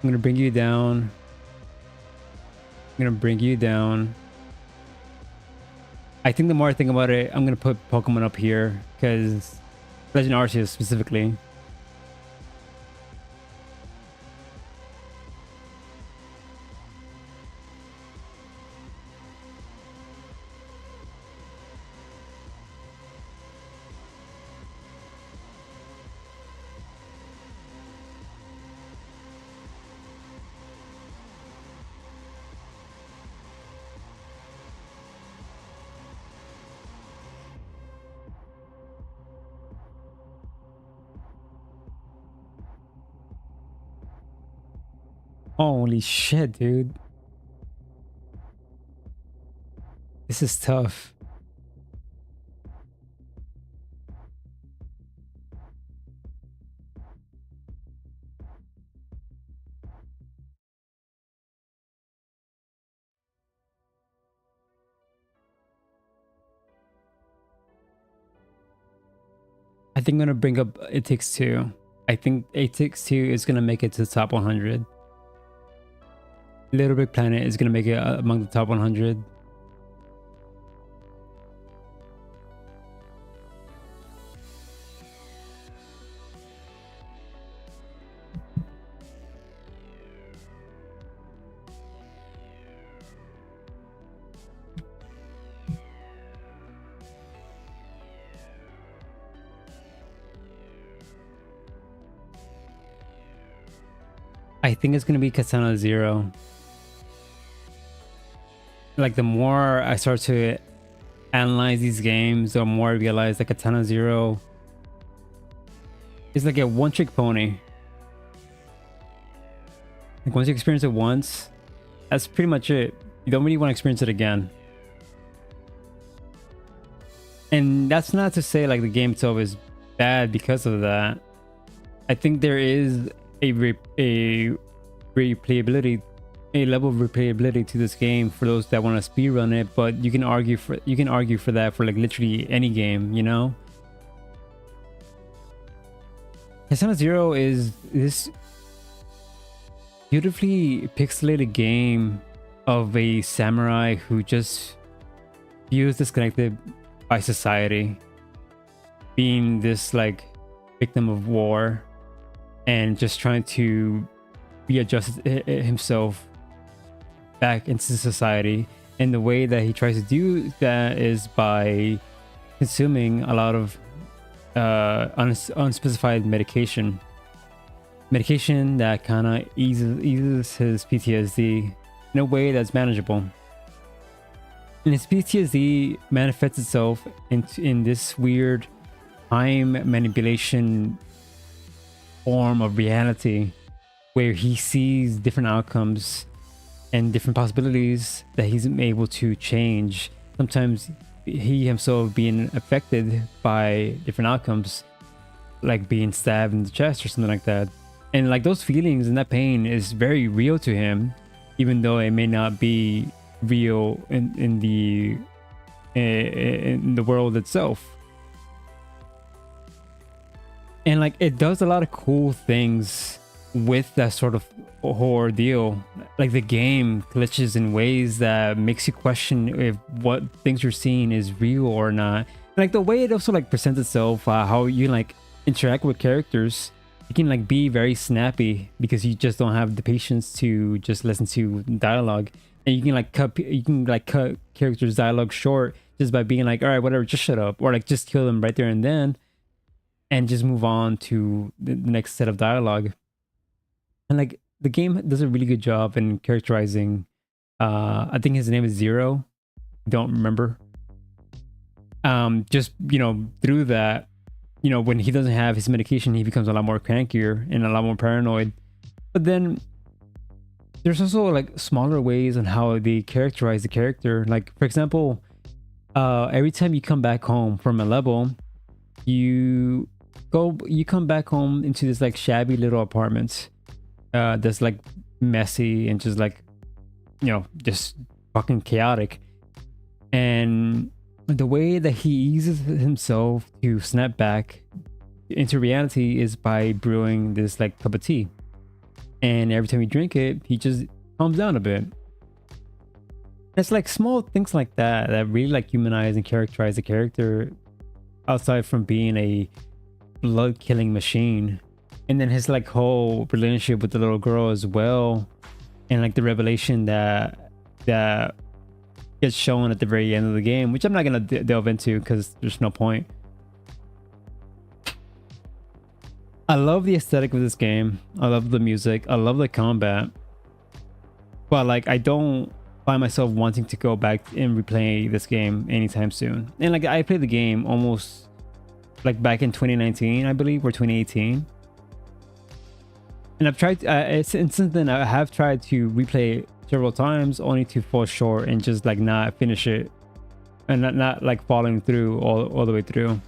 I'm gonna bring you down. I'm gonna bring you down. I think the more I think about it, I'm gonna put Pokemon up here because Legend Arceus specifically. Holy shit, dude. This is tough. I think I'm gonna bring up It Takes Two. I think It Takes Two is gonna make it to the top 100. Little Big Planet is gonna make it among the top 100. I think it's gonna be Katana Zero. Like the more I start to analyze these games, the more I realize that Katana Zero is like a one-trick pony. Like once you experience it once, that's pretty much it. You don't really want to experience it again. And that's not to say like the game itself is bad because of that. I think there is a replayability, a level of replayability to this game for those that want to speedrun it, but you can argue for that for like literally any game, you know? Katana Zero is this beautifully pixelated game of a samurai who just feels disconnected by society, being this like victim of war and just trying to readjust himself back into society. And the way that he tries to do that is by consuming a lot of unspecified medication that kind of eases his PTSD in a way that's manageable. And his PTSD manifests itself in this weird time manipulation form of reality where he sees different outcomes and different possibilities that he's able to change. Sometimes he himself being affected by different outcomes, like being stabbed in the chest or something like that. And like those feelings and that pain is very real to him, even though it may not be real in the world itself. And like it does a lot of cool things with that sort of horror deal. Like the game glitches in ways that makes you question if what things you're seeing is real or not. And like the way it also like presents itself, how you like interact with characters, you can like be very snappy because you just don't have the patience to just listen to dialogue. And you can like cut characters' dialogue short just by being like, all right, whatever, just shut up, or like just kill them right there and then, and just move on to the next set of dialogue. And like the game does a really good job in characterizing. I think his name is Zero. Don't remember. Just through that, when he doesn't have his medication, he becomes a lot more crankier and a lot more paranoid. But then there's also like smaller ways on how they characterize the character. Like for example, every time you come back home from a level, you come back home into this like shabby little apartment that's like messy and just like just fucking chaotic. And the way that he eases himself to snap back into reality is by brewing this like cup of tea. And every time you drink it, he just calms down a bit. It's like small things like that that really like humanize and characterize the character outside from being a blood killing machine. And then his like whole relationship with the little girl as well, and like the revelation that gets shown at the very end of the game, which I'm not gonna delve into because there's no point. I love the aesthetic of this game. I love the music. I love the combat. But like I don't find myself wanting to go back and replay this game anytime soon. And like I played the game almost like back in 2019, I believe, or 2018. And I've tried since then I have tried to replay it several times, only to fall short and just like not finish it, and not like following through all the way through.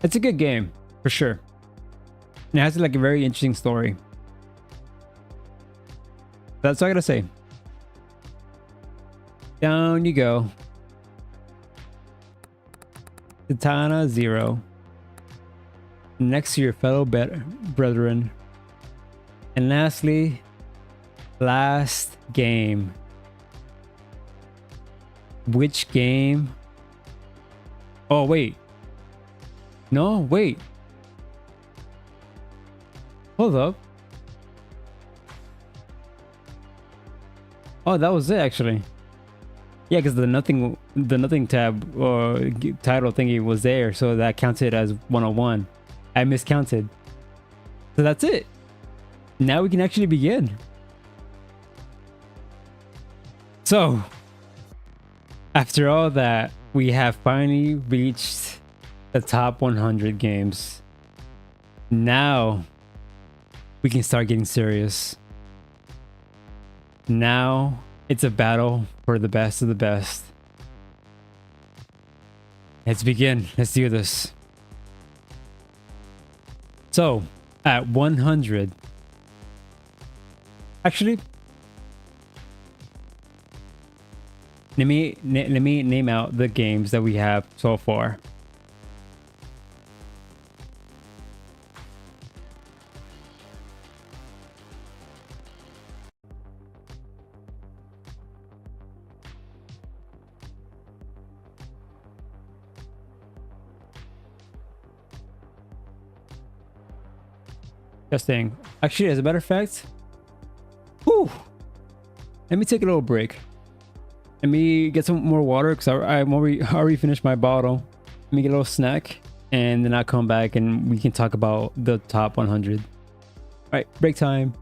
It's a good game for sure, and it has like a very interesting story. That's all I gotta say. Down you go. Katana Zero. Next to your fellow brethren. And lastly, last game. Which game? Oh, wait. No, wait. Hold up. Oh, that was it actually. Yeah, because the nothing tab or title thingy was there, so that counted as 101. I miscounted. So that's it. now we can actually begin. So, after all that, we have finally reached the top 100 games. Now, we can start getting serious. Now, it's a battle for the best of the best. Let's begin. Let's do this. So, at 100... Actually, let me name out the games that we have so far. Testing. Actually, as a matter of fact, whew, let me take a little break. Let me get some more water because I'm already finished my bottle. Let me get a little snack and then I'll come back and we can talk about the top 100. All right, break time.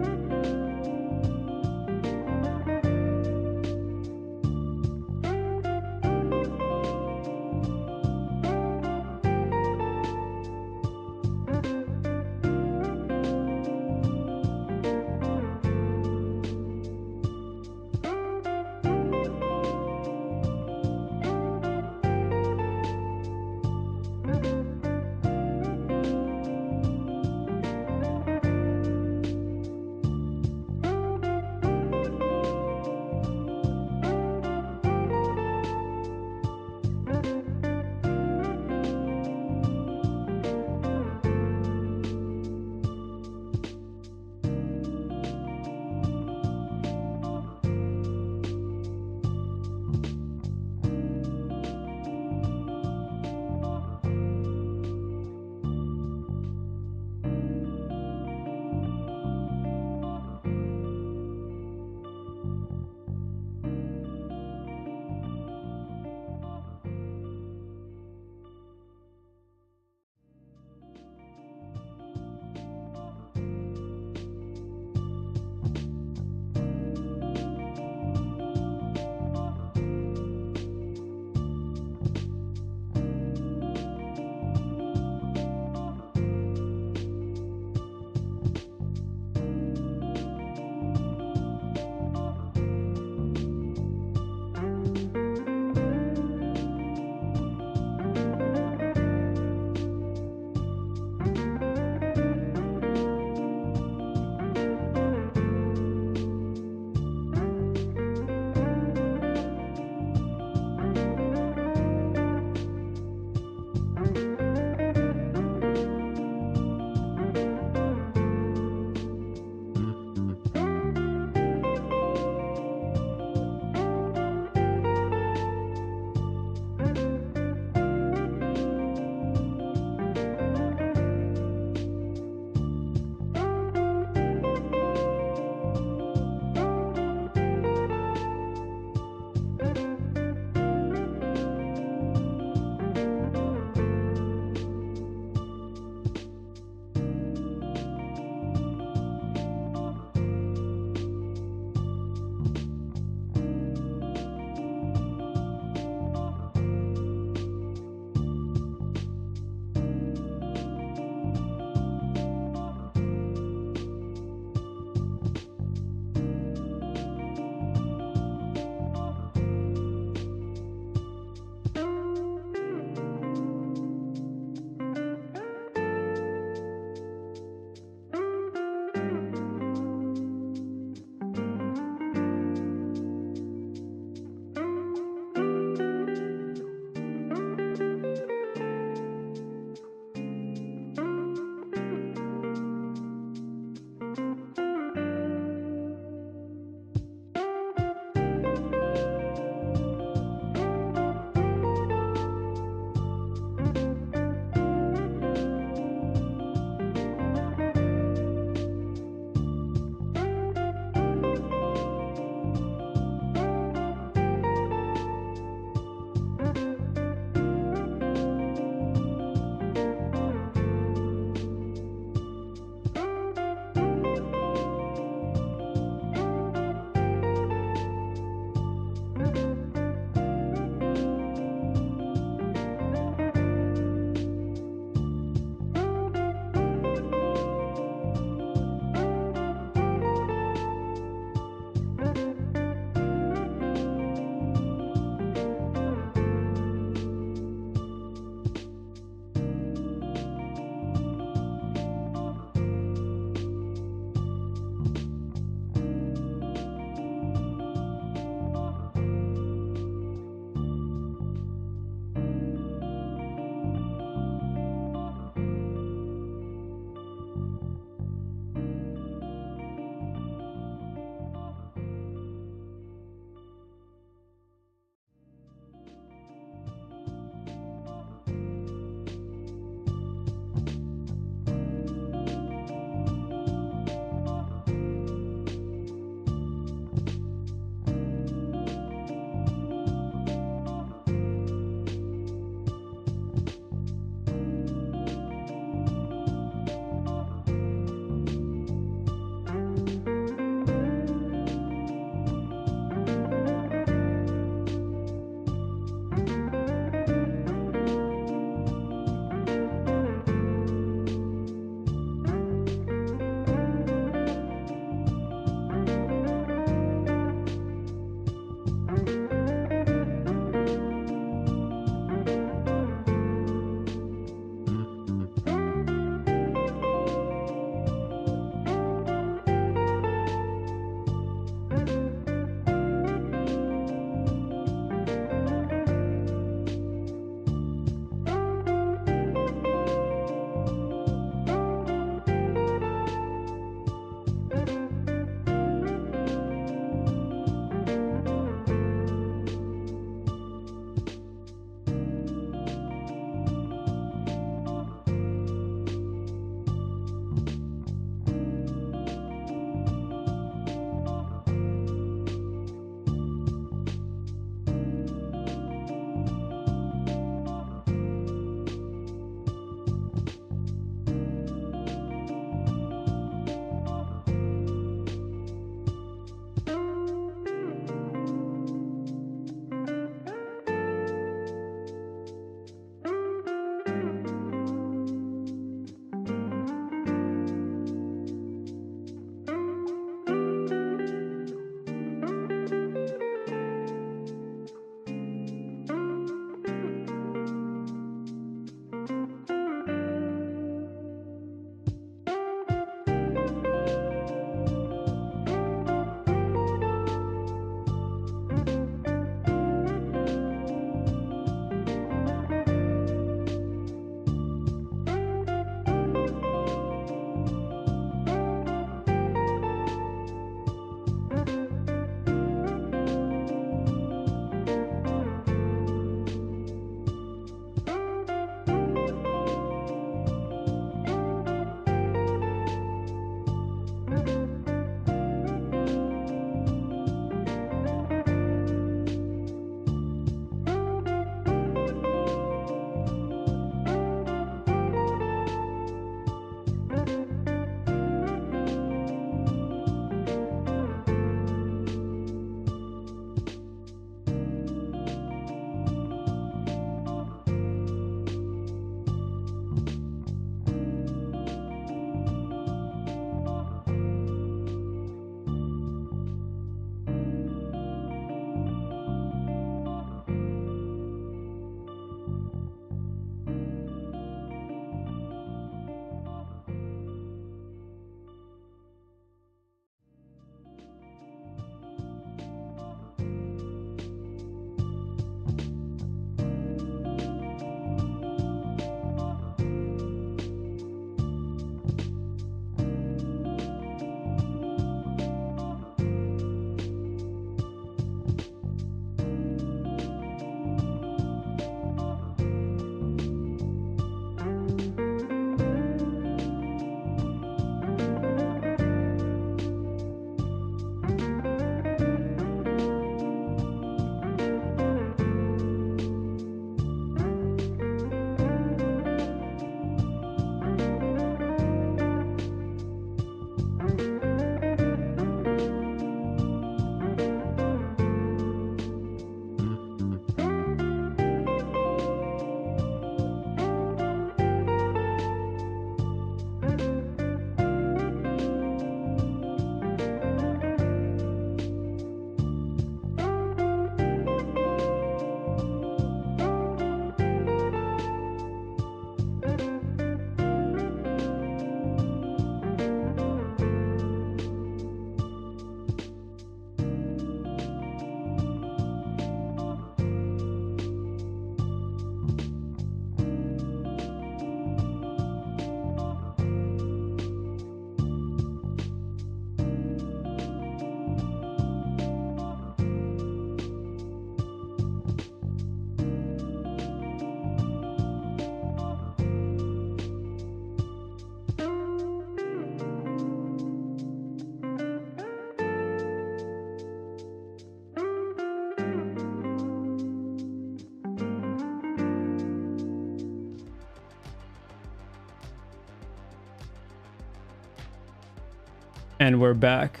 And we're back.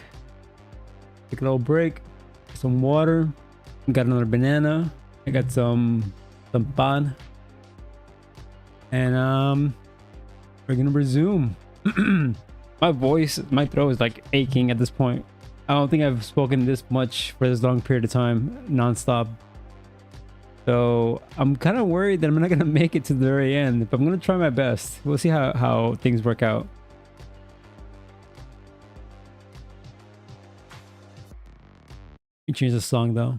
Take a little break. Some water. Got another banana. I got some pan. And we're gonna resume. My throat is like aching at this point. I don't think I've spoken this much for this long period of time, non-stop. So I'm kind of worried that I'm not gonna make it to the very end, but I'm gonna try my best. We'll see how things work out. You change the song though.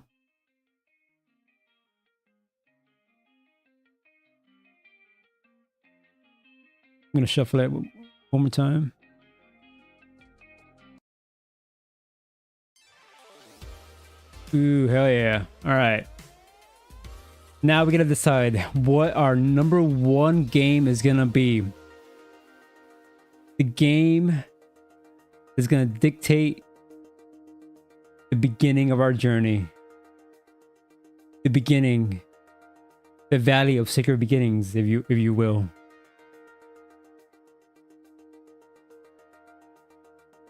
I'm gonna shuffle it one more time. Ooh, hell yeah. All right. Now we gotta decide what our number one game is gonna be. The game is gonna dictate the beginning of our journey. The beginning. The valley of sacred beginnings, if you will.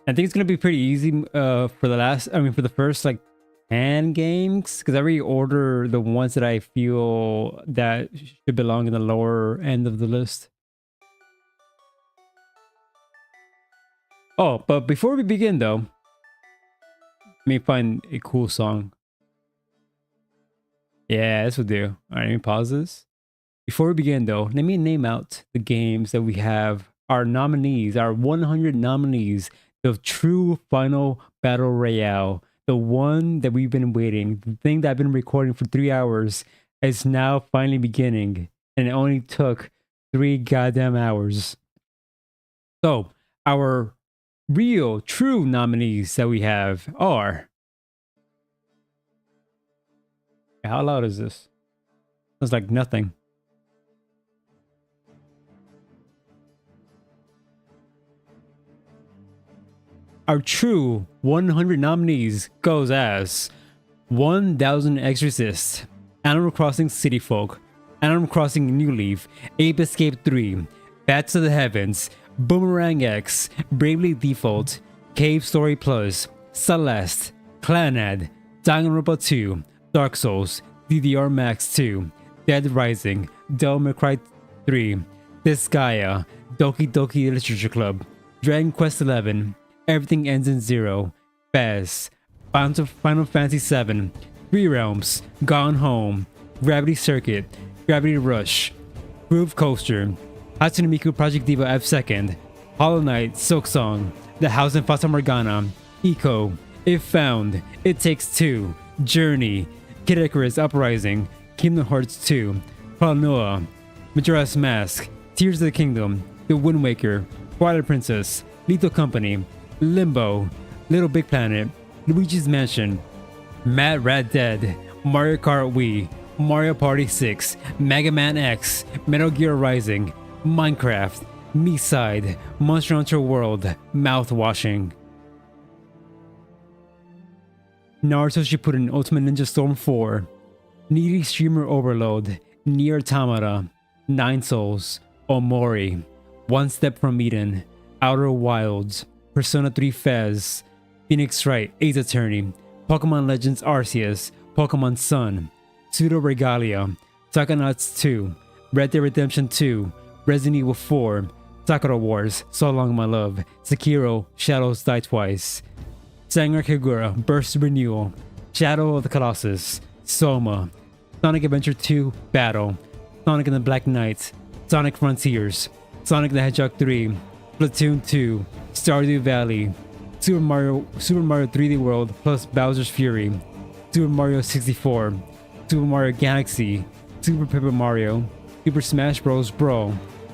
I think it's gonna be pretty easy for the first like 10 games, because I already order the ones that I feel that should belong in the lower end of the list. Oh, but before we begin though, let me find a cool song. Yeah, this will do. All right, let me pause this. Before we begin though, let me name out the games that we have, our nominees, our 100 nominees. The true final battle royale, the one that we've been waiting, the thing that I've been recording for 3 hours is now finally beginning, and it only took 3 goddamn hours. So our real true nominees that we have are, how loud is this? Sounds like nothing. Our true 100 nominees goes as 1000 Exorcist, Animal Crossing City Folk, Animal Crossing New Leaf, Ape Escape 3, Bats of the Heavens, Boomerang X, Bravely Default, Cave Story Plus, Celeste, Clanad, Danganronpa 2, Dark Souls, DDR Max 2, Dead Rising, Devil May Cry 3, Disgaea, Doki Doki Literature Club, Dragon Quest XI, Everything Ends in Zero, Fez, Final Fantasy VII, Three Realms, Gone Home, Gravity Circuit, Gravity Rush, Groove Coaster, Hatsune Miku Project Diva F2nd, Hollow Knight, Silksong, The House in Fata Morgana, Eco, If Found, It Takes Two, Journey, Kid Icarus Uprising, Kingdom Hearts 2, Klonoa, Majora's Mask, Tears of the Kingdom, The Wind Waker, Twilight Princess, Lethal Company, Limbo, Little Big Planet, Luigi's Mansion, Mad Rat Dead, Mario Kart Wii, Mario Party 6, Mega Man X, Metal Gear Rising, Minecraft, Me-Side, Monster Hunter World, Mouthwashing. Naruto Shippuden Ultimate Ninja Storm 4, Needy Streamer Overload, Nier Automata, Nine Souls, Omori, One Step from Eden, Outer Wilds, Persona 3 Fez, Phoenix Wright Ace Attorney, Pokemon Legends Arceus, Pokemon Sun, Pseudo Regalia, Psychonauts 2, Red Dead Redemption 2, Resident Evil 4, Sakura Wars, So Long My Love, Sekiro, Shadows Die Twice, Senran Kagura, Burst Renewal, Shadow of the Colossus, Soma, Sonic Adventure 2 Battle, Sonic and the Black Knight, Sonic Frontiers, Sonic the Hedgehog 3, Splatoon 2, Stardew Valley, Super Mario 3D World plus Bowser's Fury, Super Mario 64, Super Mario Galaxy, Super Paper Mario, Super Smash Bros. Brawl,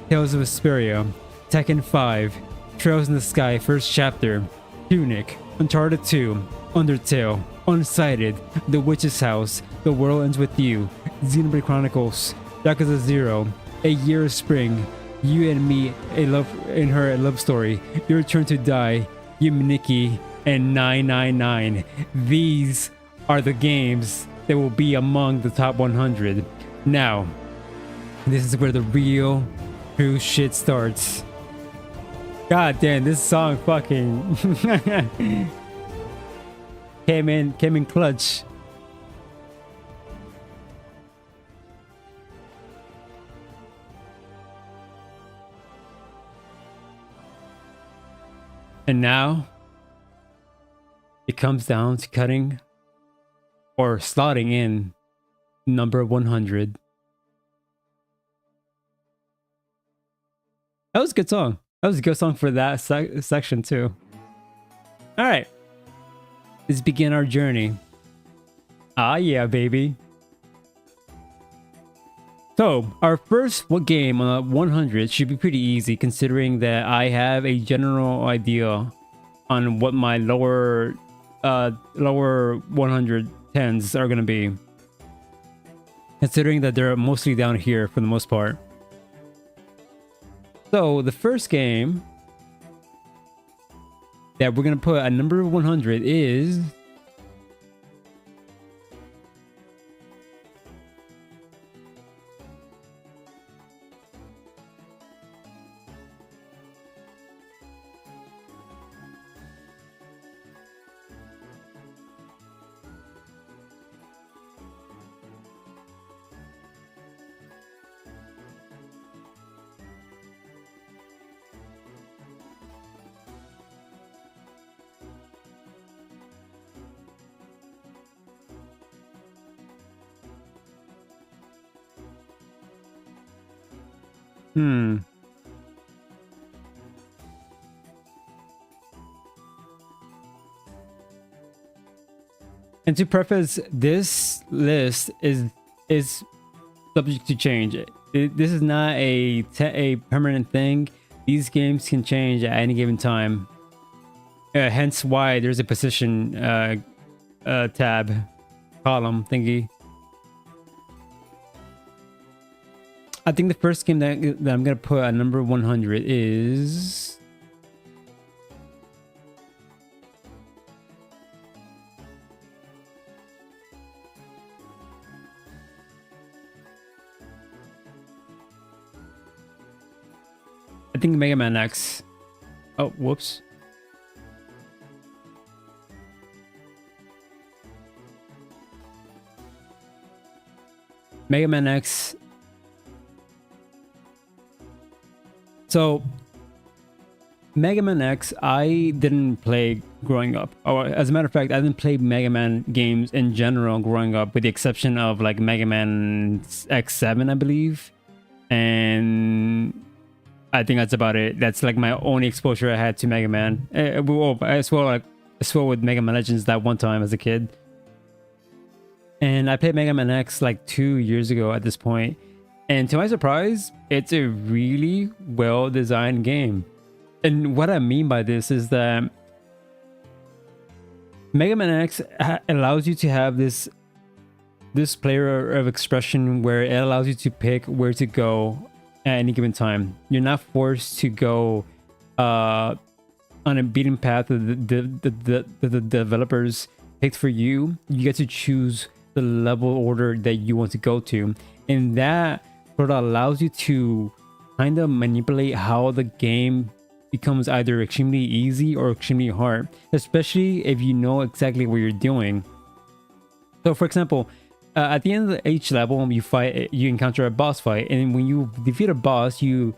Tales of Vesperia, Tekken 5, Trails in the Sky First Chapter, Tunic, Uncharted 2, Undertale, Unsighted, The Witch's House, The World Ends With You, Xenoblade Chronicles, Yakuza 0, A Year of Spring, You and Me, a love story, Your Turn to Die, Yuminiki, and 999. These are the games that will be among the top 100. Now, this is where the real true shit starts. God damn, this song fucking came in clutch. And now it comes down to cutting or slotting in number 100. That was a good song. That was a good song for that section too. All right, let's begin our journey. Ah, yeah, baby. So our first game on 100 should be pretty easy, considering that I have a general idea on what my lower 110s are gonna be, considering that they're mostly down here for the most part. So the first game that we're gonna put at number 100 is And to preface, this list is subject to change. This is not a permanent thing. These games can change at any given time. Hence why there's a position tab column thingy. I think the first game that I'm gonna put at number 100 is I think Mega Man X. Oh, whoops. Mega Man X. So, Mega Man X, I didn't play growing up. Or, as a matter of fact, I didn't play Mega Man games in general growing up, with the exception of like Mega Man X7, I believe. And I think that's about it. That's like my only exposure I had to Mega Man. As well with Mega Man Legends that one time as a kid. And I played Mega Man X like 2 years ago at this point. And to my surprise, it's a really well-designed game. And what I mean by this is that Mega Man X allows you to have this player of expression where it allows you to pick where to go at any given time. You're not forced to go on a beaten path that the developers picked for you. You get to choose the level order that you want to go to, and that sort of allows you to kind of manipulate how the game becomes either extremely easy or extremely hard, especially if you know exactly what you're doing. So for example, at the end of each level, you encounter a boss fight, and when you defeat a boss, you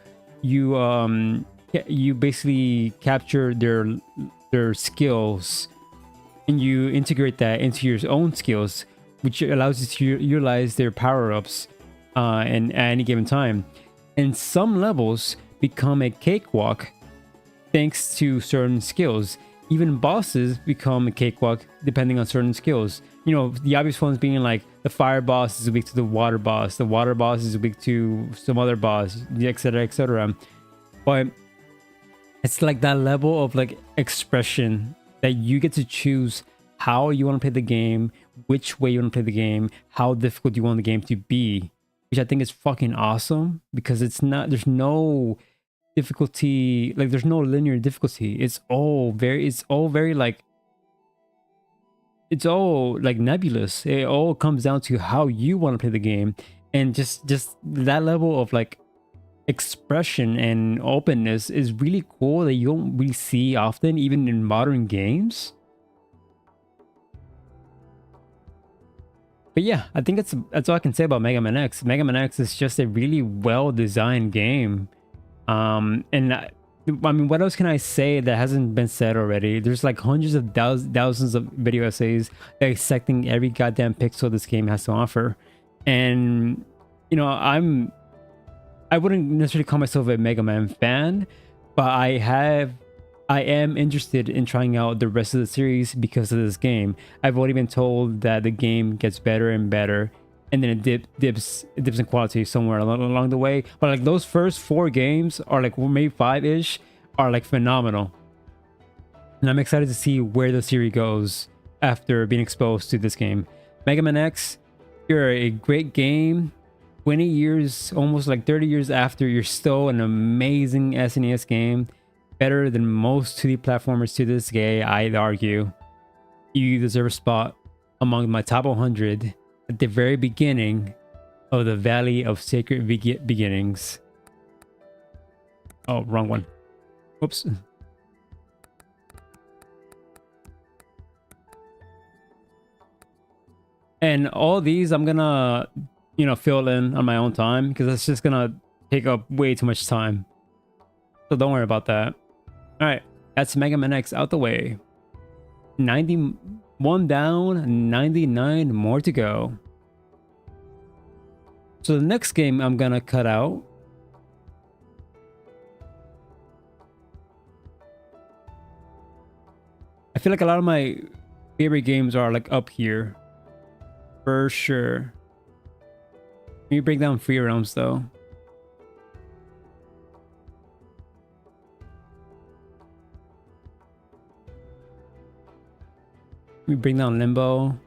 basically capture their skills, and you integrate that into your own skills, which allows you to utilize their power-ups at any given time. And some levels become a cakewalk thanks to certain skills. Even bosses become a cakewalk depending on certain skills. You know, the obvious ones being like the fire boss is weak to the water boss is weak to some other boss, etc, etc. But it's like that level of like expression that you get to choose how you want to play the game, which way you want to play the game, how difficult you want the game to be, which I think is fucking awesome, because there's no difficulty, like there's no linear difficulty. It's all very nebulous. It all comes down to how you want to play the game, and just that level of like expression and openness is really cool that you don't really see often, even in modern games. But yeah, I think that's all I can say about Mega Man X. Mega Man X is just a really well designed game. And I mean, what else can I say that hasn't been said already? There's like hundreds of thousands of video essays dissecting every goddamn pixel this game has to offer. And you know, I wouldn't necessarily call myself a Mega Man fan, but I am interested in trying out the rest of the series because of this game. I've already been told that the game gets better and better, and then it dips in quality somewhere along the way. But like those first 4 games are like, well, maybe 5-ish, are like phenomenal. And I'm excited to see where the series goes after being exposed to this game. Mega Man X, you're a great game. 20 years, almost like 30 years after, you're still an amazing SNES game. Better than most 2D platformers to this day, I'd argue. You deserve a spot among my top 100 at the very beginning of the Valley of Sacred Beginnings. Oh, wrong one. Whoops. And all these I'm gonna, you know, fill in on my own time because it's just gonna take up way too much time. So don't worry about that. All right, that's Mega Man X out the way. 91 down, 99 more to go. So the next game I'm gonna cut out I feel like a lot of my favorite games are like up here. For sure. Let me break down Free Realms though. Let me bring down Limbo.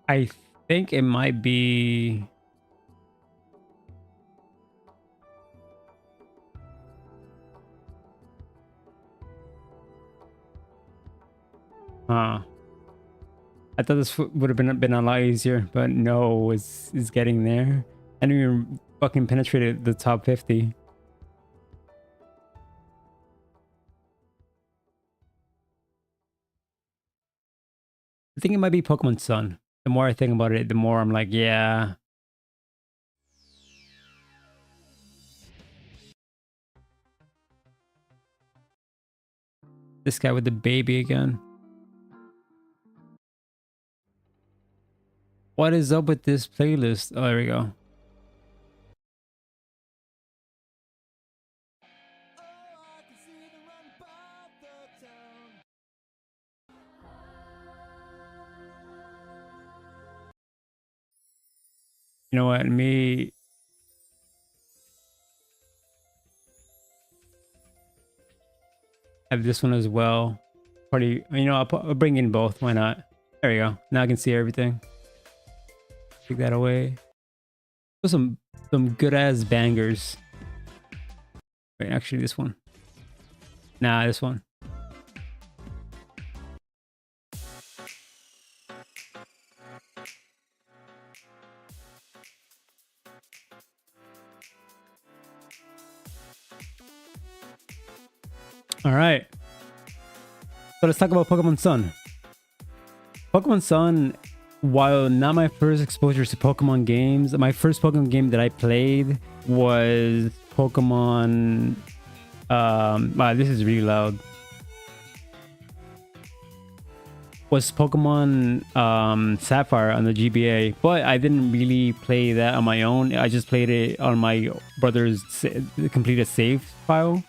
I think it might be... I thought this would have been a lot easier, but no, it's getting there. I didn't even fucking penetrated the top 50. I think it might be Pokemon Sun. The more I think about it, the more I'm like, yeah. This guy with the baby again. What is up with this playlist? Oh, there we go. You know what? Me... have this one as well. Probably, you know, I'll bring in both. Why not? There we go. Now I can see everything. Take that away. Put some good ass bangers. Wait, actually, this one. Nah, this one. All right. So let's talk about Pokemon Sun. Pokemon Sun, while not my first exposure to Pokemon games, my first Pokemon game that I played was Pokemon... wow, this is really loud. Was Pokemon Sapphire on the GBA, but I didn't really play that on my own. I just played it on my brother's completed save file.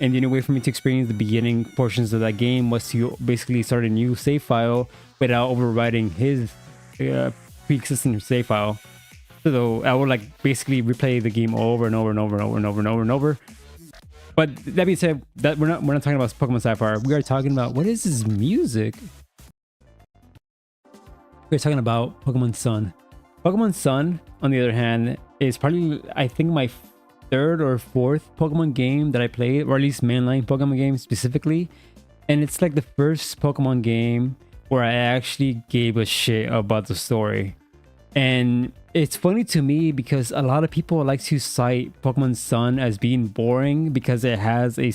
and the only way for me to experience the beginning portions of that game was to basically start a new save file without overriding his pre-existing save file. So I would like basically replay the game over and over and over and over and over and over and over. But that being said, that we're not talking about Pokemon Sapphire. We are talking about, what is this music? We're talking about Pokemon Sun. Pokemon Sun, on the other hand, is probably, I think, my third or fourth Pokemon game that I played, or at least mainline Pokemon game specifically. And it's like the first Pokemon game where I actually gave a shit about the story. And it's funny to me because a lot of people like to cite Pokemon Sun as being boring because it has a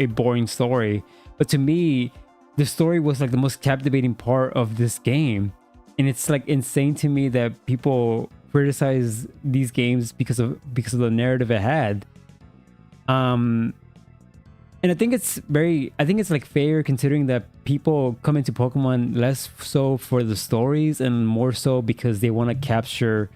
boring story. But to me, the story was like the most captivating part of this game. And it's like insane to me that people criticize these games because of the narrative it had. And I think it's like fair considering that people come into Pokemon less so for the stories and more so because they want to capture,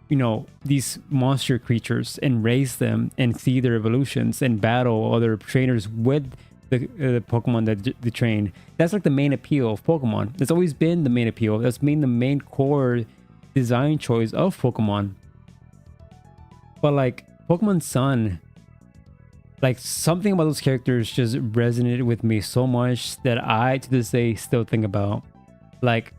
you know, these monster creatures and raise them and see their evolutions and battle other trainers with the Pokemon that they train. That's like the main appeal of Pokemon. That's always been the main appeal. That's been the main core design choice of Pokemon. But like Pokemon Sun, like something about those characters just resonated with me so much that I to this day still think about. Like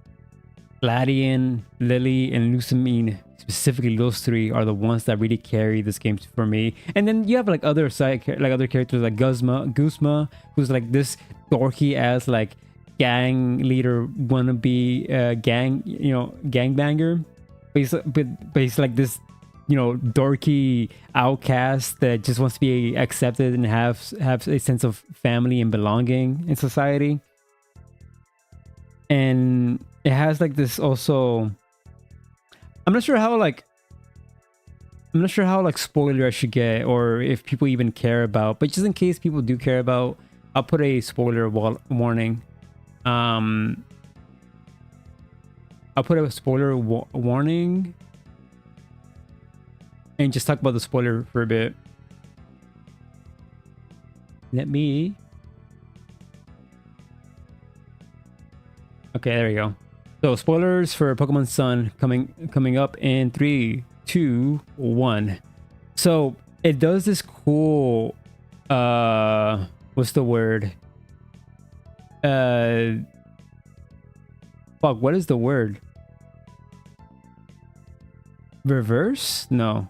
Gladian, Lily, and Lucamine, specifically those three are the ones that really carry this game for me. And then you have like other other characters like Guzma, who's like this dorky ass like gang leader wannabe gangbanger. But he's like this, you know, dorky outcast that just wants to be accepted and have a sense of family and belonging in society. And it has like this also, I'm not sure how spoiler I should get or if people even care about, but just in case people do care about, I'll put a spoiler warning. I'll put a spoiler warning and just talk about the spoiler for a bit. Okay, there you go. So spoilers for Pokemon Sun coming up in 3, 2, 1. So it does this cool what's the word? What is the word? Reverse? No.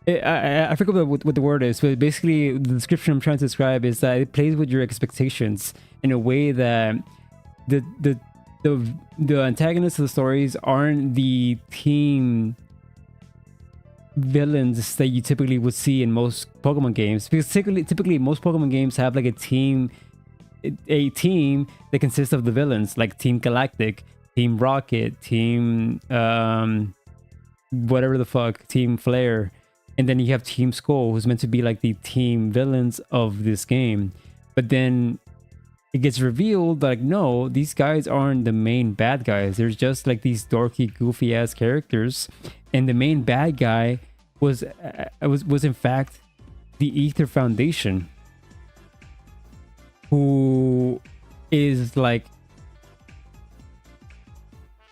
I forget what the word is, but basically the description I'm trying to describe is that it plays with your expectations in a way that the antagonists of the stories aren't the team villains that you typically would see in most Pokemon games, because typically most Pokemon games have like a team that consists of the villains, like Team Galactic, Team Rocket, Team whatever the fuck, Team Flare. And then you have Team Skull, who's meant to be like the team villains of this game. But then it gets revealed like, no, these guys aren't the main bad guys. They're just like these dorky, goofy ass characters. And the main bad guy was in fact the Ether Foundation, who is like,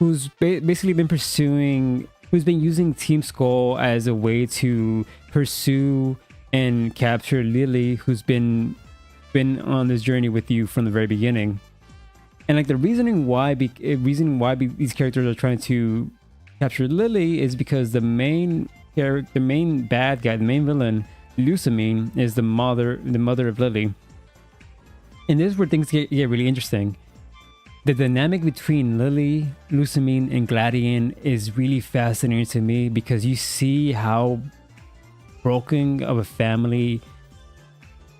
who's basically been who's been using Team Skull as a way to pursue and capture Lily, who's been on this journey with you from the very beginning. And like the reasoning why these characters are trying to capture Lily is because the main bad guy, the main villain, Lucamine, is the mother of Lily. And this is where things get really interesting. The dynamic between Lily, Lucamine, and Gladian is really fascinating to me because you see how broken of a family.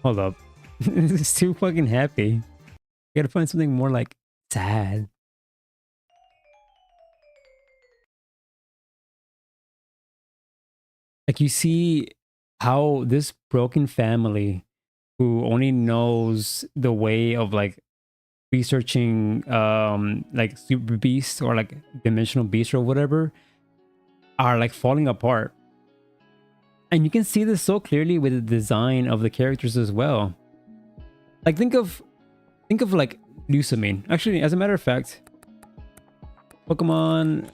Hold up. It's too fucking happy. I gotta find something more like sad. Like you see how this broken family who only knows the way of like researching like super beasts or like dimensional beasts or whatever are like falling apart. And you can see this so clearly with the design of the characters as well. Like think of like Lusamine. Actually, as a matter of fact, Pokemon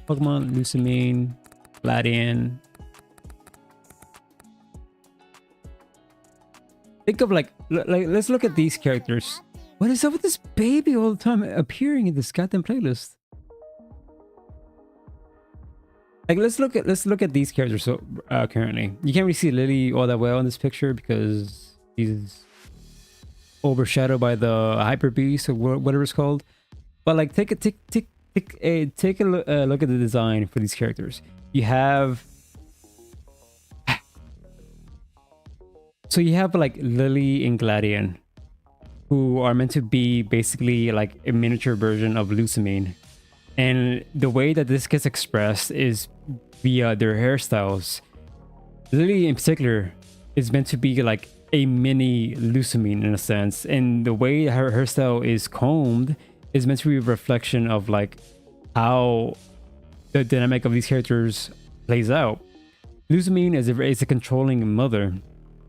Lusamine, Gladian. Think of like let's look at these characters. What is up with this baby all the time appearing in this goddamn playlist? Like let's look at these characters. So currently, you can't really see Lily all that well in this picture because he's overshadowed by the Hyper Beast or whatever it's called. But like take a look at the design for these characters. You have like Lily and Gladian, who are meant to be basically like a miniature version of Lusamine. And the way that this gets expressed is via their hairstyles. Lily in particular is meant to be like a mini Lusamine in a sense. And the way her hairstyle is combed is meant to be a reflection of like how the dynamic of these characters plays out. Lusamine is a controlling mother,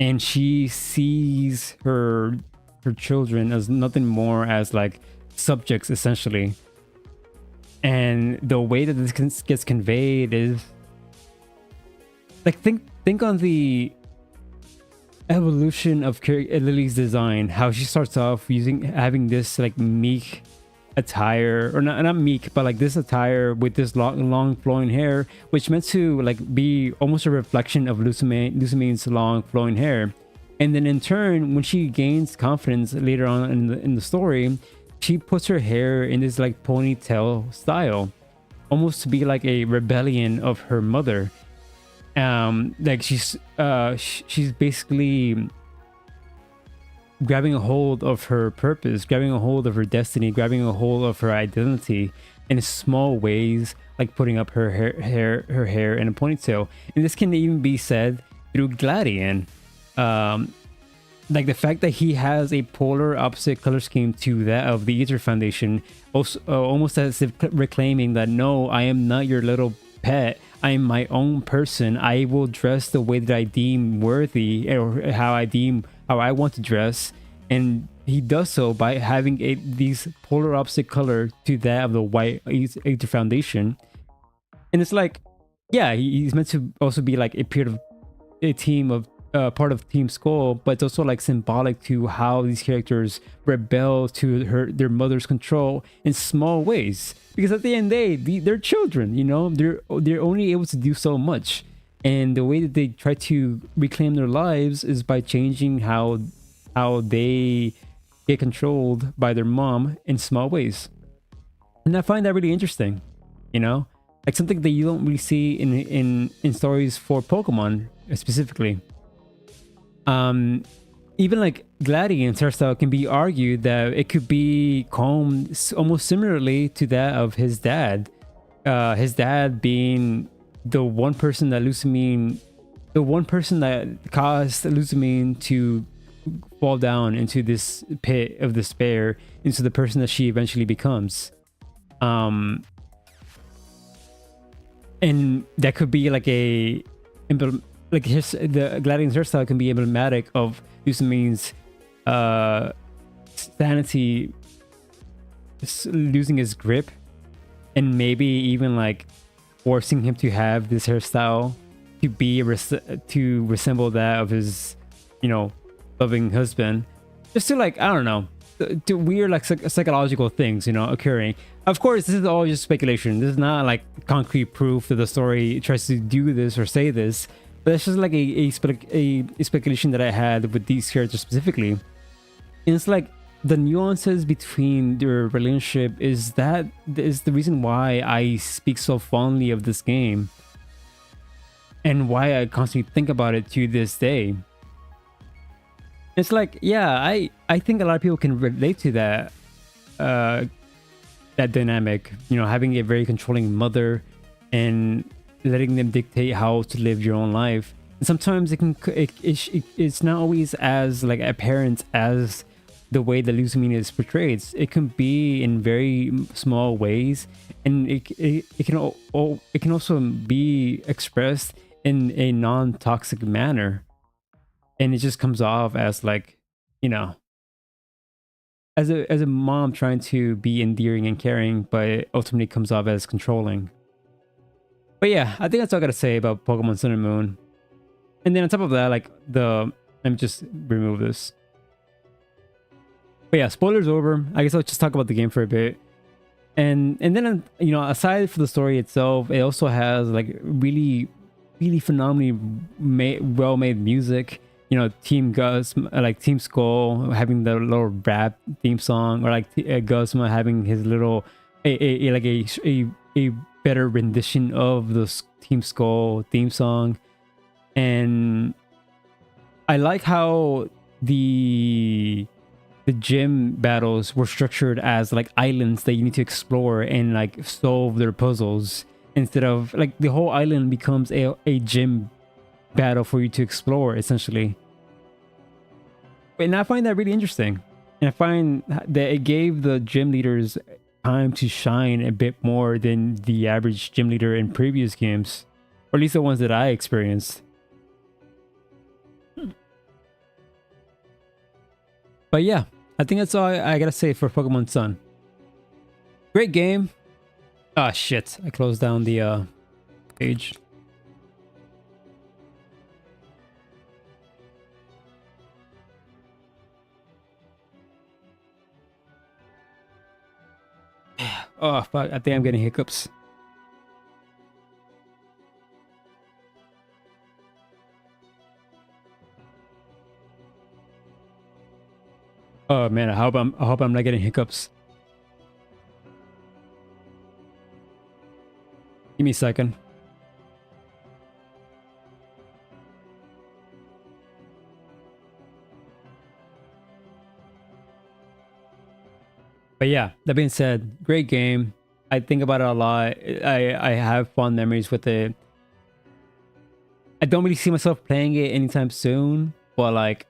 and she sees her children as nothing more as like subjects essentially. And the way that this gets conveyed is like think on the evolution of Lily's design, how she starts off having this like meek attire, or not meek, but like this attire with this long flowing hair, which meant to like be almost a reflection of Lusamine's long flowing hair. And then in turn, when she gains confidence later on in the story, she puts her hair in this like ponytail style, almost to be like a rebellion of her mother. Like she's basically grabbing a hold of her purpose, grabbing a hold of her destiny, grabbing a hold of her identity in small ways, like putting up her hair in a ponytail. And this can even be said through Gladian. Like the fact that he has a polar opposite color scheme to that of the Ether Foundation, also, almost as if reclaiming that no, I am not your little pet. I am my own person. I will dress the way that I deem worthy, or how I want to dress. And he does so by having these polar opposite color to that of the white Ether Foundation. And it's like, yeah, he's meant to also be like a team of part of Team Skull, but it's also like symbolic to how these characters rebel to their mother's control in small ways. Because at the end of the day, they're children, you know, they're only able to do so much. And the way that they try to reclaim their lives is by changing how they get controlled by their mom in small ways. And I find that really interesting, you know, like something that you don't really see in stories for Pokemon specifically. Even like Gladian's hairstyle can be argued that it could be combed almost similarly to that of his dad. His dad being the one person that caused Lusamine to fall down into this pit of despair, into the person that she eventually becomes. And that could be like the Gladian's hairstyle can be emblematic of Lusamine's sanity losing his grip, and maybe even like forcing him to have this hairstyle to be to resemble that of his, you know, loving husband, just to like, I don't know, to weird like psychological things, you know, occurring. Of course, this is all just speculation. This is not like concrete proof that the story tries to do this or say this. But it's just like a speculation that I had with these characters specifically. And it's like the nuances between their relationship is the reason why I speak so fondly of this game, and why I constantly think about it to this day. It's like, yeah, I think a lot of people can relate to that that dynamic, you know, having a very controlling mother and letting them dictate how to live your own life. And sometimes it's not always as like apparent as the way that Lusamine is portrayed. It can be in very small ways, and it can also be expressed in a non-toxic manner, and it just comes off as like, you know, as a mom trying to be endearing and caring, but it ultimately comes off as controlling. But yeah, I think that's all I gotta say about Pokemon Sun and Moon. And then on top of that, like let me just remove this. But yeah, spoilers over. I guess I'll just talk about the game for a bit. And then you know, aside from the story itself, it also has like really phenomenally well made music. You know, Team Skull having the little rap theme song, or like Guzma having his little a better rendition of the Team Skull theme song. And I like how the gym battles were structured as like islands that you need to explore and like solve their puzzles, instead of like the whole island becomes a gym battle for you to explore essentially. And I find that really interesting, and I find that it gave the gym leaders time to shine a bit more than the average gym leader in previous games, or at least the ones that I experienced. But yeah, I think that's all I gotta say for Pokemon Sun. Great game. Ah, shit. I closed down the page. Oh, fuck. I think I'm getting hiccups. Oh, man. I hope I'm not getting hiccups. Give me a second. But yeah, that being said, great game. I think about it a lot. I have fond memories with it. I don't really see myself playing it anytime soon, but like,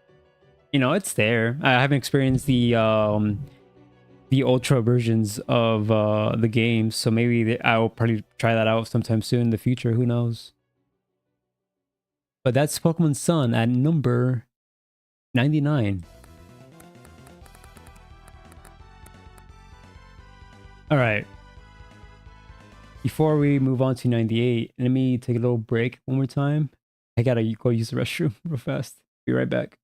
you know, it's there. I haven't experienced the ultra versions of the games, so maybe I'll probably try that out sometime soon in the future. Who knows? But that's Pokemon Sun at number 99. All right. Before we move on to 98, let me take a little break one more time. I gotta go use the restroom real fast. Be right back.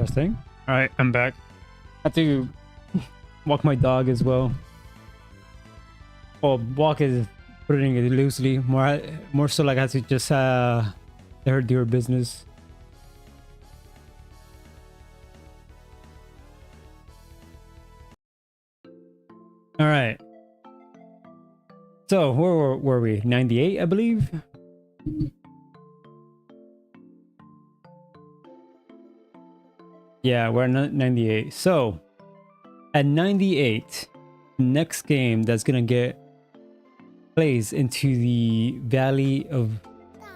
Testing. All right, I'm back. I have to walk my dog as well. Well, walk is putting it loosely. More so like I have to just let her do her business. All right. So where were we? 98, I believe. Yeah, we're at 98. So at 98, next game that's gonna get plays into the Valley of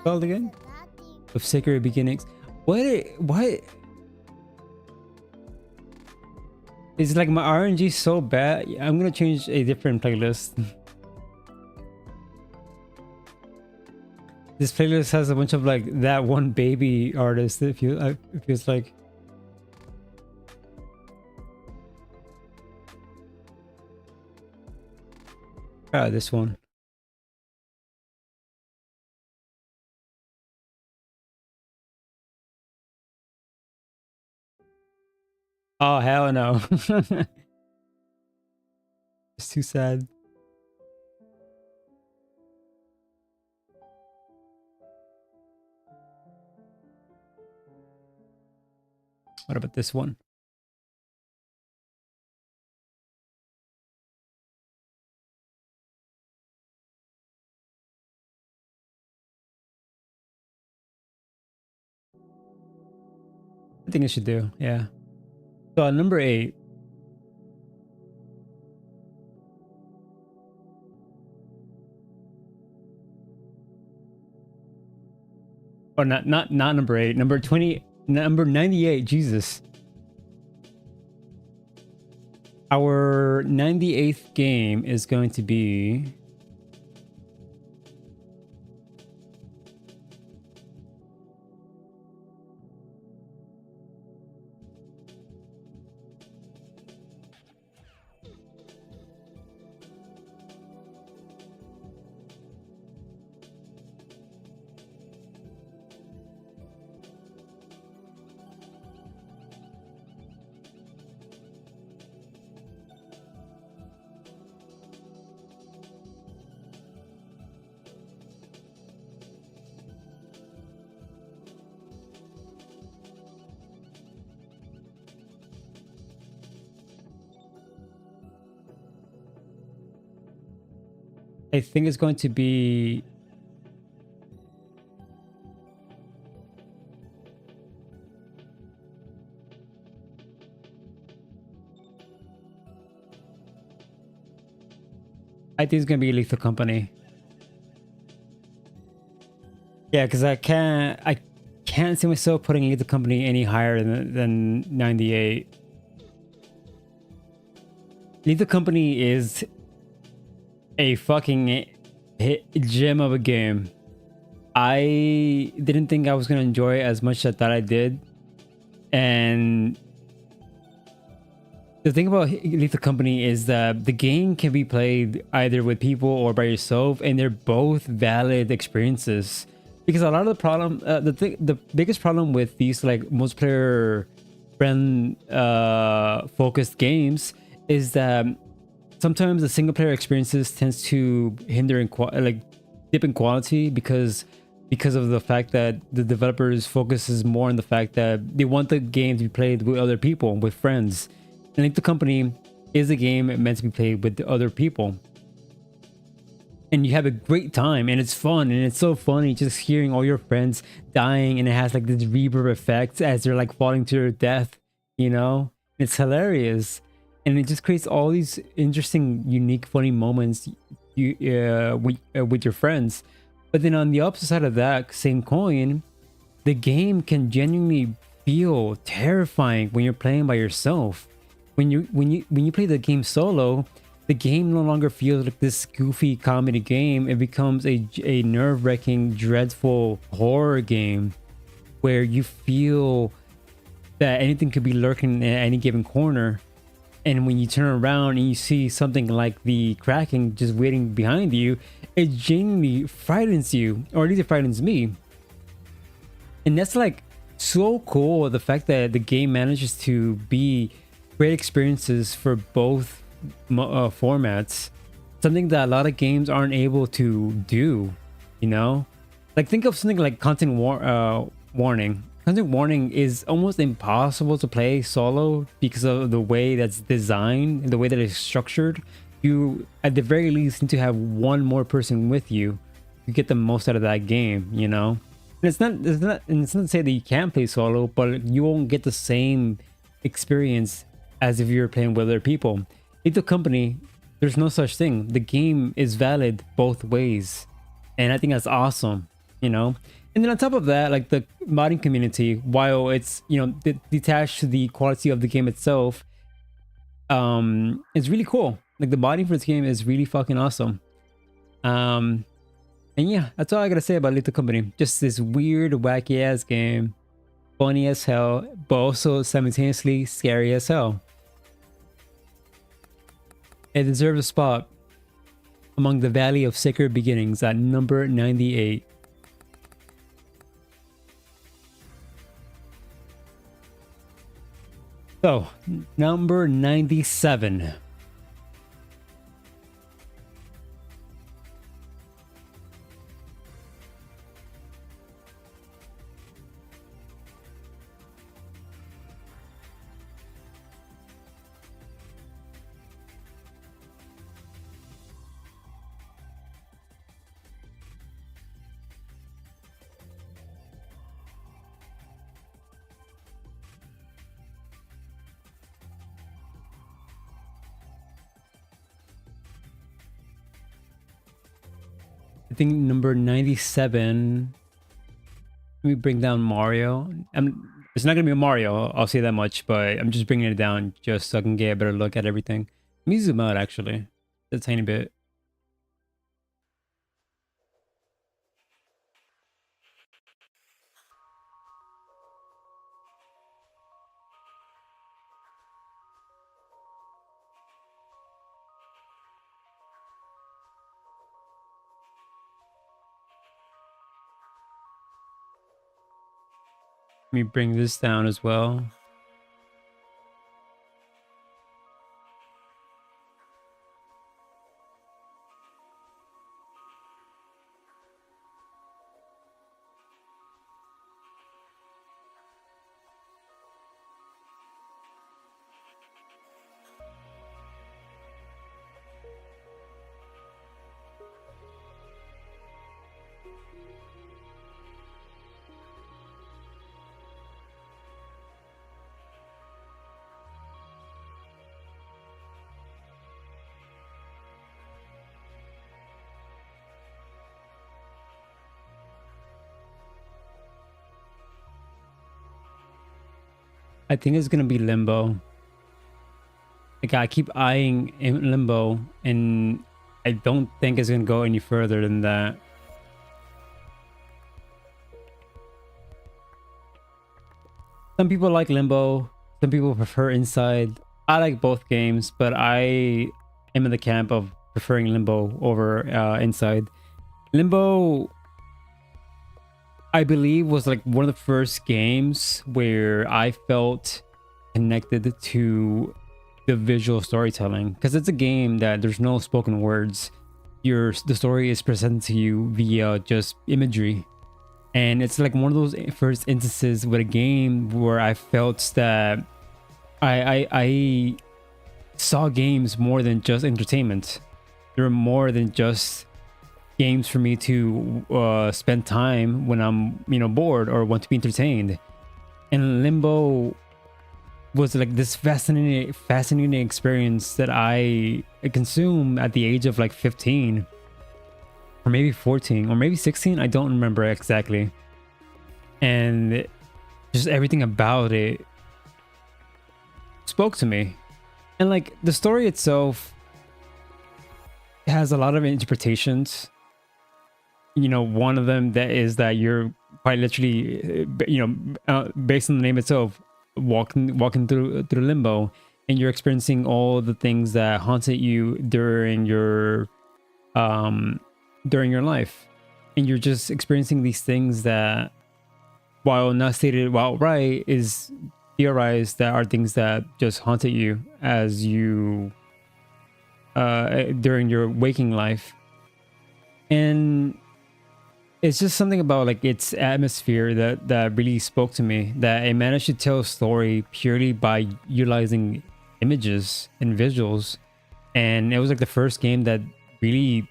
called again? Of Sacred Beginnings. What is like my RNG so bad? I'm gonna change a different playlist. This playlist has a bunch of like that one baby artist. It feels like. This one. Oh hell no. It's too sad. What about this one? I think it should do, yeah. So number 8. Or not number 8, number 20, number 98, Jesus. Our 98th game is going to be I think it's going to be I think it's gonna be Lethal Company. Yeah, because I can't see myself putting Lethal Company any higher than 98. Lethal Company is a fucking gem of a game. I didn't think I was gonna enjoy it as much as I thought I did, and the thing about Lethal Company is that the game can be played either with people or by yourself, and they're both valid experiences. Because a lot of the problem, the biggest problem with these like multiplayer friend focused games is that sometimes the single player experiences tends to hinder in like dip in quality because of the fact that the developers focuses more on the fact that they want the game to be played with other people, with friends. And like the company is a game meant to be played with other people, and you have a great time, and it's fun, and it's so funny just hearing all your friends dying, and it has like this reverb effect as they're like falling to their death, you know. It's hilarious, and it just creates all these interesting, unique, funny moments with your friends. But then on the opposite side of that same coin, the game can genuinely feel terrifying when you're playing by yourself. When you play the game solo, the game no longer feels like this goofy comedy game. It becomes a nerve-wracking, dreadful horror game where you feel that anything could be lurking in any given corner. And when you turn around and you see something like the Kraken just waiting behind you, it genuinely frightens you, or at least it frightens me. And that's like so cool the fact that the game manages to be great experiences for both formats. Something that a lot of games aren't able to do, you know? Like think of something like warning. Content warning is almost impossible to play solo because of the way that's designed, the way that it's structured. You at the very least need to have one more person with you to get the most out of that game, you know? And it's not to say that you can't play solo, but you won't get the same experience as if you're playing with other people. Lethal Company, there's no such thing. The game is valid both ways. And I think that's awesome, you know? And then on top of that, like the modding community, while it's, you know, detached to the quality of the game itself, it's really cool. Like the modding for this game is really fucking awesome. And yeah, that's all I gotta say about Lethal Company. Just this weird, wacky ass game. Funny as hell, but also simultaneously scary as hell. It deserves a spot among the Valley of Sacred Beginnings at number 98. So, number 97. I think number 97. Let me bring down Mario. It's not gonna be a Mario, I'll say that much, but I'm just bringing it down just so I can get a better look at everything. Let me zoom out actually, a tiny bit. Let me bring this down as well. I think it's gonna be Limbo. Like I keep eyeing Limbo, and I don't think it's gonna go any further than that. Some people like Limbo, some people prefer Inside. I like both games, but I am in the camp of preferring Limbo over Inside. Limbo, I believe, was like one of the first games where I felt connected to the visual storytelling, because it's a game that there's no spoken words. The story is presented to you via just imagery, and it's like one of those first instances with a game where I felt that I saw games more than just entertainment. They're more than just games for me to spend time when I'm, you know, bored or want to be entertained. And Limbo was like this fascinating experience that I consumed at the age of like 15 or maybe 14 or maybe 16. I don't remember exactly. And just everything about it spoke to me. And like the story itself has a lot of interpretations. You know, one of them that is that you're quite literally, based on the name itself, walking through Limbo, and you're experiencing all the things that haunted you during your life, and you're just experiencing these things that while not stated outright, is theorized that are things that just haunted you as you during your waking life. And it's just something about like its atmosphere that really spoke to me, that it managed to tell a story purely by utilizing images and visuals. And it was like the first game that really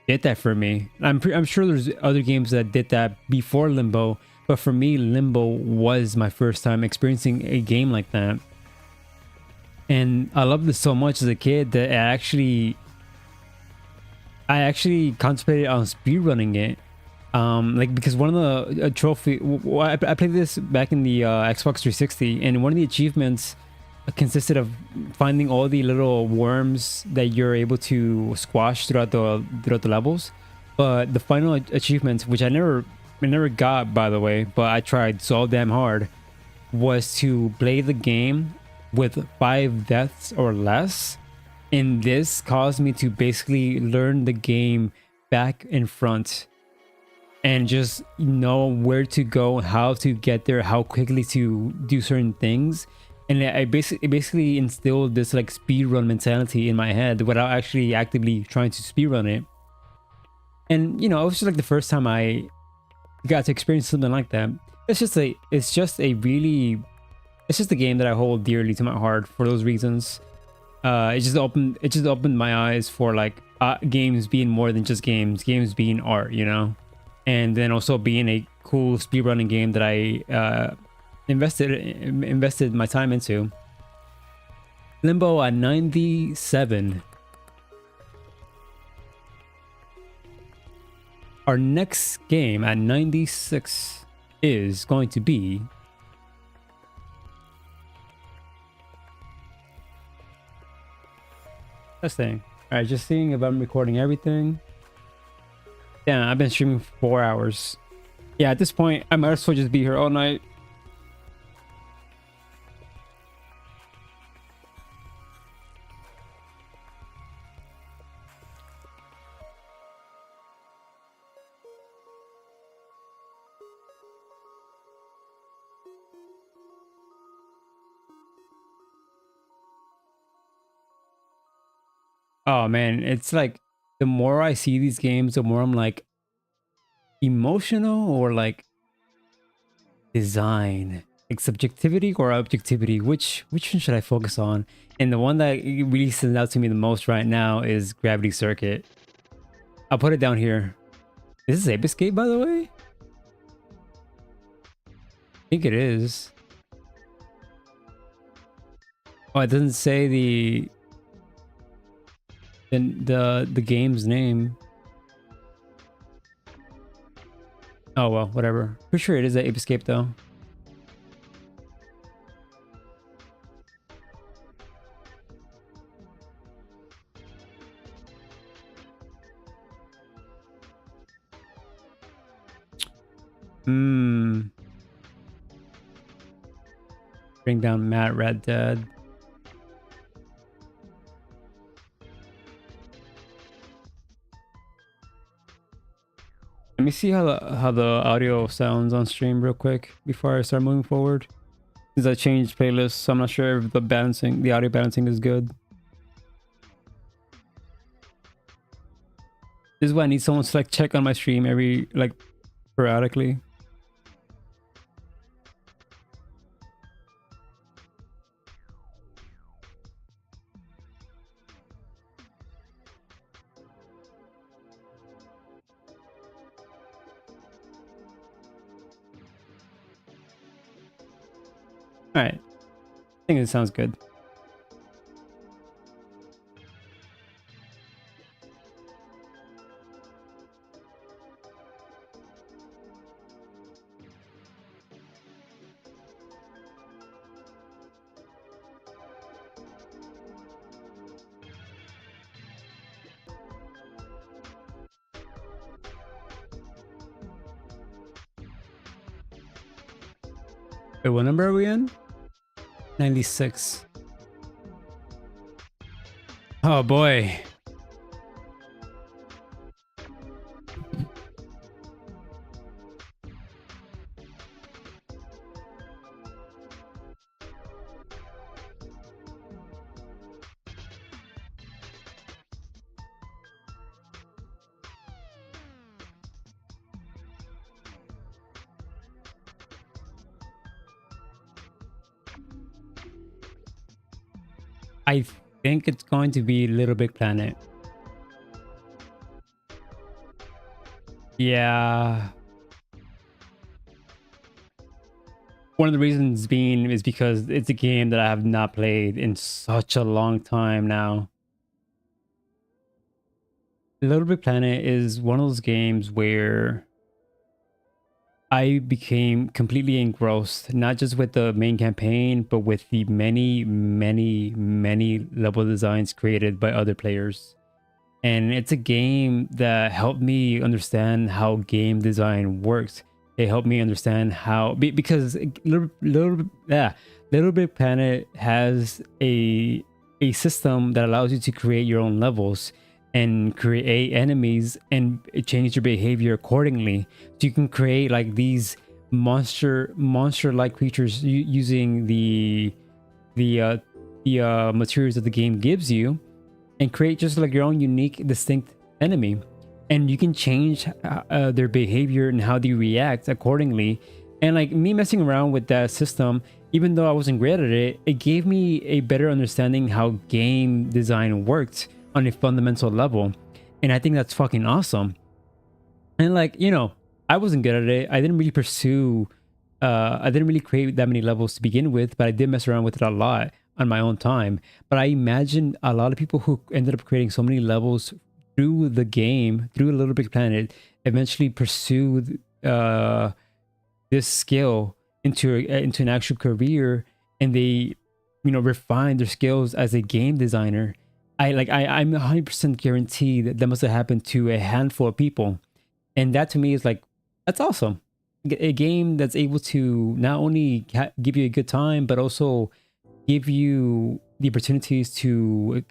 did that for me. I'm sure there's other games that did that before Limbo, but for me, Limbo was my first time experiencing a game like that. And I loved it so much as a kid that I actually contemplated on speedrunning it. Like, because one of the trophy, I played this back in the Xbox 360, and one of the achievements consisted of finding all the little worms that you're able to squash throughout the levels. But the final achievement, which I never got, by the way, but I tried so damn hard, was to play the game with 5 deaths or less. And this caused me to basically learn the game back and front and just know where to go, how to get there, how quickly to do certain things. And it basically instilled this like speedrun mentality in my head without actually actively trying to speedrun it. And you know, it was just like the first time I got to experience something like that. It's just a game that I hold dearly to my heart for those reasons. It just opened my eyes for like games being more than just games being art, you know, and then also being a cool speedrunning game that I invested my time into. Limbo at 97. Our next game at 96 is going to be testing. All right, just seeing if I'm recording everything. Yeah, I've been streaming for 4 hours. Yeah, at this point, I might as well just be here all night. Oh man, it's like the more I see these games, the more I'm like emotional or like design, like subjectivity or objectivity. Which one should I focus on? And the one that really stands out to me the most right now is Gravity Circuit. I'll put it down here. Is this Ape Escape, by the way? I think it is. Oh, it doesn't say the game's name. Oh well, whatever. Pretty sure it is Ape Escape though. Bring down Matt Red Dead. Let me see how the audio sounds on stream real quick before I start moving forward. Since I changed playlists, so I'm not sure if the audio balancing is good. This is why I need someone to like check on my stream every like periodically. All right, I think it sounds good. Wait, what number are we in? 96. Oh boy. I think it's going to be Little Big Planet. Yeah. One of the reasons being is because it's a game that I have not played in such a long time now. Little Big Planet is one of those games where I became completely engrossed, not just with the main campaign, but with the many, many, many level designs created by other players. And it's a game that helped me understand how game design works. It helped me understand how because Little Big Planet has a system that allows you to create your own levels and create enemies and change your behavior accordingly. So you can create like these monster like creatures using the materials that the game gives you, and create just like your own unique distinct enemy, and you can change their behavior and how they react accordingly. And like me messing around with that system, even though I wasn't great at it, it gave me a better understanding how game design worked on a fundamental level. And I think that's fucking awesome. And like, you know, I wasn't good at it. I didn't really pursue I didn't really create that many levels to begin with, but I did mess around with it a lot on my own time. But I imagine a lot of people who ended up creating so many levels through the game, through a Little Big Planet, eventually pursued this skill into an actual career, and they, you know, refine their skills as a game designer. I'm 100% guaranteed that that must have happened to a handful of people, and that to me is like, that's awesome. A game that's able to not only give you a good time, but also give you the opportunities to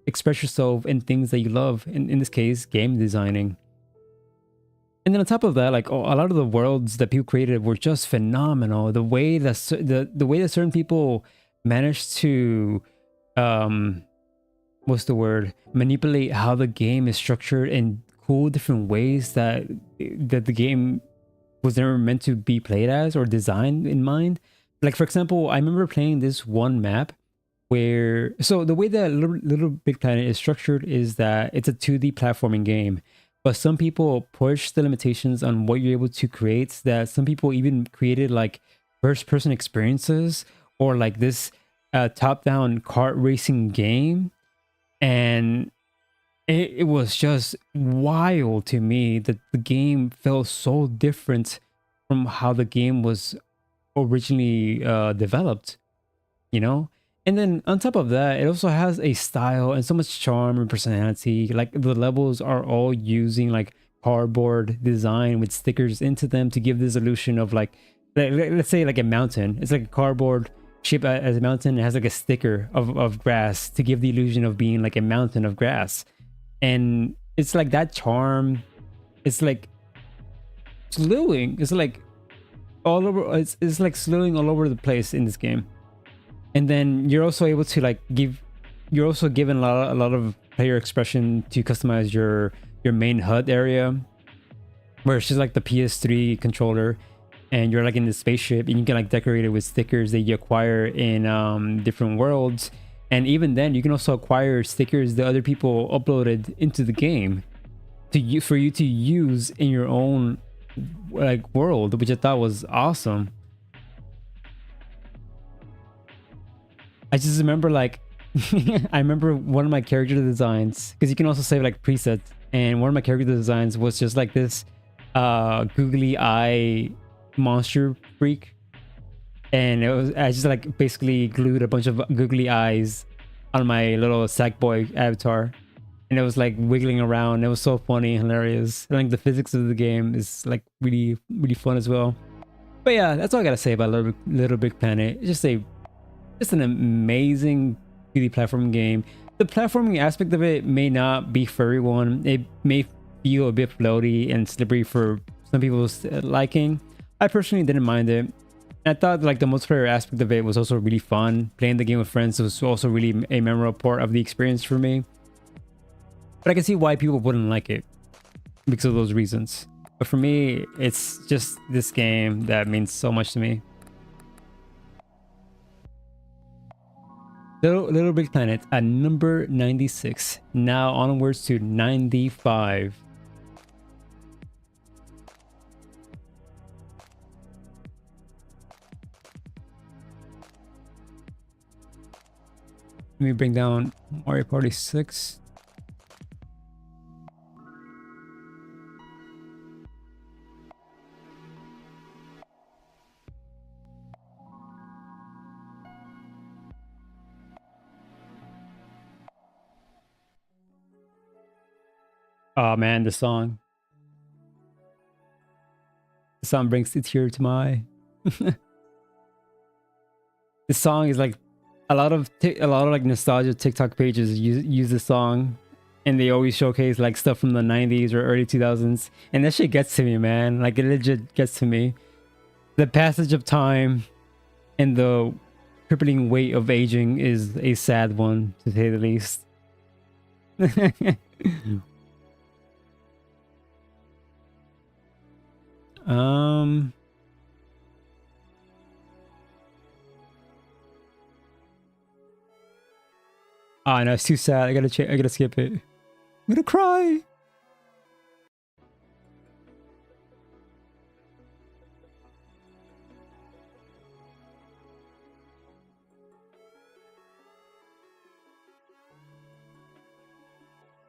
express yourself in things that you love. In this case, game designing. And then on top of that, like, a lot of the worlds that people created were just phenomenal. The way that the way that certain people managed to what's the word, manipulate how the game is structured in cool different ways that the game was never meant to be played as or designed in mind. Like, for example, I remember playing this one map where, so the way that Little Big Planet is structured is that it's a 2D platforming game, but some people push the limitations on what you're able to create, that some people even created like first person experiences, or like this top down kart racing game. And it was just wild to me that the game felt so different from how the game was originally developed, you know? And then on top of that, it also has a style and so much charm and personality. Like, the levels are all using like cardboard design with stickers into them to give this illusion of like, let's say like a mountain. It's like a cardboard shaped as a mountain. It has like a sticker of grass to give the illusion of being like a mountain of grass. And it's like that charm. It's like slewing. It's like all over. It's like slewing all over the place in this game. And then you're also able to like you're also given a lot of player expression to customize your main HUD area, where it's just like the PS3 controller, and you're like in the spaceship, and you can like decorate it with stickers that you acquire in different worlds. And even then, you can also acquire stickers that other people uploaded into the game for you to use in your own like world, which I thought was awesome. I just remember like I remember one of my character designs, because you can also save like presets, and one of my character designs was just like this googly eye monster freak. And I just like basically glued a bunch of googly eyes on my little Sackboy avatar, and it was like wiggling around. It was so funny and hilarious. And like the physics of the game is like really, really fun as well. But yeah, that's all I gotta say about Little Big Planet. It's just an amazing 2D platforming game. The platforming aspect of it may not be for everyone. It may feel a bit floaty and slippery for some people's liking. I personally didn't mind it. I thought like the multiplayer aspect of it was also really fun. Playing the game with friends was also really a memorable part of the experience for me. But I can see why people wouldn't like it because of those reasons. But for me, it's just this game that means so much to me. Little Big Planet at number 96. Now onwards to 95. Let me bring down Mario Party 6. Oh man, the song. The song brings a tear to my eye. This song is like a lot of like nostalgia TikTok pages use this song, and they always showcase like stuff from the 90s or early 2000s, and that shit gets to me, man. Like it legit gets to me. The passage of time and the crippling weight of aging is a sad one, to say the least. Oh no, it's too sad. I gotta skip it. I'm gonna cry.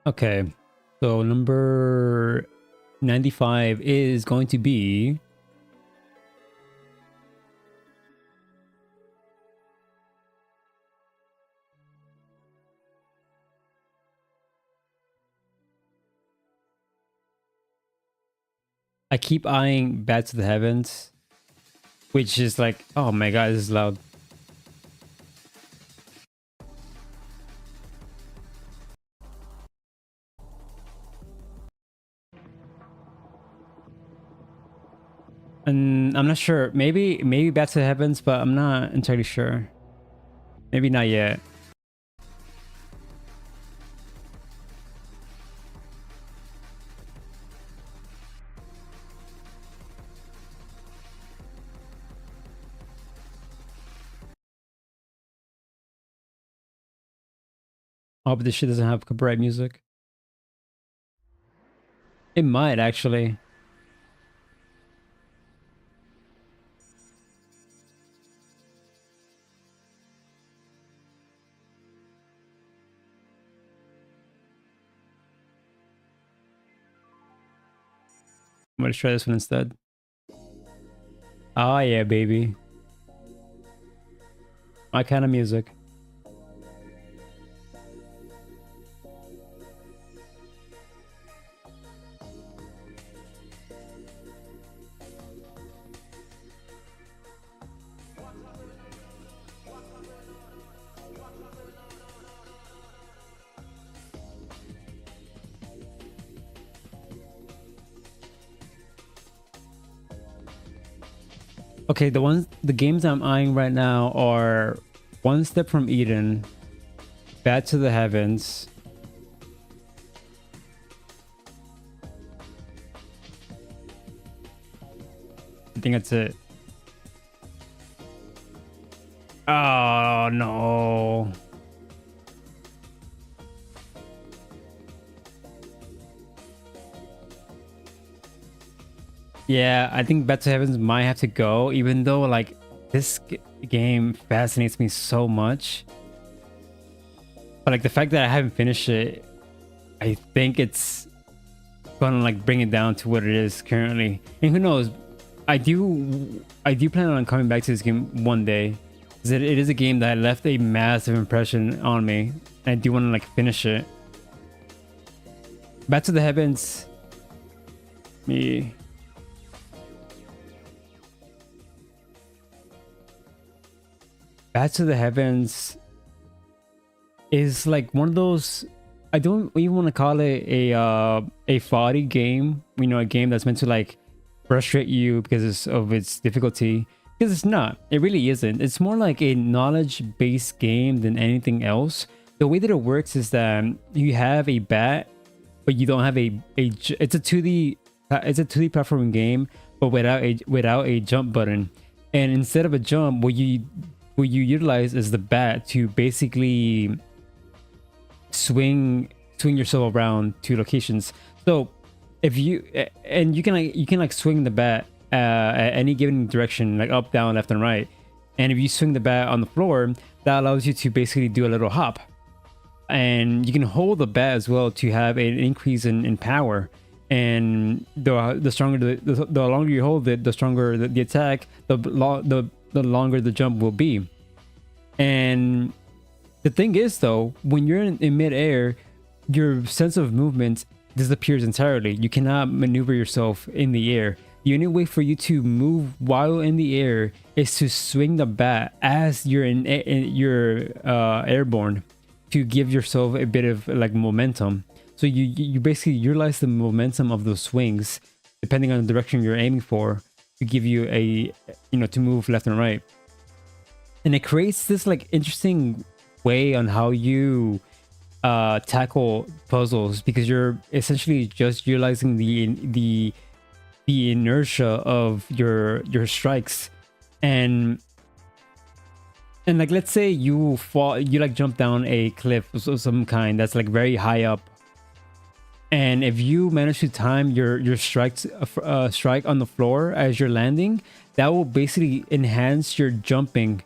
Okay, so number 95 is going to be I keep eyeing Back to the Heavens, which is like, oh my god, this is loud. And I'm not sure. Maybe Back to the Heavens, but I'm not entirely sure. Maybe not yet. Oh, but this shit doesn't have copyright music. It might actually. I'm gonna try this one instead. Oh yeah, baby. My kind of music. Okay, the games I'm eyeing right now are One Step from Eden, Back to the Heavens, I think that's it. Oh no. Yeah, I think Back to Heavens might have to go, even though like this game fascinates me so much. But like the fact that I haven't finished it, I think it's gonna like bring it down to what it is currently. And who knows? I do plan on coming back to this game one day. Because it is a game that left a massive impression on me. And I do want to like finish it. Back to the Heavens. Me. Back to the Heavens is like one of those, I don't even want to call it a body game, you know, a game that's meant to like frustrate you because of its difficulty, because it's not, it really isn't. It's more like a knowledge based game than anything else. The way that it works is that you have a bat, but you don't have it's a 2D platforming game, but without a jump button. And instead of a jump, what you what you utilize is the bat to basically swing yourself around to locations. So if you and you can like swing the bat at any given direction, like up, down, left, and right. And if you swing the bat on the floor, that allows you to basically do a little hop. And you can hold the bat as well to have an increase in power. And the stronger the longer you hold it, the stronger the attack, the longer the jump will be. And the thing is, though, when you're in midair, your sense of movement disappears entirely. You cannot maneuver yourself in the air. The only way for you to move while in the air is to swing the bat as you're you're airborne, to give yourself a bit of like momentum. So you basically utilize the momentum of those swings, depending on the direction you're aiming for, to give you a to move left and right. And it creates this like interesting way on how you tackle puzzles, because you're essentially just utilizing the inertia of your strikes. And like, let's say you fall, you like jump down a cliff of some kind that's like very high up, and if you manage to time your strike on the floor as you're landing, that will basically enhance your jumping,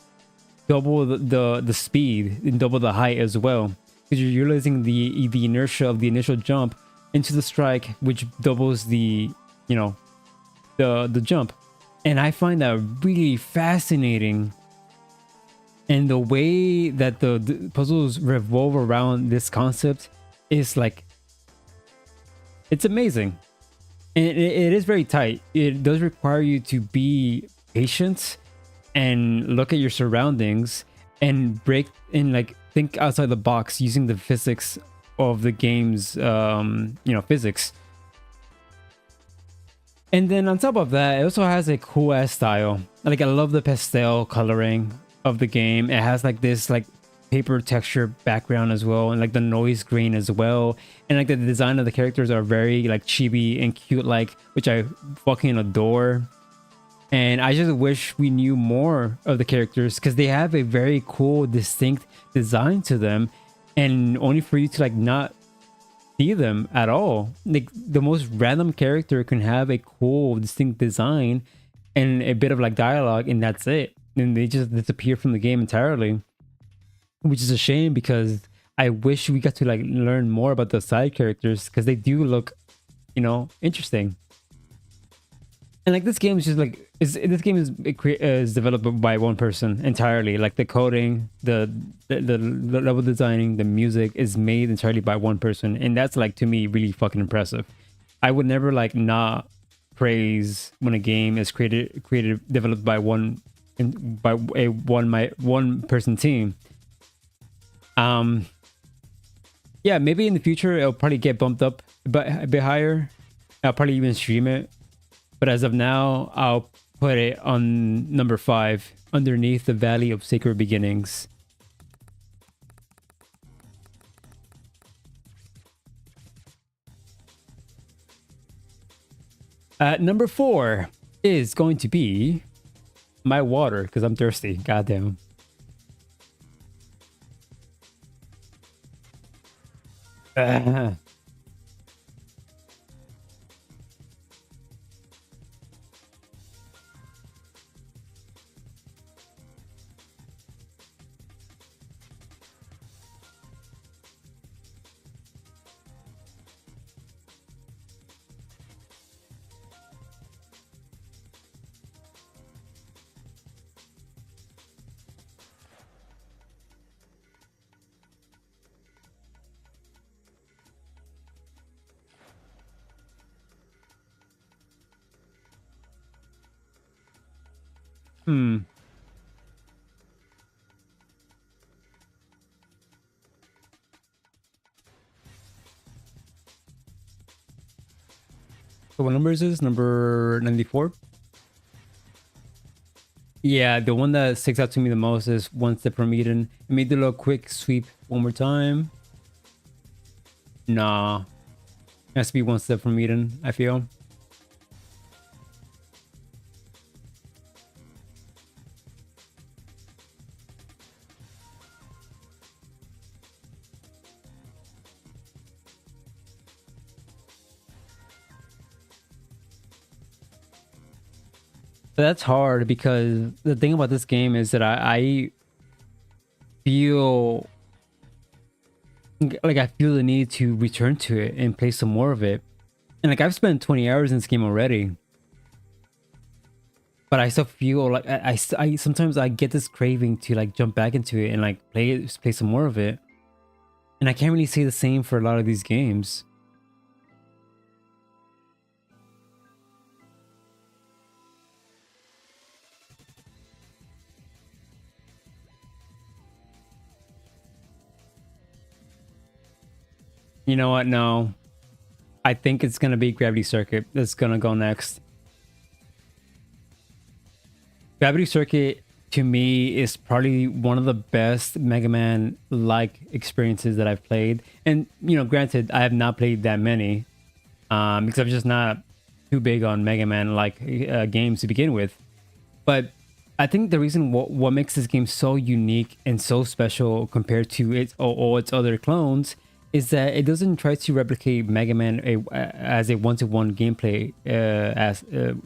double the speed and double the height as well, because you're utilizing the inertia of the initial jump into the strike, which doubles the the jump. And I find that really fascinating. And the way that the puzzles revolve around this concept is like, it's amazing. And it is very tight. It does require you to be patient and look at your surroundings and break and like think outside the box using the physics of the game's physics. And then on top of that, it also has a cool ass style. Like, I love the pastel coloring of the game. It has like this like paper texture background as well, and like the noise grain as well. And like the design of the characters are very like chibi and cute like, which I fucking adore. And I just wish we knew more of the characters, because they have a very cool, distinct design to them, and only for you to like not see them at all. Like, the most random character can have a cool, distinct design and a bit of like dialogue, and that's it. And they just disappear from the game entirely, which is a shame, because I wish we got to like learn more about the side characters, because they do look, interesting. And like, this game is just like, is developed by one person entirely. Like, the coding, the level designing, the music is made entirely by one person, and that's like, to me, really fucking impressive. I would never like not praise when a game is developed by one person team. Yeah, maybe in the future it'll probably get bumped up a bit higher. I'll probably even stream it. But as of now, I'll put it on number 5, underneath the Valley of Sacred Beginnings. At number 4 is going to be my water, because I'm thirsty. Goddamn. Hmm. So what number is this? Number 94? Yeah, the one that sticks out to me the most is One Step from Eden. Let me do a little quick sweep one more time. Nah. It has to be One Step from Eden, I feel. But that's hard because the thing about this game is that I feel like I feel the need to return to it and play some more of it. And like I've spent 20 hours in this game already, but I still feel like I sometimes I get this craving to like jump back into it and like play some more of it. And I can't really say the same for a lot of these games. You know what? No. I think it's going to be Gravity Circuit that's going to go next. Gravity Circuit, to me, is probably one of the best Mega Man-like experiences that I've played. And, you know, granted, I have not played that many because I'm just not too big on Mega Man-like games to begin with. But I think the reason what makes this game so unique and so special compared to all its other clones is that it doesn't try to replicate Mega Man as a one-to-one gameplay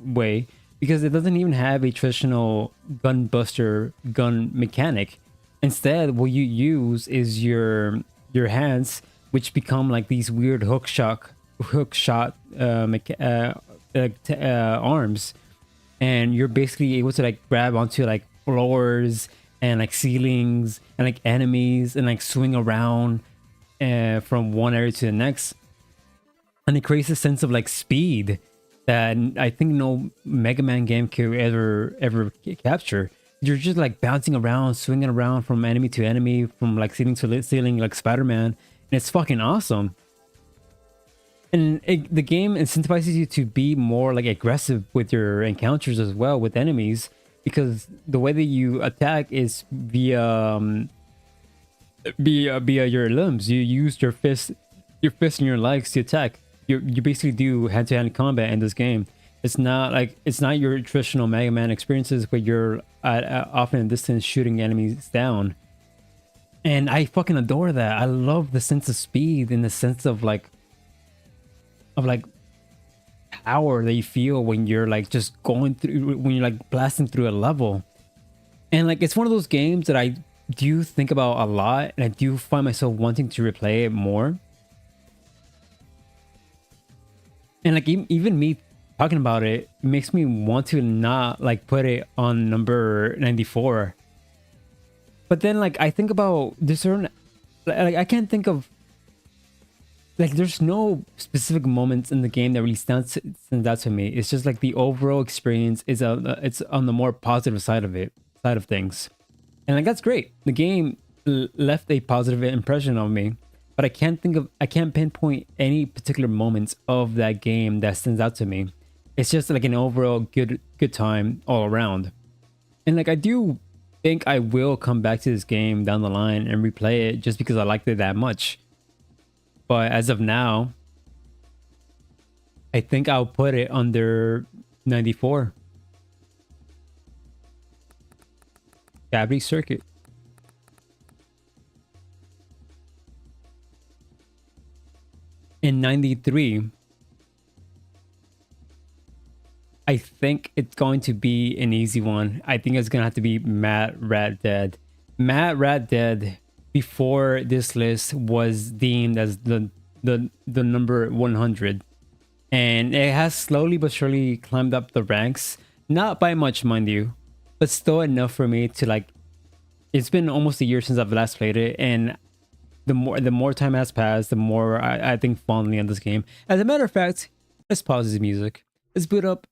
way, because it doesn't even have a traditional gun buster gun mechanic. Instead, what you use is your hands, which become like these weird hook shot arms, and you're basically able to like grab onto like floors and like ceilings and like enemies and like swing around from one area to the next, and it creates a sense of like speed that I think no Mega Man game could ever capture. You're just like bouncing around, swinging around from enemy to enemy, from like ceiling to ceiling, like Spider-Man, and it's fucking awesome. And the game incentivizes you to be more like aggressive with your encounters as well with enemies, because the way that you attack is via your limbs. You use your fist and your legs to attack. You basically do hand-to-hand combat in this game. It's not your traditional Mega Man experiences where you're at often a distance shooting enemies down. And I fucking adore that. I love the sense of speed and the sense of like power that you feel when you're like just going through, when you're like blasting through a level. And like it's one of those games that I do think about a lot, and I do find myself wanting to replay it more. And like even me talking about it makes me want to not like put it on number 94. But then like I think about this certain, like I can't think of, like there's no specific moments in the game that really stands out to me. It's just like the overall experience is it's on the more positive side of things. And like that's great. The game left a positive impression on me, but I can't pinpoint any particular moments of that game that stands out to me. It's just like an overall good time all around. And like I do think I will come back to this game down the line and replay it just because I liked it that much. But as of now, I think I'll put it under 94. Gravity Circuit. In 93, I think it's going to be an easy one. I think it's gonna have to be Mad Rat Dead. Mad Rat Dead before this list was deemed as the number 100, and it has slowly but surely climbed up the ranks, not by much, mind you, but still enough for me to like. It's been almost a year since I've last played it, and the more time has passed, the more I think fondly on this game. As a matter of fact, let's pause this music. Let's boot up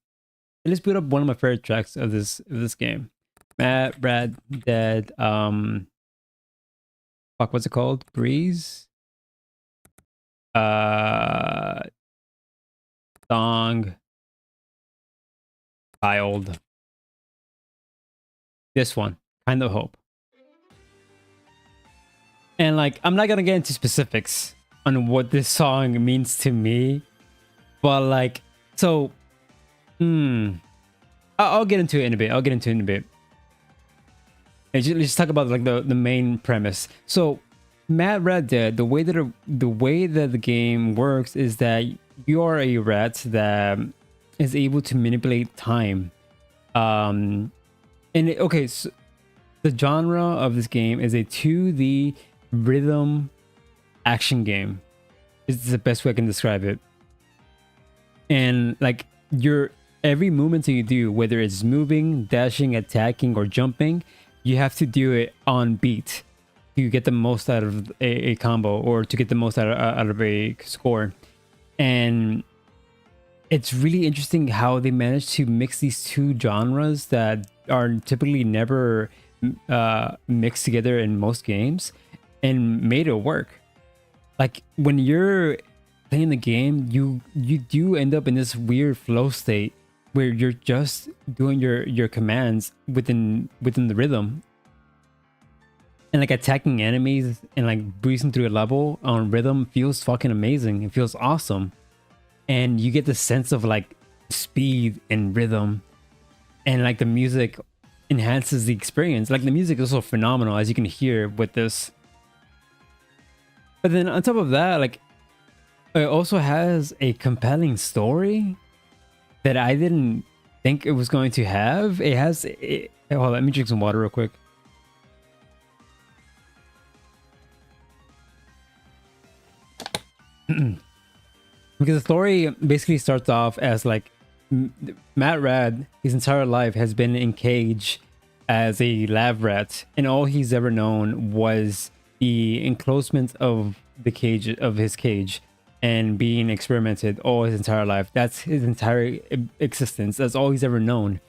one of my favorite tracks of this game. Mad Rat Dead. Fuck, what's it called? Breeze. Song. Child. This one, Kind of Hope. And like, I'm not gonna get into specifics on what this song means to me, but like, so, I'll get into it in a bit. And let's just talk about like the main premise. So, Mad Rat Dead, the way that the game works is that you are a rat that is able to manipulate time. Okay, so the genre of this game is a 2D rhythm action game. Is the best way I can describe it. And like your every movement that you do, whether it's moving, dashing, attacking, or jumping, you have to do it on beat to get the most out of a combo, or to get the most out of a score. And it's really interesting how they managed to mix these two genres that are typically never mixed together in most games, and made it work. Like when you're playing the game, you do end up in this weird flow state where you're just doing your commands within the rhythm, and like attacking enemies and like breezing through a level on rhythm feels fucking amazing. It feels awesome, and you get the sense of like speed and rhythm, and like the music enhances the experience. Like the music is also phenomenal, as you can hear with this. But then on top of that, like it also has a compelling story that I didn't think it was going to have. It has hold on, let me drink some water real quick. Because the story basically starts off as like Matt Rad, his entire life has been in cage as a lab rat, and all he's ever known was the enclosement of the cage, of his cage, and being experimented all his entire life. That's his entire existence. That's all he's ever known.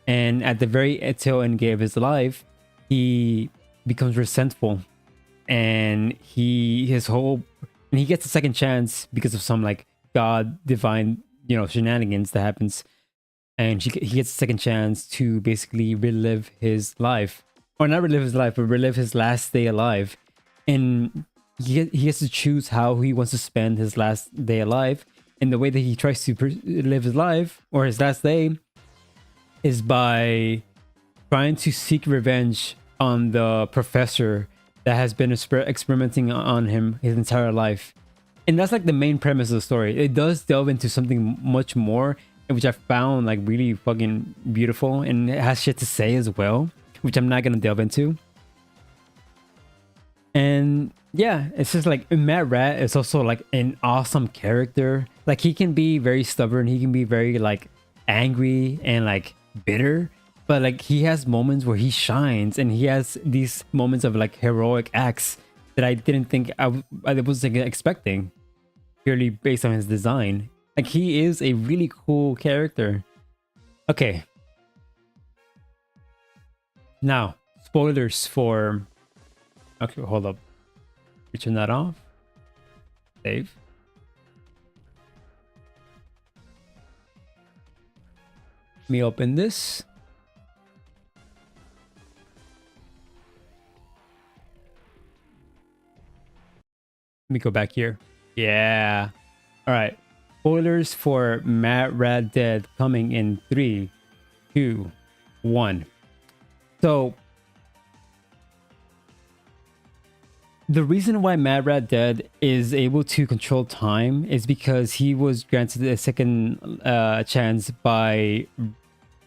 And at the very tail end game of his life, he becomes resentful, and he gets a second chance because of some like god divine, shenanigans that happens. And he gets a second chance to basically relive his life, or not relive his life, but relive his last day alive. And he has to choose how he wants to spend his last day alive. And the way that he tries to live his life, or his last day, is by trying to seek revenge on the professor that has been experimenting on him his entire life. And that's like the main premise of the story. It does delve into something much more, which I found like really fucking beautiful, and it has shit to say as well, which I'm not gonna delve into. And yeah, it's just like Matt Rat is also like an awesome character. Like he can be very stubborn, he can be very like angry and like bitter, but like he has moments where he shines, and he has these moments of like heroic acts that I didn't think I was like, expecting, purely based on his design. Like he is a really cool character. Okay. Now, spoilers for... Okay, hold up. We turn that off. Save. Let me open this. Let me go back here. Yeah. All right. Spoilers for Matt Rad Dead coming in 3, 2, 1. So the reason why Mad Rat Dead is able to control time is because he was granted a second chance by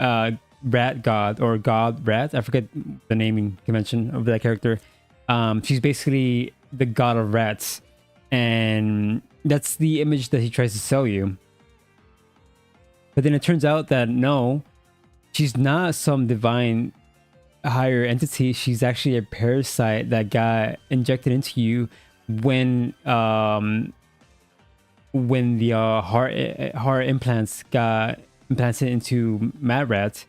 Rat God, or God Rat. I forget the naming convention of that character. She's basically the god of rats, and that's the image that he tries to sell you. But then it turns out that no, she's not some divine higher entity. She's actually a parasite that got injected into you when the heart implants got implanted into Mad Rat,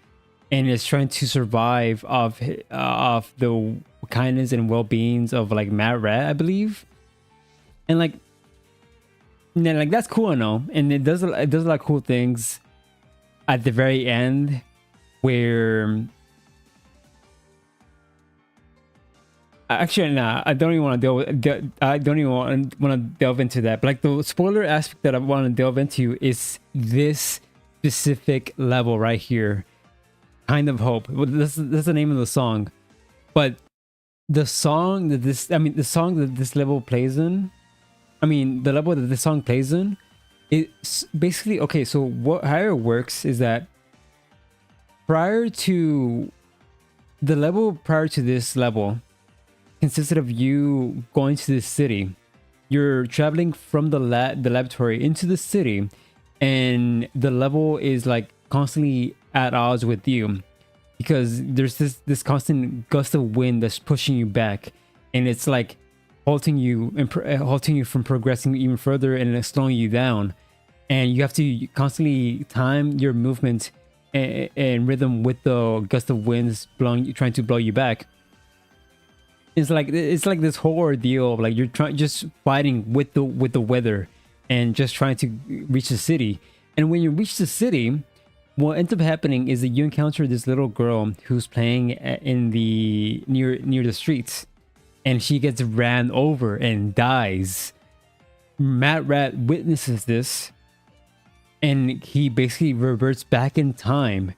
and is trying to survive of the kindness and well-beings of like Mad Rat, I believe. And like, and then, like that's cool and all, and it does a lot of cool things at the very end, where actually, nah, I don't even want to delve into that. But like the spoiler aspect that I want to delve into is this specific level right here, Kind of Hope. Well, this is the name of the song, but the song that this level plays in, the level that this song plays in, it's basically okay. So how it works is that prior to the level prior to this level consisted of you going to the city. You're traveling from the laboratory into the city, and the level is like constantly at odds with you because there's this constant gust of wind that's pushing you back, and it's like halting you and halting you from progressing even further, and it's slowing you down. And you have to constantly time your movement and rhythm with the gust of winds trying to blow you back. It's like this whole ordeal of like you're just fighting with the weather and just trying to reach the city. And when you reach the city, what ends up happening is that you encounter this little girl who's playing in the near the streets, and she gets ran over and dies. Matt Rat witnesses this, and he basically reverts back in time.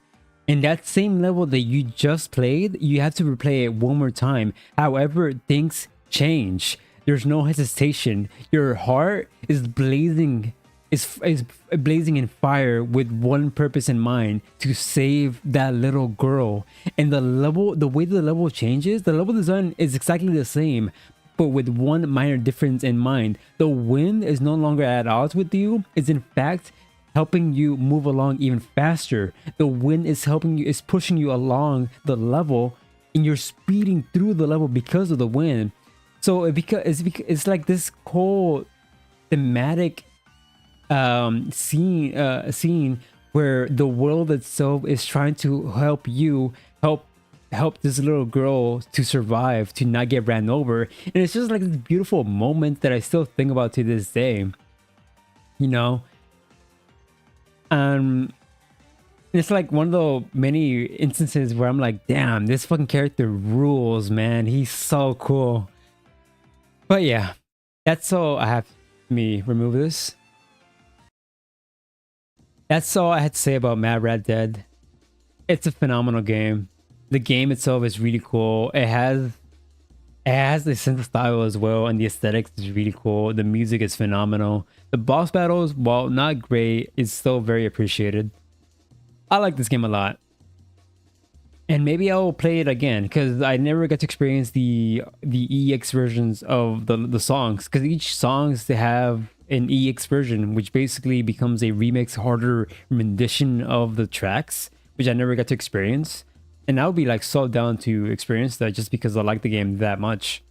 In that same level that you just played, you have to replay it one more time. However, things change. There's no hesitation. Your heart is blazing, is blazing in fire with one purpose in mind: to save that little girl. And the way the level changes, the level design is exactly the same, but with one minor difference in mind. The wind is no longer at odds with you. It's in fact helping you move along even faster. The wind is pushing you along the level, and you're speeding through the level because of the wind. So it's like this whole thematic scene where the world itself is trying to help you help this little girl to survive, to not get ran over. And it's just like this beautiful moment that I still think about to this day, you know. It's like one of the many instances where I'm like, damn, this fucking character rules, man. He's so cool. But yeah, that's all I have. Me remove this. That's all I had to say about Mad Rat Dead. It's a phenomenal game. The game itself is really cool. It has the sense of style as well, and the aesthetics is really cool. The music is phenomenal. The boss battles, while not great, is still very appreciated. I like this game a lot. And maybe I'll play it again, because I never got to experience the EX versions of the songs. Because each songs they have an EX version, which basically becomes a remix, harder rendition of the tracks, which I never got to experience. And I would be like so down to experience that just because I like the game that much.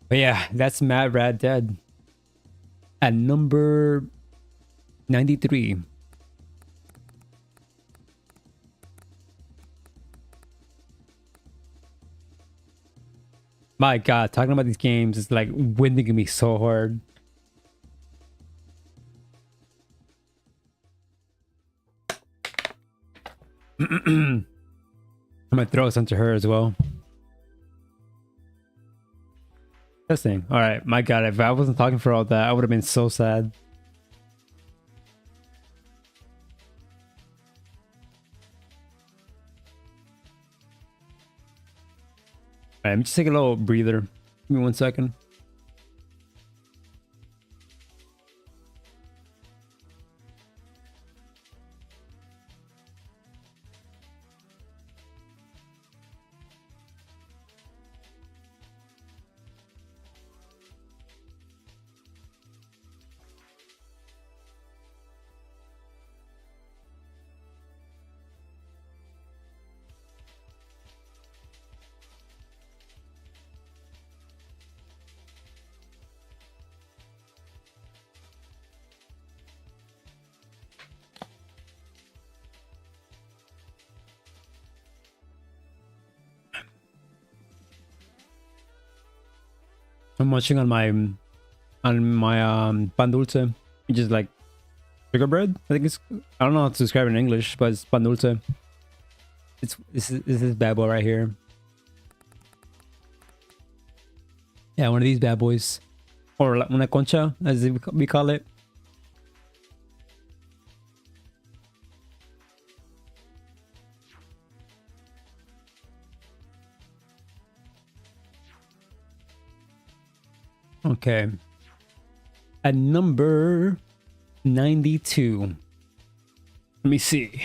But yeah, that's Mad Rat Dead. At number 93. My God, talking about these games is like winding me so hard. I'm gonna throw this onto her as well. Testing. All right, my God, if I wasn't talking for all that, I would have been so sad. All right, let me just take a little breather. Give me 1 second. I'm watching on my pan dulce, which is like sugar bread. I think it's, I don't know how to describe it in English, but it's pan dulce. This is bad boy right here. Yeah, one of these bad boys, or una concha as we call it. Okay. At number 92. Let me see.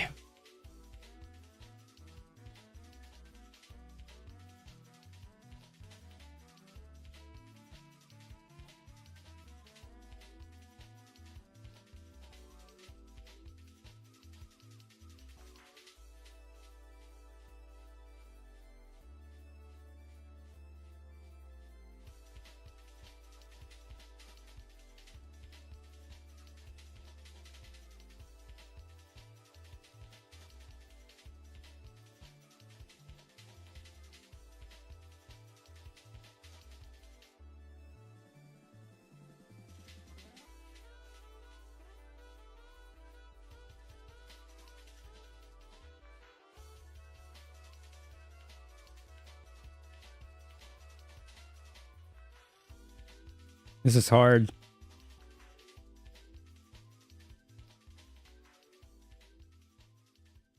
This is hard.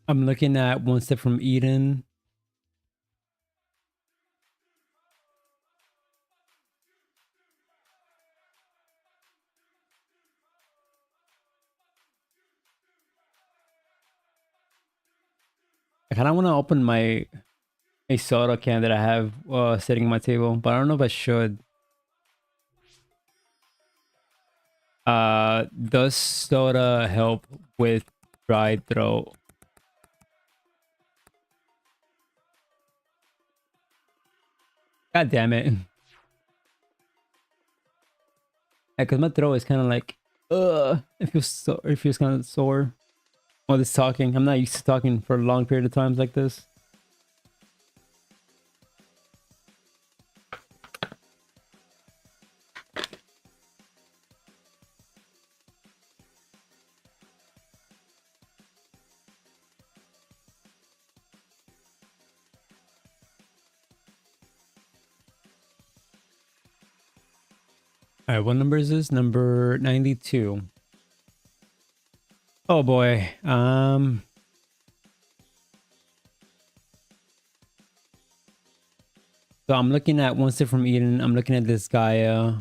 I'm looking at One Step from Eden. I kind of want to open a soda can that I have sitting on my table, but I don't know if I should. Does soda help with dry throat? God damn it. Because my throat is kind of like, it feels kind of sore while this talking. I'm not used to talking for a long period of times like this. All right, what number is this? Number 92. Oh boy. So I'm looking at One Step from Eden. I'm looking at this guy.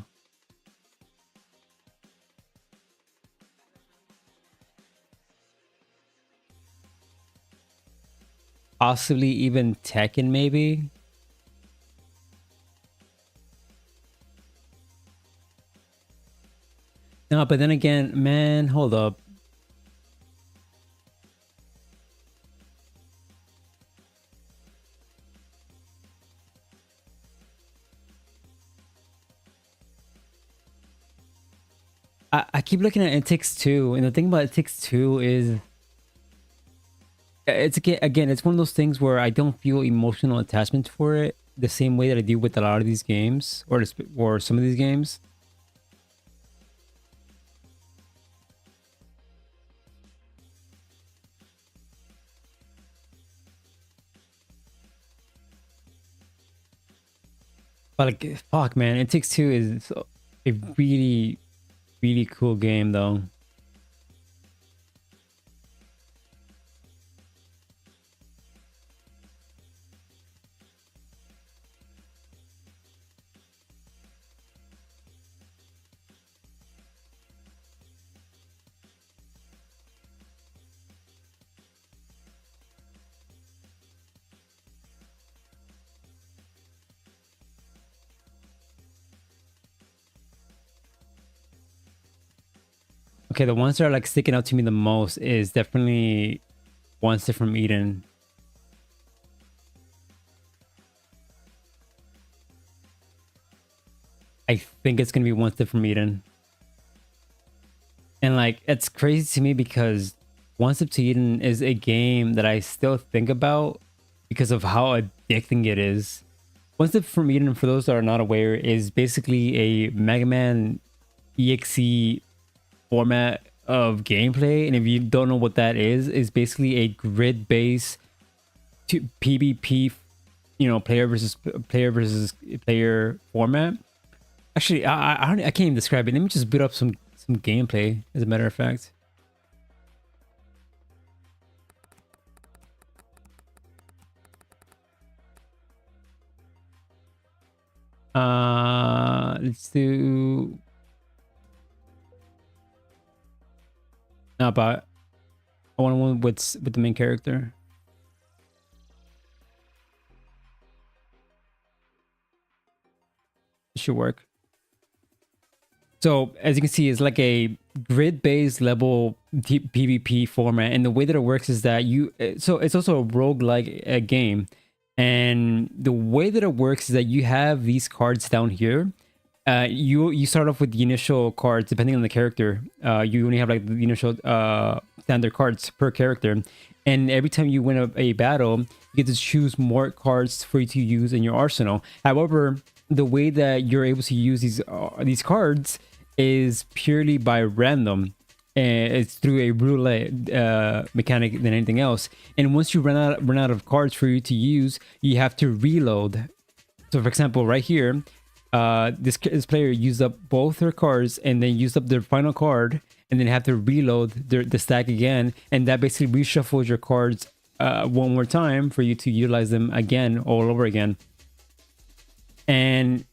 Possibly even Tekken, maybe. No, but then again, man, hold up. I keep looking at It Takes Two, and the thing about It Takes Two is it's again, it's one of those things where I don't feel emotional attachment for it the same way that I do with a lot of these games, or some of these games. But like, fuck, man, It Takes Two is a really, really cool game, though. Okay, the ones that are like sticking out to me the most is definitely One Step from Eden. I think it's gonna be One Step from Eden. And like, it's crazy to me because One Step to Eden is a game that I still think about because of how addicting it is. One Step from Eden, for those that are not aware, is basically a Mega Man EXE format of gameplay. And if you don't know what that is basically a grid-based PvP, player versus player format. Actually, I can't even describe it. Let me just boot up some gameplay, as a matter of fact. Let's do... No, but I want one with the main character. It should work. So as you can see, it's like a grid-based level PvP format, and the way that it works is that so it's also a roguelike game, and the way that it works is that you have these cards down here. You start off with the initial cards depending on the character. You only have like the initial standard cards per character, and every time you win a battle, you get to choose more cards for you to use in your arsenal. However, the way that you're able to use these cards is purely by random, and it's through a roulette mechanic than anything else. And once you run out of cards for you to use, you have to reload. So for example, right here, this player used up both their cards and then used up their final card and then have to reload the stack again, and that basically reshuffles your cards one more time for you to utilize them again all over again. And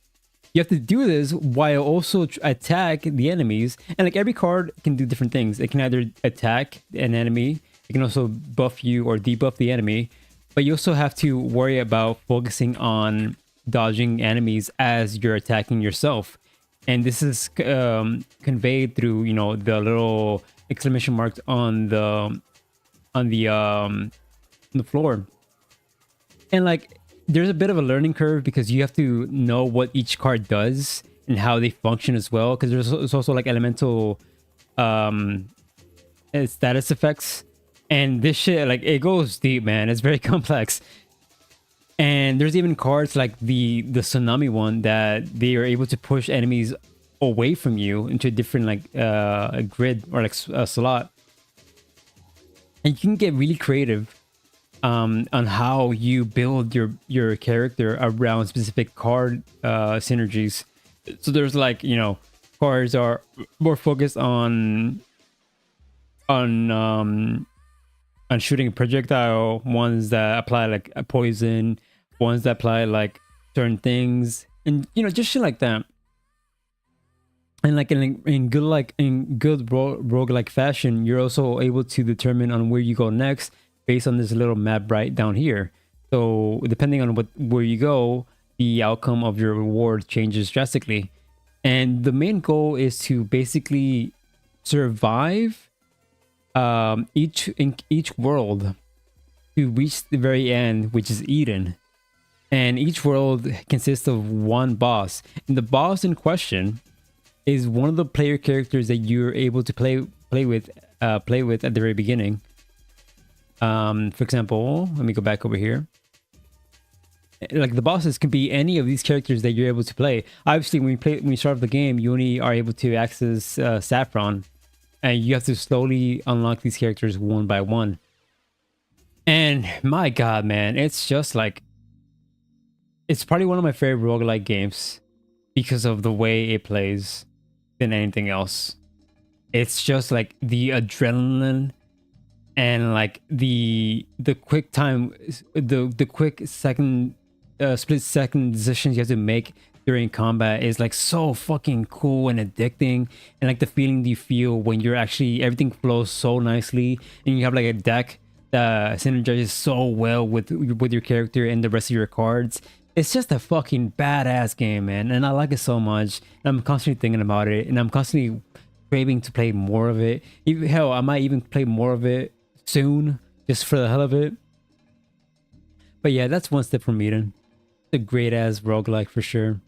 you have to do this while also attack the enemies. And like every card can do different things. It can either attack an enemy, it can also buff you or debuff the enemy, but you also have to worry about focusing on dodging enemies as you're attacking yourself. And this is conveyed through, you know, the little exclamation marks on the floor. And like there's a bit of a learning curve because you have to know what each card does and how they function as well, because there's also like elemental status effects, and this shit, like, it goes deep, man. It's very complex. And there's even cards like the tsunami one that they are able to push enemies away from you into a different like a grid or like a slot, and you can get really creative on how you build your character around specific card synergies. So there's like, you know, cards are more focused on shooting a projectile, ones that apply like a poison, ones that apply like certain things, and you know, just shit like that. And like in good roguelike fashion, you're also able to determine on where you go next based on this little map right down here. So depending on where you go, the outcome of your reward changes drastically. And the main goal is to basically survive each world to reach the very end, which is Eden. And each world consists of one boss, and the boss in question is one of the player characters that you're able to play with at the very beginning. For example, let me go back over here. Like the bosses can be any of these characters that you're able to play. Obviously, when you start off the game, you only are able to access Saffron, and you have to slowly unlock these characters one by one. And my god, man, it's just like, it's probably one of my favorite roguelike games because of the way it plays than anything else. It's just like the adrenaline and like the quick time, the quick second split second decisions you have to make during combat is like so fucking cool and addicting. And like the feeling you feel when you're actually, everything flows so nicely and you have like a deck that synergizes so well with your character and the rest of your cards. It's just a fucking badass game, man, and I like it so much. And I'm constantly thinking about it, and I'm constantly craving to play more of it. Even, hell, I might even play more of it soon, just for the hell of it. But yeah, that's one step from Eden. It's a great ass roguelike for sure.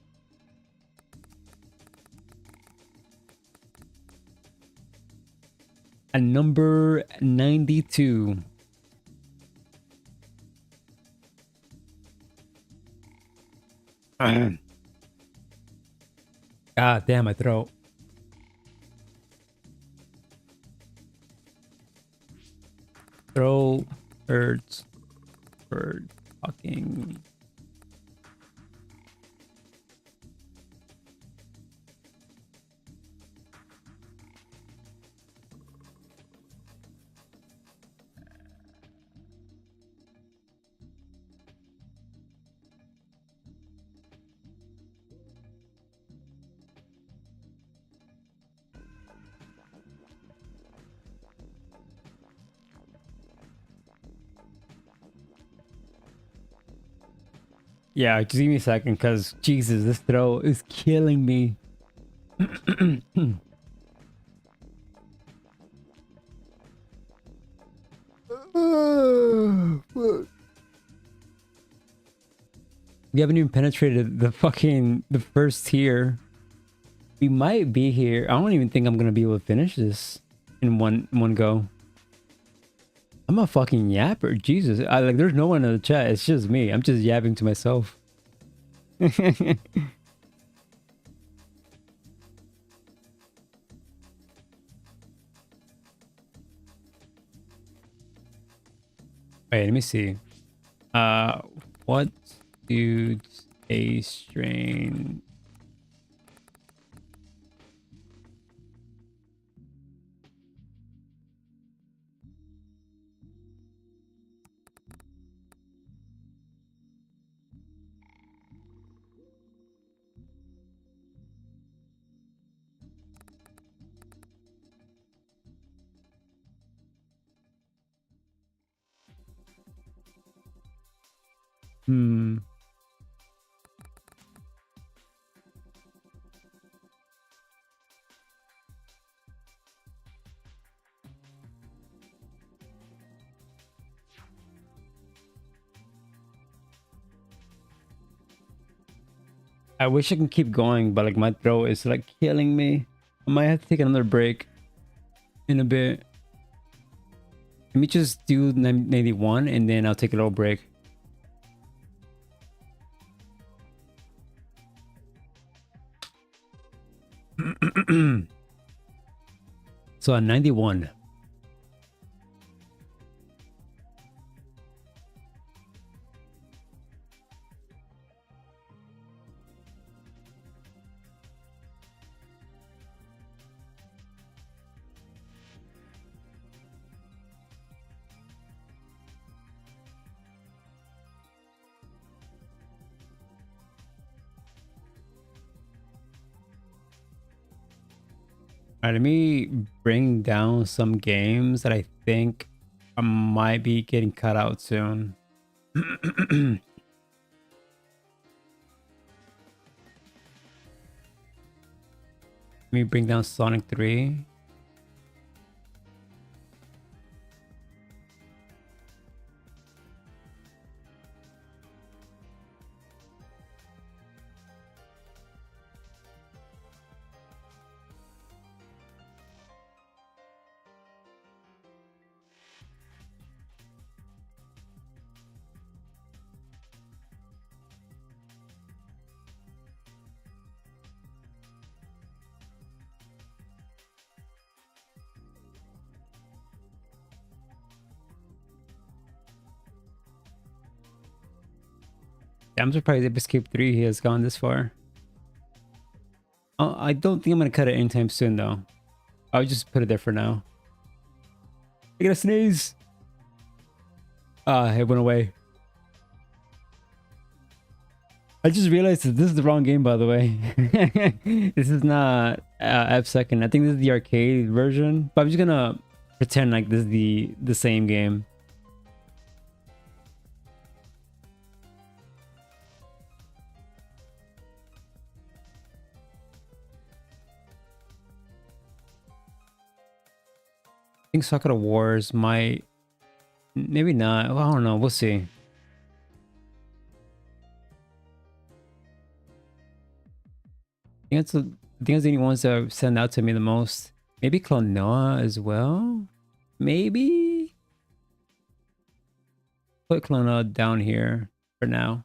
At number 92. God damn, my throat. Throat hurts for talking. Yeah, just give me a second, because Jesus, this throat is killing me. We haven't even penetrated the first tier. We might be here. I don't even think I'm gonna be able to finish this in one go. I'm a fucking yapper. Jesus. Like, there's no one in the chat. It's just me. I'm just yapping to myself. Wait, let me see. What dudes a strain Hmm. I wish I can keep going, but like my throat is like killing me. I might have to take another break in a bit. Let me just do 91 and then I'll take a little break. So at 91. All right, let me bring down some games that I think I might be getting cut out soon. Let me bring down Sonic 3. I'm surprised if Escape 3 has gone this far. I don't think I'm going to cut it anytime soon, though. I'll just put it there for now. I got a sneeze. Ah, it went away. I just realized that this is the wrong game, by the way. This is not F2nd. I think this is the arcade version. But I'm just going to pretend like this is the same game. I think Sakura Wars might... Maybe not. Well, I don't know. We'll see. I think it's the only ones that send out to me the most. Maybe Klonoa as well? Maybe? Put Klonoa down here for now.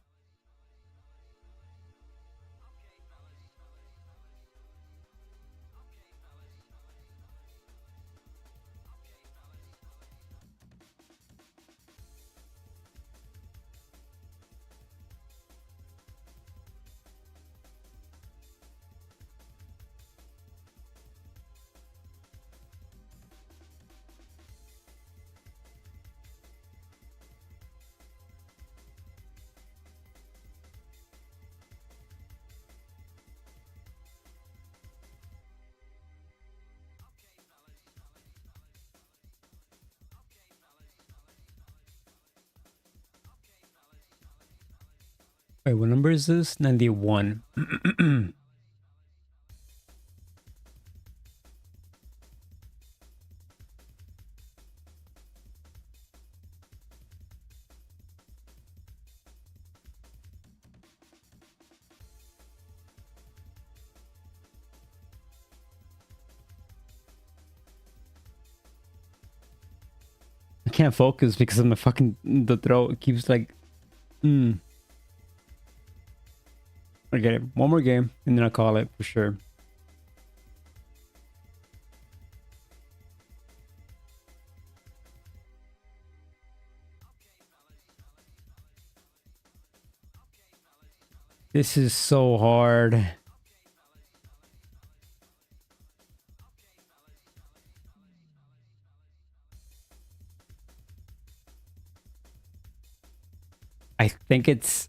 Wait, what number is this? 91. I can't focus because of my fucking... The throat keeps like... I get it. One more game and then I'll call it for sure. This is so hard. I think it's...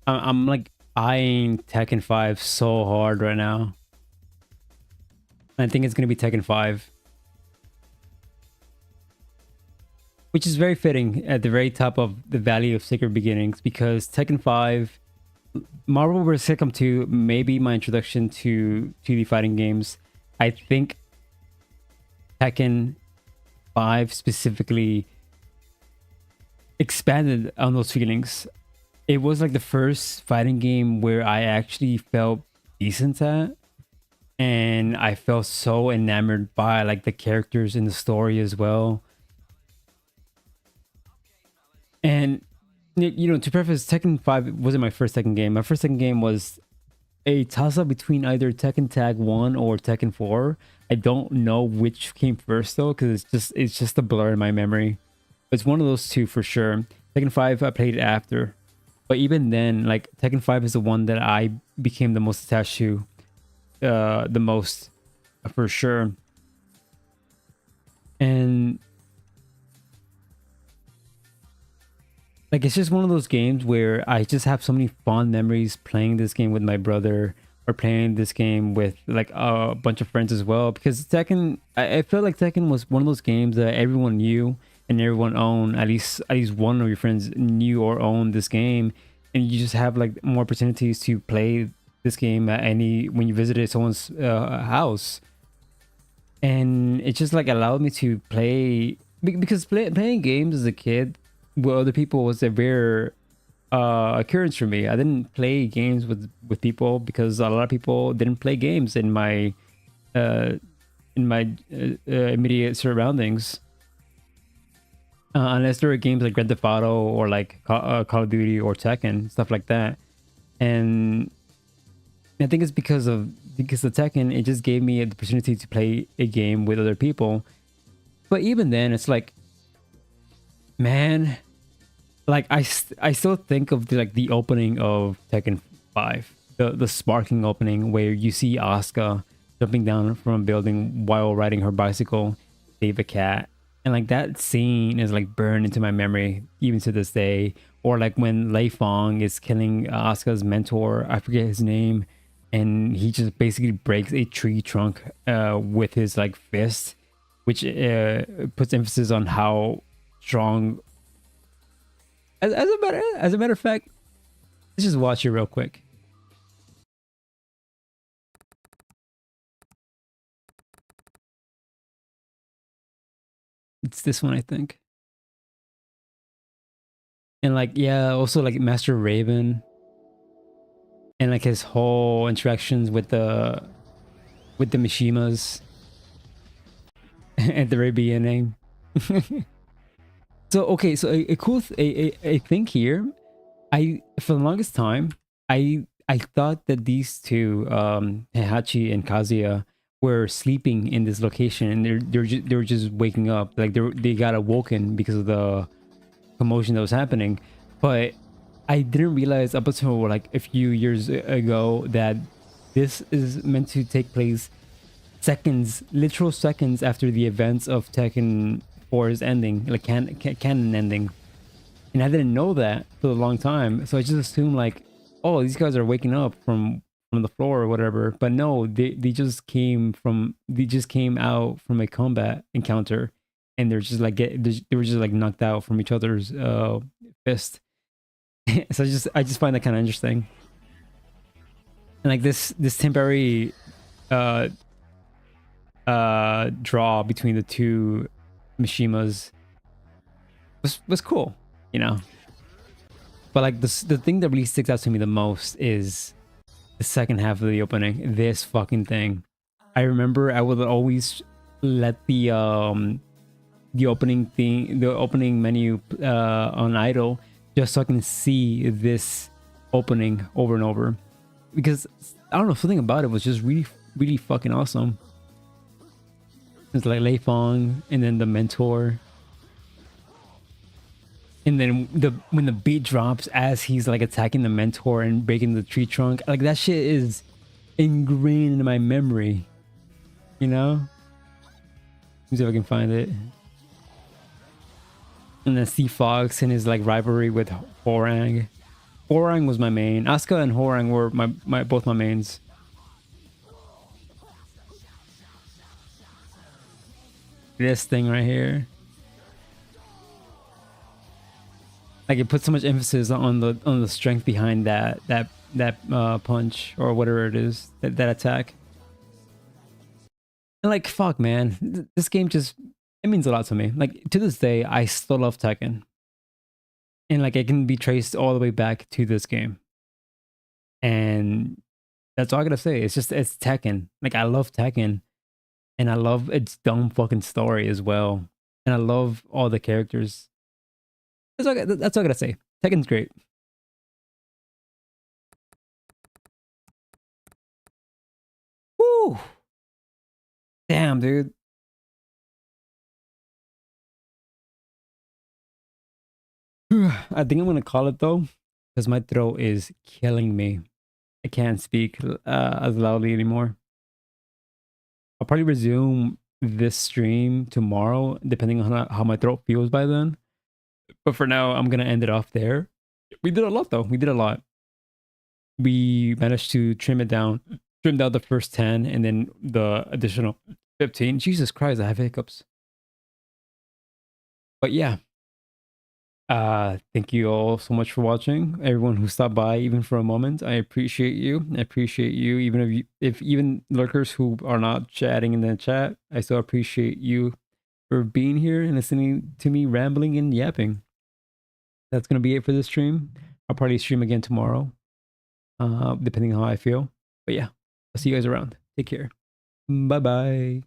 I'm like eyeing Tekken 5 so hard right now. I think it's gonna be Tekken 5. which is very fitting at the very top of the Valley of Sacred Beginnings, because Tekken 5, Marvel vs. Capcom 2, maybe my introduction to 2D fighting games. I think Tekken 5 specifically expanded on those feelings. It was like the first fighting game where I actually felt decent at, and I felt so enamored by like the characters in the story as well. And you know, to preface, Tekken 5 wasn't my first Tekken game. My first Tekken game was a toss up between either Tekken Tag 1 or Tekken 4. I don't know which came first though, because it's just a blur in my memory. It's one of those two for sure. Tekken 5 I played after. But even then, like Tekken 5 is the one that I became the most attached to, the most, for sure. And like it's just one of those games where I just have so many fond memories playing this game with my brother, or playing this game with like a bunch of friends as well. Because Tekken, I felt like Tekken was one of those games that everyone knew and everyone owned. At least one of your friends knew or owned this game, and you just have like more opportunities to play this game at any when you visited someone's house. And it just like allowed me to play, because playing games as a kid with other people was a rare occurrence for me. I didn't play games with people because a lot of people didn't play games uh, in my immediate surroundings, unless there were games like Grand Theft Auto or like Call of Duty or Tekken, stuff like that. And I think it's because of the Tekken, it just gave me the opportunity to play a game with other people. But even then, it's like, man, like I still think of the opening of Tekken 5, the sparking opening where you see Asuka jumping down from a building while riding her bicycle, save a cat. And like that scene is like burned into my memory even to this day. Or like when Lei Fong is killing Asuka's mentor, I forget his name, and he just basically breaks a tree trunk with his like fist, which puts emphasis on how strong. As a matter of fact, let's just watch it real quick. It's this one, I think. And like, yeah, also like Master Raven, and like his whole interactions with the Mishimas at the very beginning. So okay, so a cool a thing here. I for the longest time, I thought that these two, Heihachi and Kazuya, were sleeping in this location, and they were just waking up, like they got awoken because of the commotion that was happening. But I didn't realize up until like a few years ago that this is meant to take place seconds, literal seconds after the events of Tekken 4's ending, like canon ending. And I didn't know that for a long time, so I just assumed like, oh, these guys are waking up from the floor or whatever. But no, they just came out from a combat encounter, and they're just like they were just like knocked out from each other's fist. So I just find that kind of interesting. And like this temporary uh draw between the two Mishimas was cool, you know. But like the thing that really sticks out to me the most is the second half of the opening. This fucking thing. I remember I would always let the opening thing, the opening menu on idle, just so I can see this opening over and over, because I don't know, something about it was just really fucking awesome. It's like Lei Fong, and then the mentor, and then when the beat drops as he's like attacking the mentor and breaking the tree trunk, like that shit is ingrained in my memory, you know. Let me see if I can find it. And then Steve Fox and his like rivalry with Horang. Horang was my main. Asuka and Horang were my both my mains. This thing right here. Like it puts so much emphasis on the strength behind that punch or whatever it is, that attack. And like fuck, man, this game just it means a lot to me. Like to this day, I still love Tekken, and like it can be traced all the way back to this game. And that's all I gotta say. It's Tekken. Like I love Tekken, and I love its dumb fucking story as well. And I love all the characters. That's all I gotta say. Tekken's great. Woo! Damn, dude. I think I'm gonna call it though, because my throat is killing me. I can't speak as loudly anymore. I'll probably resume this stream tomorrow, depending on how my throat feels by then. But for now, I'm gonna end it off there. We did a lot though. We did a lot. We managed to trim down the first 10 and then the additional 15. Jesus Christ, I have hiccups. But yeah, thank you all so much for watching. Everyone who stopped by, even for a moment, I appreciate you. I appreciate you. Even if even lurkers who are not chatting in the chat, I still appreciate you for being here and listening to me rambling and yapping. That's gonna be it for this stream. I'll probably stream again tomorrow, depending on how I feel. But yeah, I'll see you guys around. Take care. Bye bye.